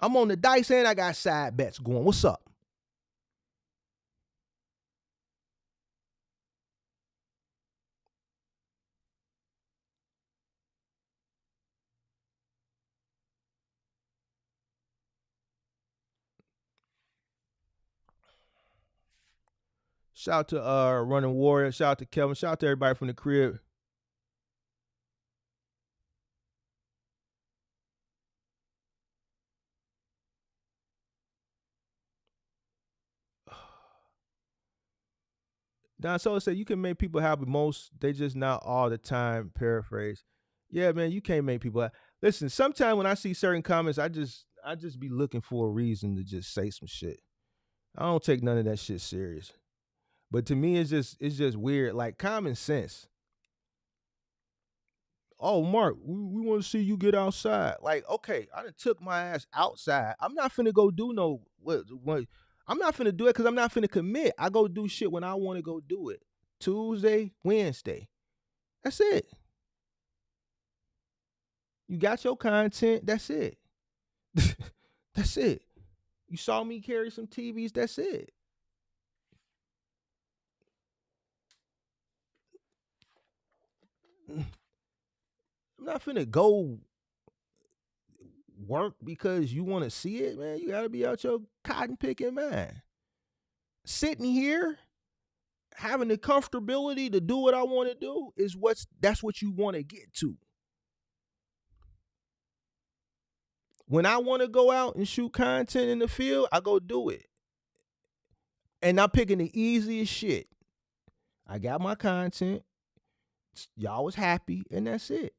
I'm on the dice and I got side bets going. What's up? Shout out to Running Warrior. Shout out to Kelvin. Shout out to everybody from the crib. Don Solo said you can make people happy most, they just not all the time. Paraphrase. Yeah, man, you can't make people happy. Listen, sometimes when I see certain comments, I just be looking for a reason to just say some shit. I don't take none of that shit serious. But to me, it's just weird. Like common sense. Oh, Mark, we want to see you get outside. Like, okay, I done took my ass outside. I'm not finna go do no what I'm not finna do it because I'm not finna commit. I go do shit when I want to go do it. Tuesday, Wednesday. That's it. You got your content. That's it. That's it. You saw me carry some TVs. That's it. I'm not finna go work because you want to see it, man. You got to be out your cotton picking mind. Sitting here, having the comfortability to do what I want to do that's what you want to get to. When I want to go out and shoot content in the field, I go do it. And I'm picking the easiest shit. I got my content. Y'all was happy, and that's it.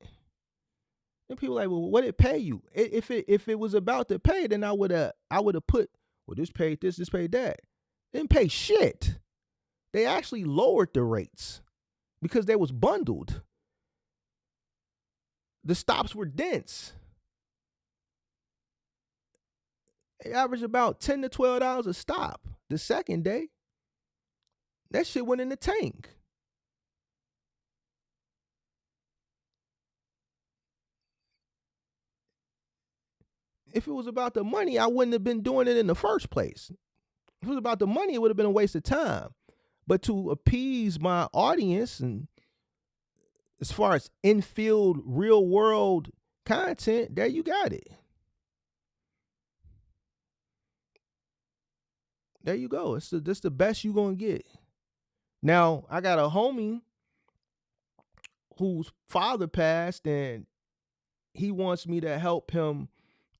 And people like, well, what did it pay you? If it was about to pay, then I would have put, well, this paid this paid that. They didn't pay shit. They actually lowered the rates because they was bundled. The stops were dense. They averaged about $10 to $12 a stop. The second day, that shit went in the tank. If it was about the money, I wouldn't have been doing it in the first place. If it was about the money, it would have been a waste of time. But to appease my audience, and as far as infield, real world content, there you got it. There you go. That's the best you're going to get. Now, I got a homie whose father passed, and he wants me to help him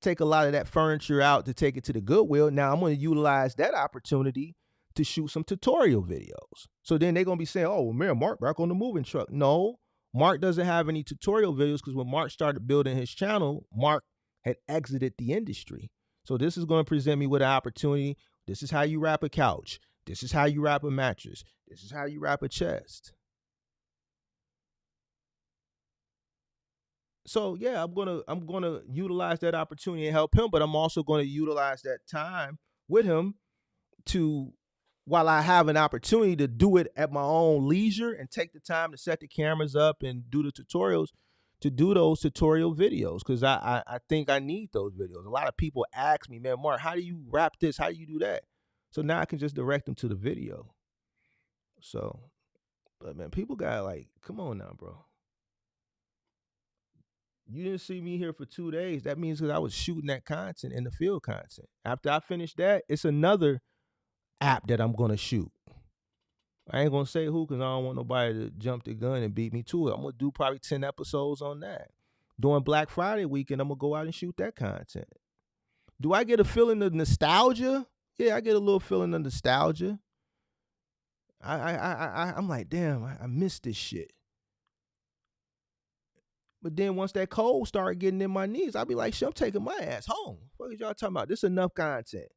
take a lot of that furniture out to take it to the Goodwill. Now, I'm going to utilize that opportunity to shoot some tutorial videos. So then they're gonna be saying, "Oh, well, man, Mark back on the moving truck." No, Mark doesn't have any tutorial videos because when Mark started building his channel, Mark had exited the industry. So this is going to present me with an opportunity. This is how you wrap a couch. This is how you wrap a mattress. This is how you wrap a chest. So yeah, I'm gonna utilize that opportunity and help him, but I'm also gonna utilize that time with him to, while I have an opportunity to do it at my own leisure and take the time to set the cameras up and do the tutorials, to do those tutorial videos, because I think I need those videos. A lot of people ask me, man, Mark, how do you wrap this? How do you do that? So now I can just direct them to the video. So, but man, people got like, come on now, bro. You didn't see me here for 2 days. That means because I was shooting that content in the field content. After I finish that, it's another app that I'm gonna shoot. I ain't gonna say who because I don't want nobody to jump the gun and beat me to it. I'm gonna do probably 10 episodes on that. During Black Friday weekend, I'm gonna go out and shoot that content. Do I get a feeling of nostalgia? Yeah, I get a little feeling of nostalgia. I'm like, damn, I miss this shit. But then once that cold started getting in my knees, I'd be like, shit, I'm taking my ass home. What are y'all talking about? This is enough content.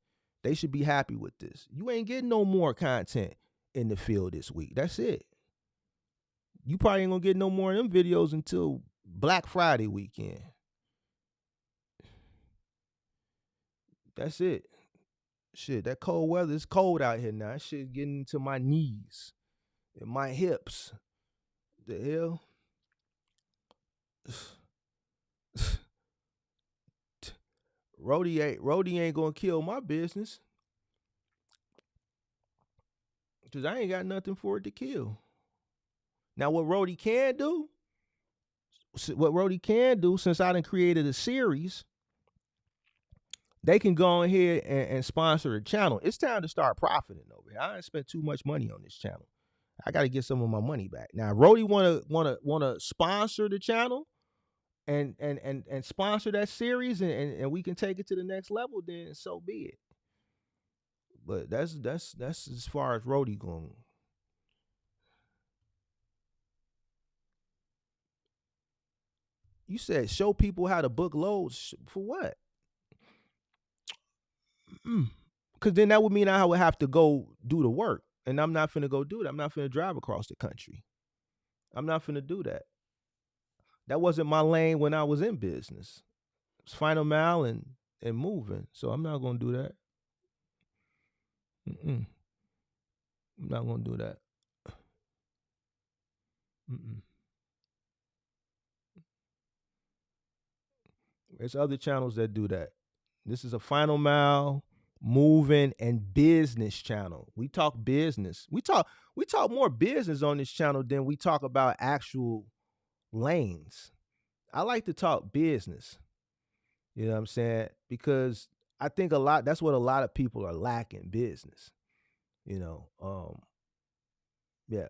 They should be happy with this. You ain't getting no more content in the field this week. That's it. You probably ain't gonna get no more of them videos until Black Friday weekend. That's it. Shit, that cold weather, it's cold out here now. That shit getting into my knees and my hips. The hell? Rhodey ain't gonna kill my business. Cause I ain't got nothing for it to kill. Now what Rhodey can do, since I done created a series, they can go ahead and sponsor the channel. It's time to start profiting over here. I ain't spent too much money on this channel. I got to get some of my money back. Now, Rhodey wanna sponsor the channel and sponsor that series, and we can take it to the next level. Then so be it. But that's as far as Rhodey going. You said show people how to book loads for what? Because then that would mean I would have to go do the work, and I'm not finna go do that. I'm not finna drive across the country. I'm not finna do that. That wasn't my lane when I was in business. It's final mile and moving. So I'm not gonna do that. I'm not gonna do that. There's other channels that do that. This is a final mile, moving, and business channel. We talk business. We talk more business on this channel than we talk about actual lanes. I like to talk business. You know what I'm saying? Because I think that's what a lot of people are lacking, business. You know, yeah.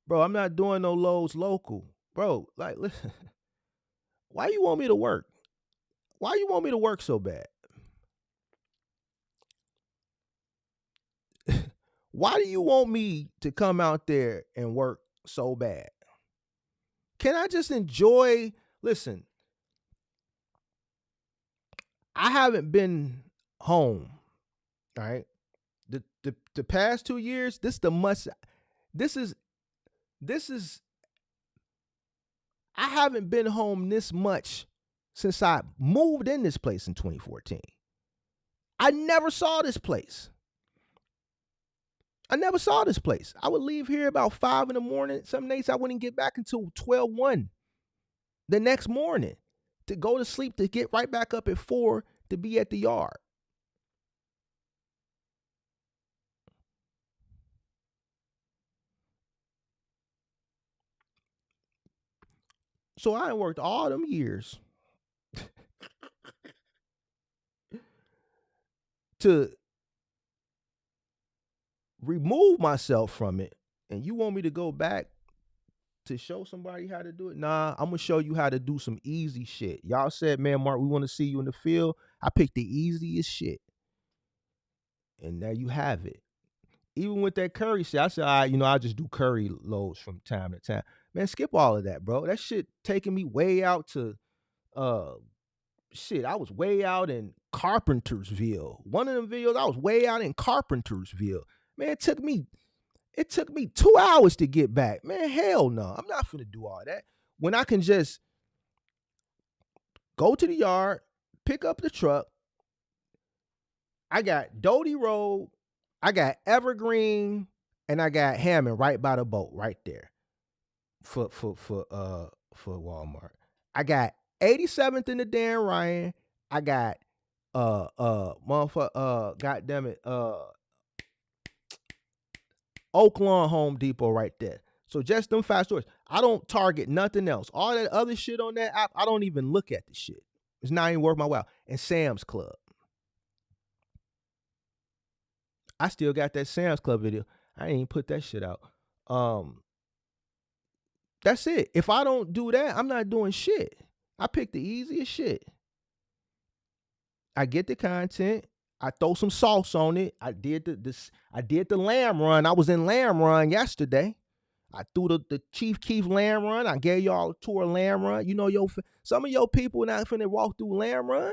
Bro, I'm not doing no loads local. Bro, like, listen, why you want me to work? Why you want me to work so bad? Why do you want me to come out there and work so bad? Can I just enjoy? Listen, I haven't been home. All right. The past 2 years, this is I haven't been home this much since I moved in this place in 2014. I never saw this place. I would leave here about 5 in the morning. Some nights I wouldn't get back until 12:01 the next morning to go to sleep, to get right back up at 4 to be at the yard. So I worked all them years to remove myself from it. And you want me to go back to show somebody how to do it? Nah, I'm gonna show you how to do some easy shit. Y'all said, man, Mark, we want to see you in the field. I picked the easiest shit. And there you have it. Even with that curry shit, I said, all right, I'll just do curry loads from time to time. Man, skip all of that, bro. That shit taking me way out to uh shit. I was way out in Carpentersville. One of them videos, I was way out in Carpentersville. Man, it took me 2 hours to get back. Man, hell no. I'm not finna do all that. When I can just go to the yard, pick up the truck. I got Doty Road, I got Evergreen, and I got Hammond right by the boat, right there. For Walmart. I got 87th in the Dan Ryan. I got motherfucker goddamn it, Oak Lawn Home Depot right there. So just them 5 stores. I don't target nothing else. All that other shit on that app, I don't even look at the shit. It's not even worth my while. And Sam's Club. I still got that Sam's Club video. I ain't even put that shit out. That's it. If I don't do that, I'm not doing shit. I pick the easiest shit. I get the content. I throw some sauce on it. I did the lamb run. I was in lamb run yesterday. I threw the Chief Keef lamb run. I gave y'all a tour of lamb run. Some of your people not finna walk through lamb run.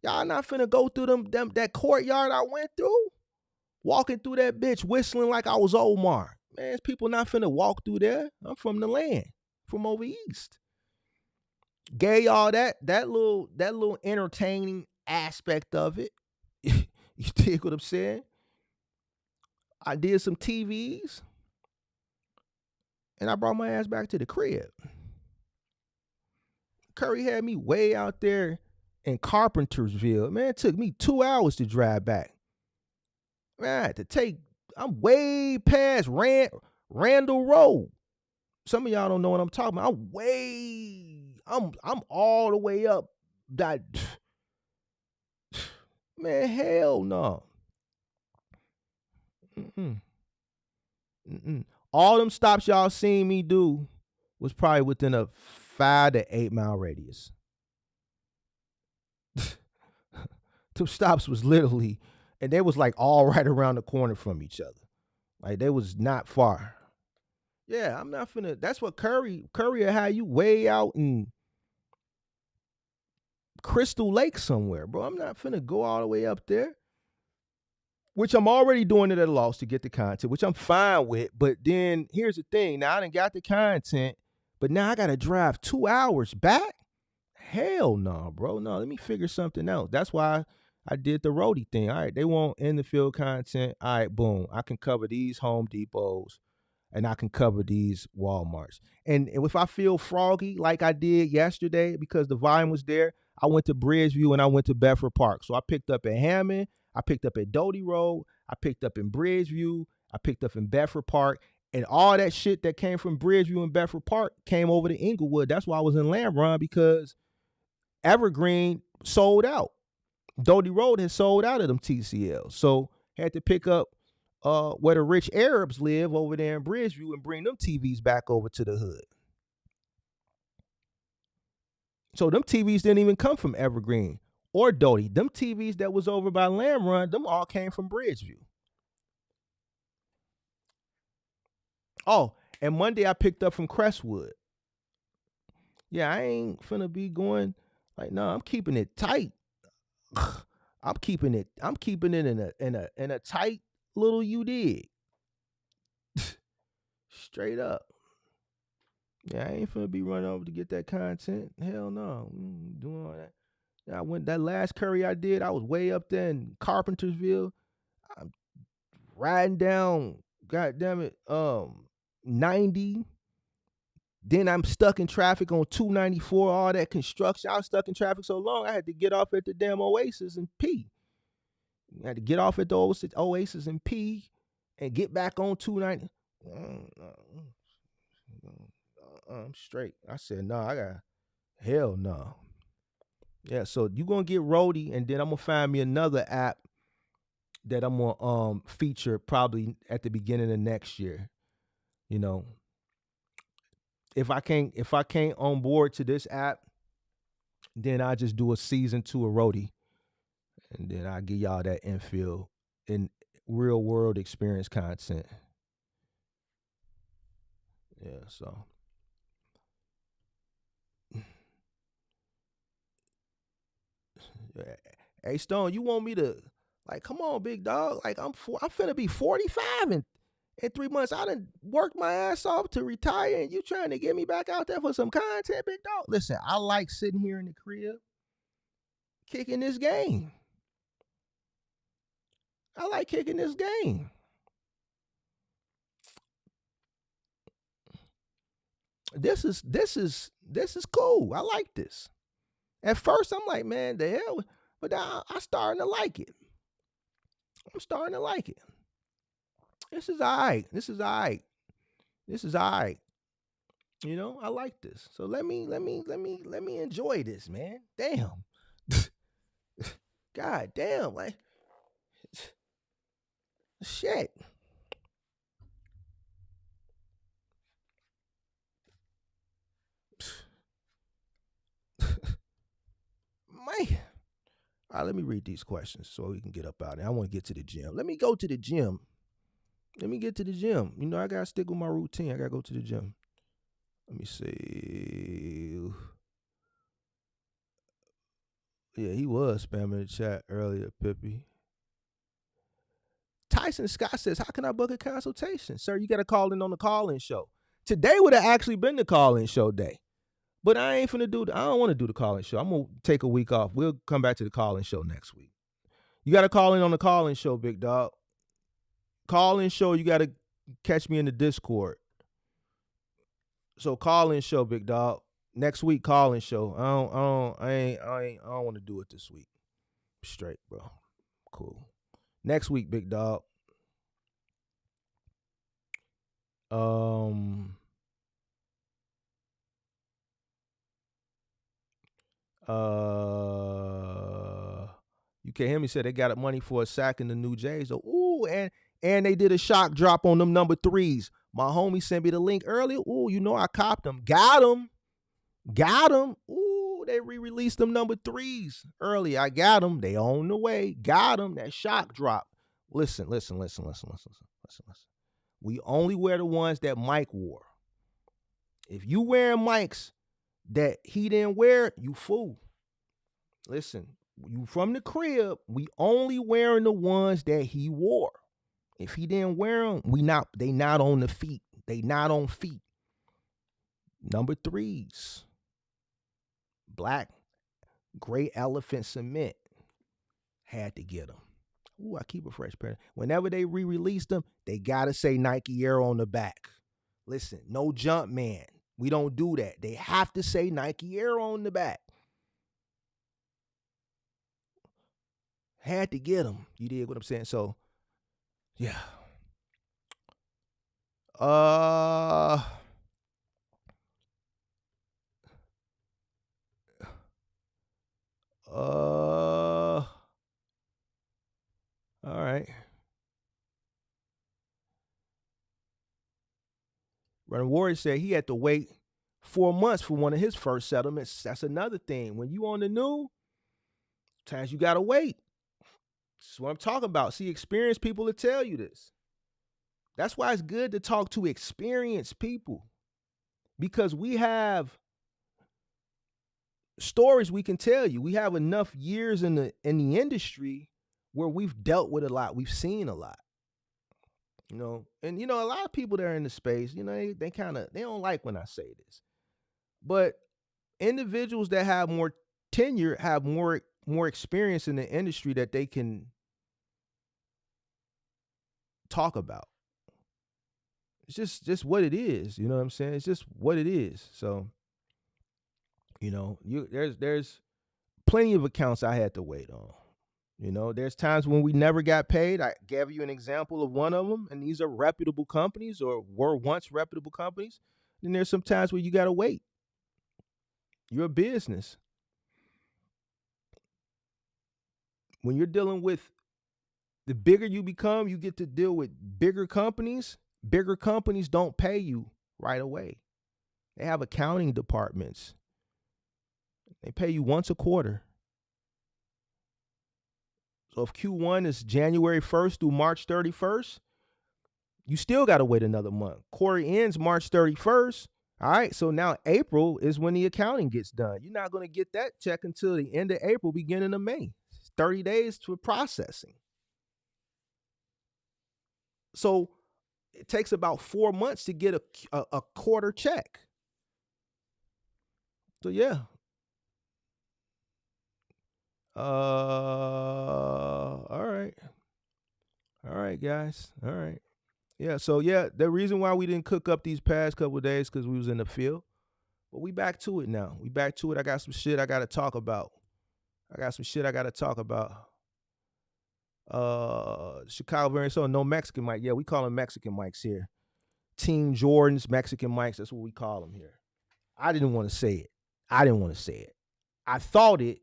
Y'all not finna go through that courtyard I went through. Walking through that bitch whistling like I was Omar. Man, people not finna walk through there. I'm from the land, from over east. Gave y'all that little entertaining aspect of it. You dig what I'm saying? I did some TVs, and I brought my ass back to the crib. Curry had me way out there in Carpentersville. Man, it took me 2 hours to drive back. Man, I'm way past Randall Road. Some of y'all don't know what I'm talking about. I'm all the way up that. Man, hell no. All them stops y'all seen me do was probably within a 5 to 8 mile radius. Them stops was literally, and they was like all right around the corner from each other. Like they was not far. Yeah, I'm not finna. That's what Curry will have you way out in Crystal Lake somewhere, bro. I'm not finna go all the way up there. Which I'm already doing it at a loss to get the content, which I'm fine with. But then here's the thing. Now I done got the content, but now I gotta drive 2 hours back? Hell no, bro. No, let me figure something out. That's why I did the roadie thing. All right, they want in the field content. All right, boom. I can cover these Home Depots and I can cover these Walmarts. And if I feel froggy like I did yesterday because the volume was there, I went to Bridgeview and I went to Bedford Park. So I picked up at Hammond, I picked up at Doty Road, I picked up in Bridgeview, I picked up in Bedford Park, and all that shit that came from Bridgeview and Bedford Park came over to Inglewood. That's why I was in Lamb Run, because Evergreen sold out. Doty Road had sold out of them TCLs. So had to pick up where the rich Arabs live over there in Bridgeview and bring them TVs back over to the hood. So them TVs didn't even come from Evergreen or Doty. Them TVs that was over by Lamb Run, them all came from Bridgeview. Oh, and Monday I picked up from Crestwood. Yeah, I ain't finna be going like, no, I'm keeping it tight. I'm keeping it in a tight little you dig. Straight up. Yeah, I ain't finna be running over to get that content. Hell no. Doing all that. I went that last curry I did, I was way up there in Carpentersville. I'm riding down, goddamn it, 90. Then I'm stuck in traffic on 294, all that construction. I was stuck in traffic so long, I had to get off at the damn Oasis and pee. I had to get off at the Oasis and pee and get back on 290. I'm straight. I said, no, I got, hell no. Yeah, so you gonna get roadie, and then I'm gonna find me another app that I'm gonna feature probably at the beginning of next year. You know, if I can't on board to this app, then I just do a season 2 of roadie, and then I give y'all that infield in real world experience content. Yeah, so hey Stone, you want me to like come on, big dog? Like I'm finna be 45 in 3 months. I done worked my ass off to retire, and you trying to get me back out there for some content, big dog? Listen, I like sitting here in the crib kicking this game. I like kicking this game. This is cool. I like this. At first, I'm like, man, the hell, but now I starting to like it. I'm starting to like it. This is all right. This is all right. This is all right. You know, I like this. So let me enjoy this, man. Damn. God damn, like shit. Man. All right, let me read these questions so we can get up out of here. I want to get to the gym. Let me go to the gym. Let me get to the gym. You know, I gotta stick with my routine. I gotta go to the gym. Let me see. Yeah, he was spamming the chat earlier, Pippi. Tyson Scott says, how can I book a consultation? Sir, you got to call in on the call-in show. Today would have actually been the call-in show day. But I ain't finna do I don't want to do the call-in show. I'm going to take a week off. We'll come back to the call-in show next week. You got to call in on the call-in show, big dog. Call-in show, you got to catch me in the Discord. So call-in show, big dog. Next week, call-in show. I don't want to do it this week. Straight, bro. Cool. Next week, big dog. You can't hear me say they got money for a sack in the new Jays. So, ooh, and they did a shock drop on them number 3s. My homie sent me the link earlier. Ooh, you know I copped them. Got them. Ooh, they re-released them number 3s early. I got them. They on the way. Got them. That shock drop. Listen. We only wear the ones that Mike wore. If you wearing Mike's that he didn't wear, you fool. Listen, you from the crib, we only wearing the ones that he wore. If he didn't wear them, they not on the feet. They not on feet. Number 3s. Black, gray elephant cement. Had to get them. Ooh, I keep a fresh pair. Whenever they re-release them, they gotta say Nike Air on the back. Listen, no jump man. We don't do that. They have to say Nike Air on the back. Had to get them. You dig what I'm saying? So, yeah. All right. Running Warrior said he had to wait 4 months for one of his first settlements. That's another thing. When you on the new, times you gotta wait. This is what I'm talking about. See, experienced people will tell you this. That's why it's good to talk to experienced people, because we have stories we can tell you. We have enough years in the industry where we've dealt with a lot. We've seen a lot. You know, and you know, a lot of people that are in the space, you know, they don't like when I say this. But individuals that have more tenure have more experience in the industry that they can talk about. It's just what it is, you know what I'm saying? It's just what it is. So, you know, there's plenty of accounts I had to wait on. You know, there's times when we never got paid. I gave you an example of one of them, and these are reputable companies or were once reputable companies. Then there's some times where you got to wait. You're a business. When you're dealing with, the bigger you become, you get to deal with bigger companies. Bigger companies don't pay you right away. They have accounting departments. They pay you once a quarter. So if Q1 is January 1st through March 31st, you still got to wait another month. Quarter ends March 31st. All right. So now April is when the accounting gets done. You're not going to get that check until the end of April, beginning of May. 30 days for processing. So it takes about 4 months to get a quarter check. So yeah. All right. All right, guys. All right. Yeah. So yeah, the reason why we didn't cook up these past couple of days because we was in the field. But we back to it now. We back to it. I got some shit I gotta talk about. Chicago variant. So no Mexican mic. Yeah, we call them Mexican mics here. Team Jordans, Mexican mics. That's what we call them here. I didn't want to say it. I thought it,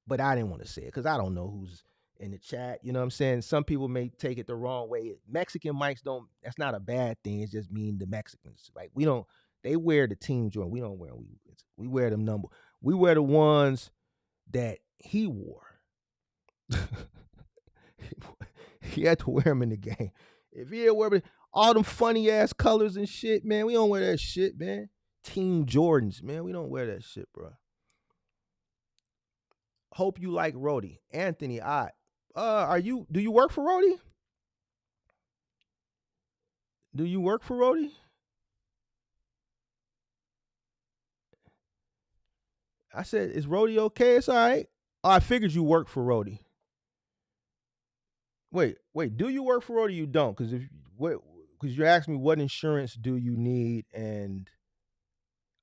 but I didn't want to say it because I don't know who's in the chat. You know what I'm saying? Some people may take it the wrong way. Mexican mics don't. That's not a bad thing. It's just mean the Mexicans. Like we don't. They wear the Team Jordan. We don't wear them. We wear them number. We wear the ones that he wore. He had to wear them in the game. If he had wear all them funny ass colors and shit, man, we don't wear that shit, man. Team Jordans, man, we don't wear that shit, bro. Hope you like Rody. Anthony, do you work for Rody? Do you work for Rody? I said, is Rody okay? It's all right. Oh, I figured you work for Rody. Wait, do you work for Rody or you don't? Because you asked me what insurance do you need and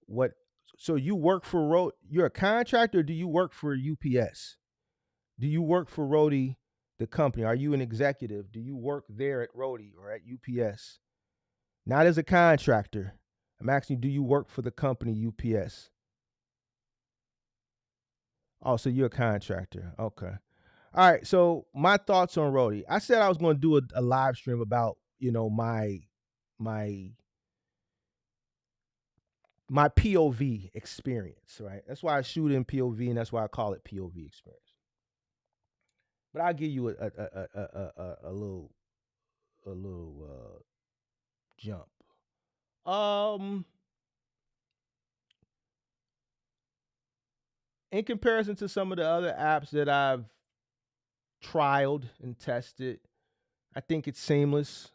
what. So you work for Rody? You're a contractor. Or do you work for UPS? Do you work for Rody, the company? Are you an executive? Do you work there at Rody or at UPS? Not as a contractor. I'm asking you, do you work for the company UPS? Oh, so you're a contractor. Okay. All right. So my thoughts on Rody. I said I was going to do a live stream about, my POV experience, right? That's why I shoot in POV, and that's why I call it POV experience. But I'll give you a little jump. In comparison to some of the other apps that I've trialed and tested, I think it's seamless.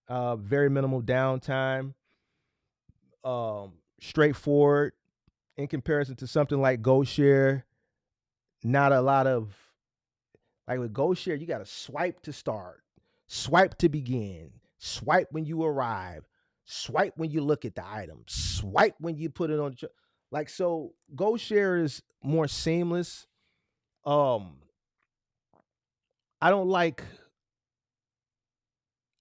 Very minimal downtime. Straightforward. In comparison to something like GoShare, not a lot of, like with GoShare, you got to swipe to start, swipe to begin, swipe when you arrive, swipe when you look at the item, swipe when you put it on. Like, so GoShare is more seamless. I don't like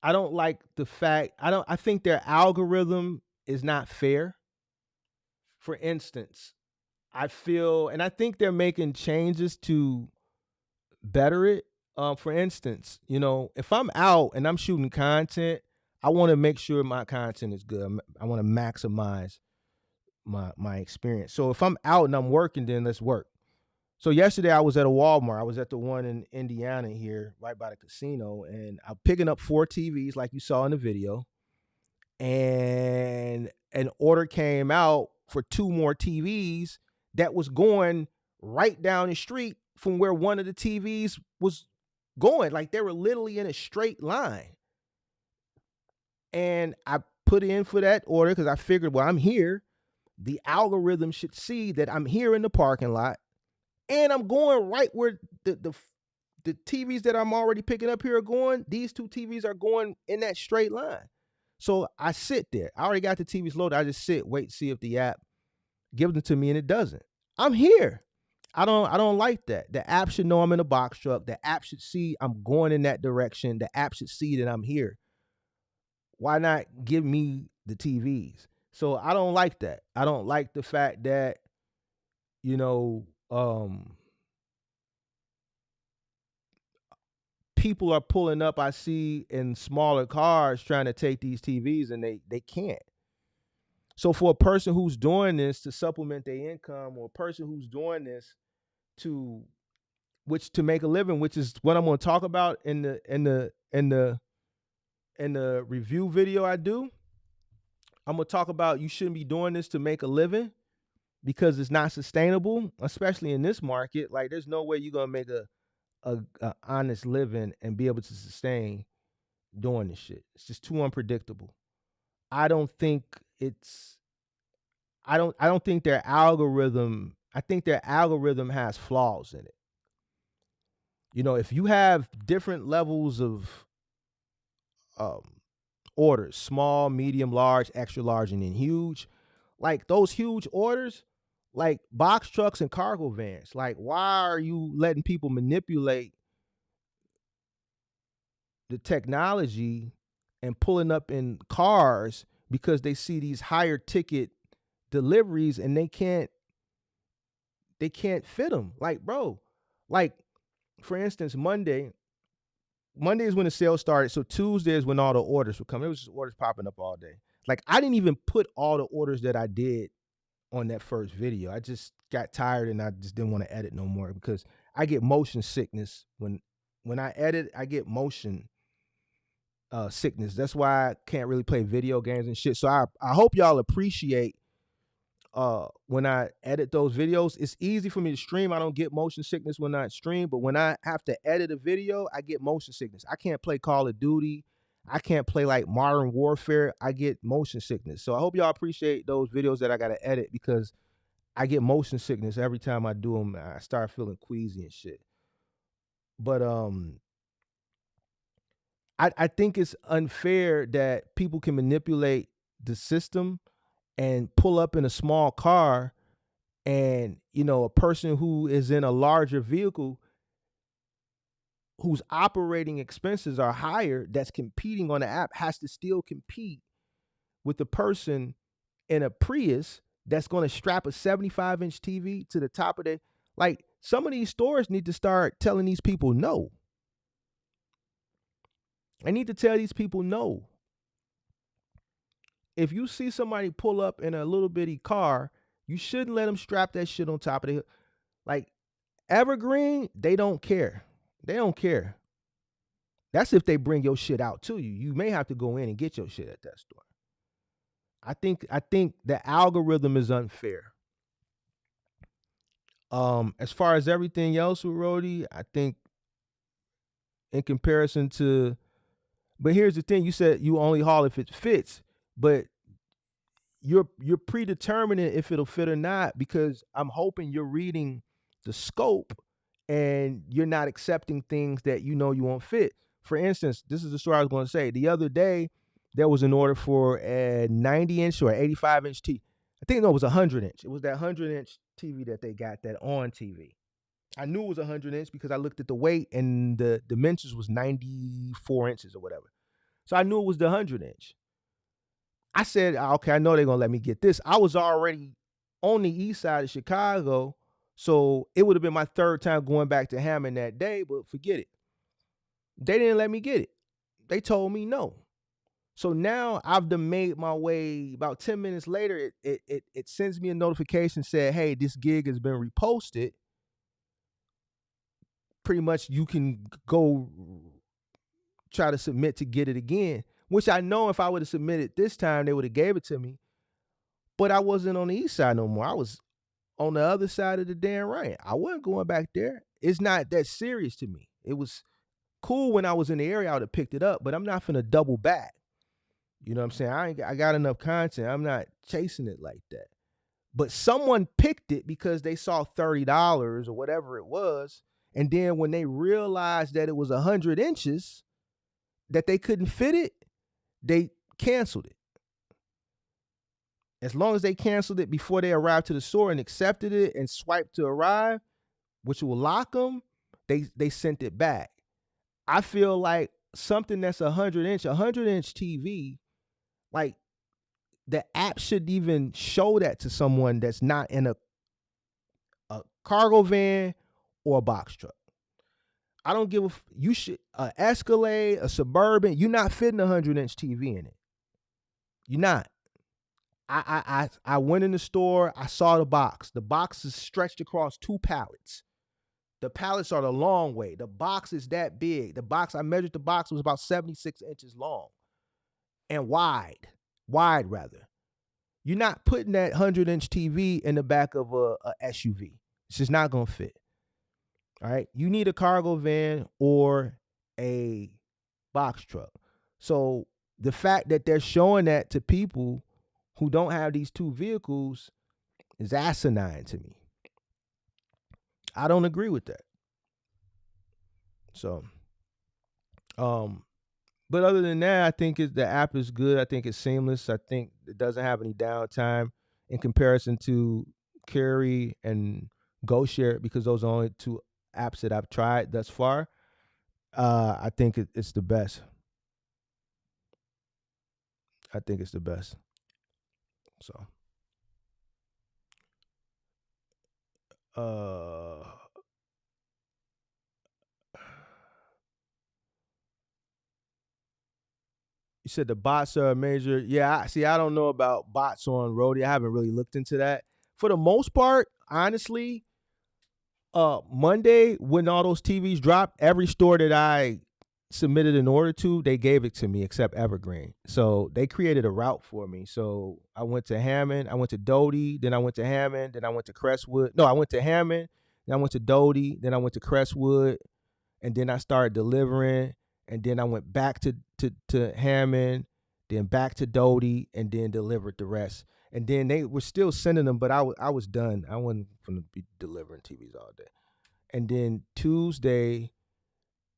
the fact, I think their algorithm is not fair. For instance, I feel, and I think they're making changes to better it. For instance, if I'm out and I'm shooting content, I want to make sure my content is good. I want to maximize my experience. So if I'm out and I'm working, then let's work. So yesterday I was at a Walmart. I was at the one in Indiana here, right by the casino, and I'm picking up 4 TVs like you saw in the video. And an order came out for 2 more TVs that was going right down the street from where one of the TVs was going. Like they were literally in a straight line. And I put in for that order because I figured, well, I'm here. The algorithm should see that I'm here in the parking lot and I'm going right where the TVs that I'm already picking up here are going. These 2 TVs are going in that straight line. So I sit there. I already got the TVs loaded. I just sit, wait, see if the app gives them to me, and it doesn't. I'm here. I don't like that. The app should know I'm in a box truck. The app should see I'm going in that direction. The app should see that I'm here. Why not give me the TVs? So I don't like that. I don't like the fact that, people are pulling up, I see, in smaller cars trying to take these TVs, and they can't. So for a person who's doing this to supplement their income, or a person who's doing this to which to make a living, which is what I'm going to talk about in the review video I do. I'm going to talk about you shouldn't be doing this to make a living because it's not sustainable, especially in this market. Like, there's no way you're going to make a honest living and be able to sustain doing this shit. It's just too unpredictable. I don't think it's I don't think their algorithm, I think their algorithm has flaws in it. You know, if you have different levels of orders, small, medium, large, extra large, and then huge, like those huge orders, like box trucks and cargo vans, like why are you letting people manipulate the technology and pulling up in cars because they see these higher ticket deliveries and they can't fit them? Like, bro, like for instance, Monday is when the sale started. So Tuesday is when all the orders would come. It was just orders popping up all day. Like, I didn't even put all the orders that I did on that first video. I just got tired and I just didn't want to edit no more because I get motion sickness when I edit. I get motion sickness. That's why I can't really play video games and shit. So I hope y'all appreciate when I edit those videos. It's easy for me to stream. I don't get motion sickness when I stream, but when I have to edit a video, I get motion sickness. I can't play Call of Duty. I can't play like Modern Warfare. I get motion sickness. So I hope y'all appreciate those videos that I got to edit because I get motion sickness every time I do them. I start feeling queasy and shit. But I think it's unfair that people can manipulate the system and pull up in a small car, and you know, a person who is in a larger vehicle whose operating expenses are higher that's competing on the app has to still compete with the person in a Prius that's going to strap a 75-inch TV to the top of their, like, some of these stores need to start telling these people no. I need to tell these people no. If you see somebody pull up in a little bitty car, you shouldn't let them strap that shit on top of the hill. Like Evergreen, they don't care. They don't care. That's if they bring your shit out to you. You may have to go in and get your shit at that store. I think the algorithm is unfair. As far as everything else with Rody, I think in comparison to, but here's the thing, you said you only haul if it fits, but you're predetermining if it'll fit or not because I'm hoping you're reading the scope and you're not accepting things that you know you won't fit. For instance, this is the story I was going to say. The other day, there was an order for a 90-inch or 85-inch TV. I think no, it was 100-inch. It was that 100-inch TV that they got, that on TV. I knew it was 100-inch because I looked at the weight and the dimensions was 94 inches or whatever. So I knew it was the 100-inch. I said, okay, I know they're going to let me get this. I was already on the east side of Chicago, so it would have been my third time going back to Hammond that day, but forget it. They didn't let me get it. They told me no. So now I've done made my way. About 10 minutes later, it sends me a notification said, hey, this gig has been reposted. Pretty much you can go try to submit to get it again, which I know if I would have submitted this time, they would have gave it to me. But I wasn't on the east side no more. I was on the other side of the damn right. I wasn't going back there. It's not that serious to me. It was cool when I was in the area, I would have picked it up, but I'm not finna double back. You know what I'm saying? I got enough content. I'm not chasing it like that. But someone picked it because they saw $30 or whatever it was. And then when they realized that it was 100 inches, that they couldn't fit it, they canceled it. As long as they canceled it before they arrived to the store and accepted it and swiped to arrive, which will lock them, they sent it back. I feel like something that's 100-inch TV, like the app should even show that to someone that's not in a cargo van or a box truck. I don't give a you should Escalade, a Suburban, you're not fitting a 100-inch TV in it. You're not. I went in the store, I saw the box. The box is stretched across 2 pallets. The pallets are the long way. The box is that big. The box, I measured the box, was about 76 inches long and wide. Wide, rather. You're not putting that 100-inch TV in the back of a SUV. It's just not going to fit. All right. You need a cargo van or a box truck. So the fact that they're showing that to people who don't have these two vehicles is asinine to me. I don't agree with that. So, but other than that, I think the app is good. I think it's seamless. I think it doesn't have any downtime in comparison to Carry and GoShare, because those are only two apps that I've tried thus far. I think it's the best. I think it's the best. So, you said the bots are major. Yeah, I don't know about bots on Roadie. I haven't really looked into that. For the most part, honestly, Monday when all those TVs dropped, every store that I submitted an order to, they gave it to me except Evergreen. So they created a route for me. So I went to Hammond, I went to Doty, then I went to Hammond, then I went to Crestwood. No, I went to Hammond, then I went to Doty, then I went to Crestwood, and then I started delivering, and then I went back to Hammond, then back to Doty, and then delivered the rest. And then they were still sending them, but I was done. I wasn't going to be delivering TVs all day. And then Tuesday,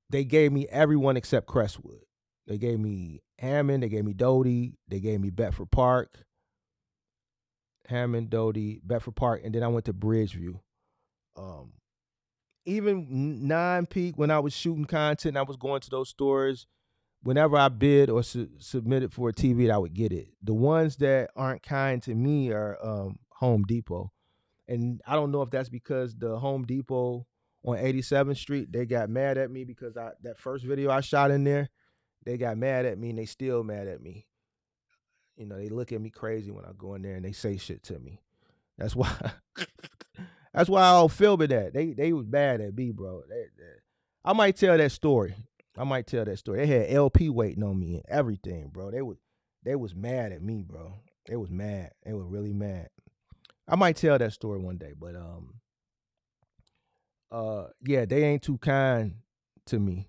they gave me everyone except Crestwood. They gave me Hammond, they gave me Doty, they gave me Bedford Park, Hammond, Doty, Bedford Park, and then I went to Bridgeview. Even non-peak, when I was shooting content, I was going to those stores. Whenever I bid or submitted for a TV, I would get it. The ones that aren't kind to me are Home Depot. And I don't know if that's because the Home Depot on 87th Street, they got mad at me because that first video I shot in there, they got mad at me, and they still mad at me. You know, they look at me crazy when I go in there and they say shit to me. That's why that's why I don't film it at. They was bad at me, bro. I might tell that story. They had LP waiting on me and everything, bro. They was mad at me, bro. They was mad. They were really mad. I might tell that story one day, but yeah, they ain't too kind to me.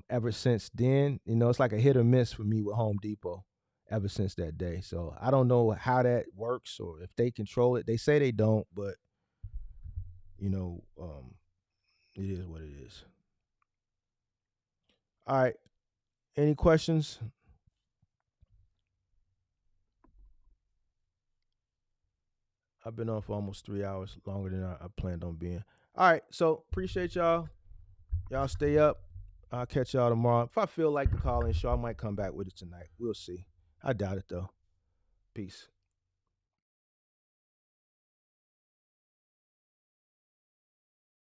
Ever since then, you know, it's like a hit or miss for me with Home Depot ever since that day. So I don't know how that works or if they control it. They say they don't, but you know, it is what it is. All right. Any questions? I've been on for almost 3 hours, longer than I planned on being. All right. So appreciate y'all. Y'all stay up. I'll catch y'all tomorrow. If I feel like the call-in show, I might come back with it tonight. We'll see. I doubt it, though. Peace.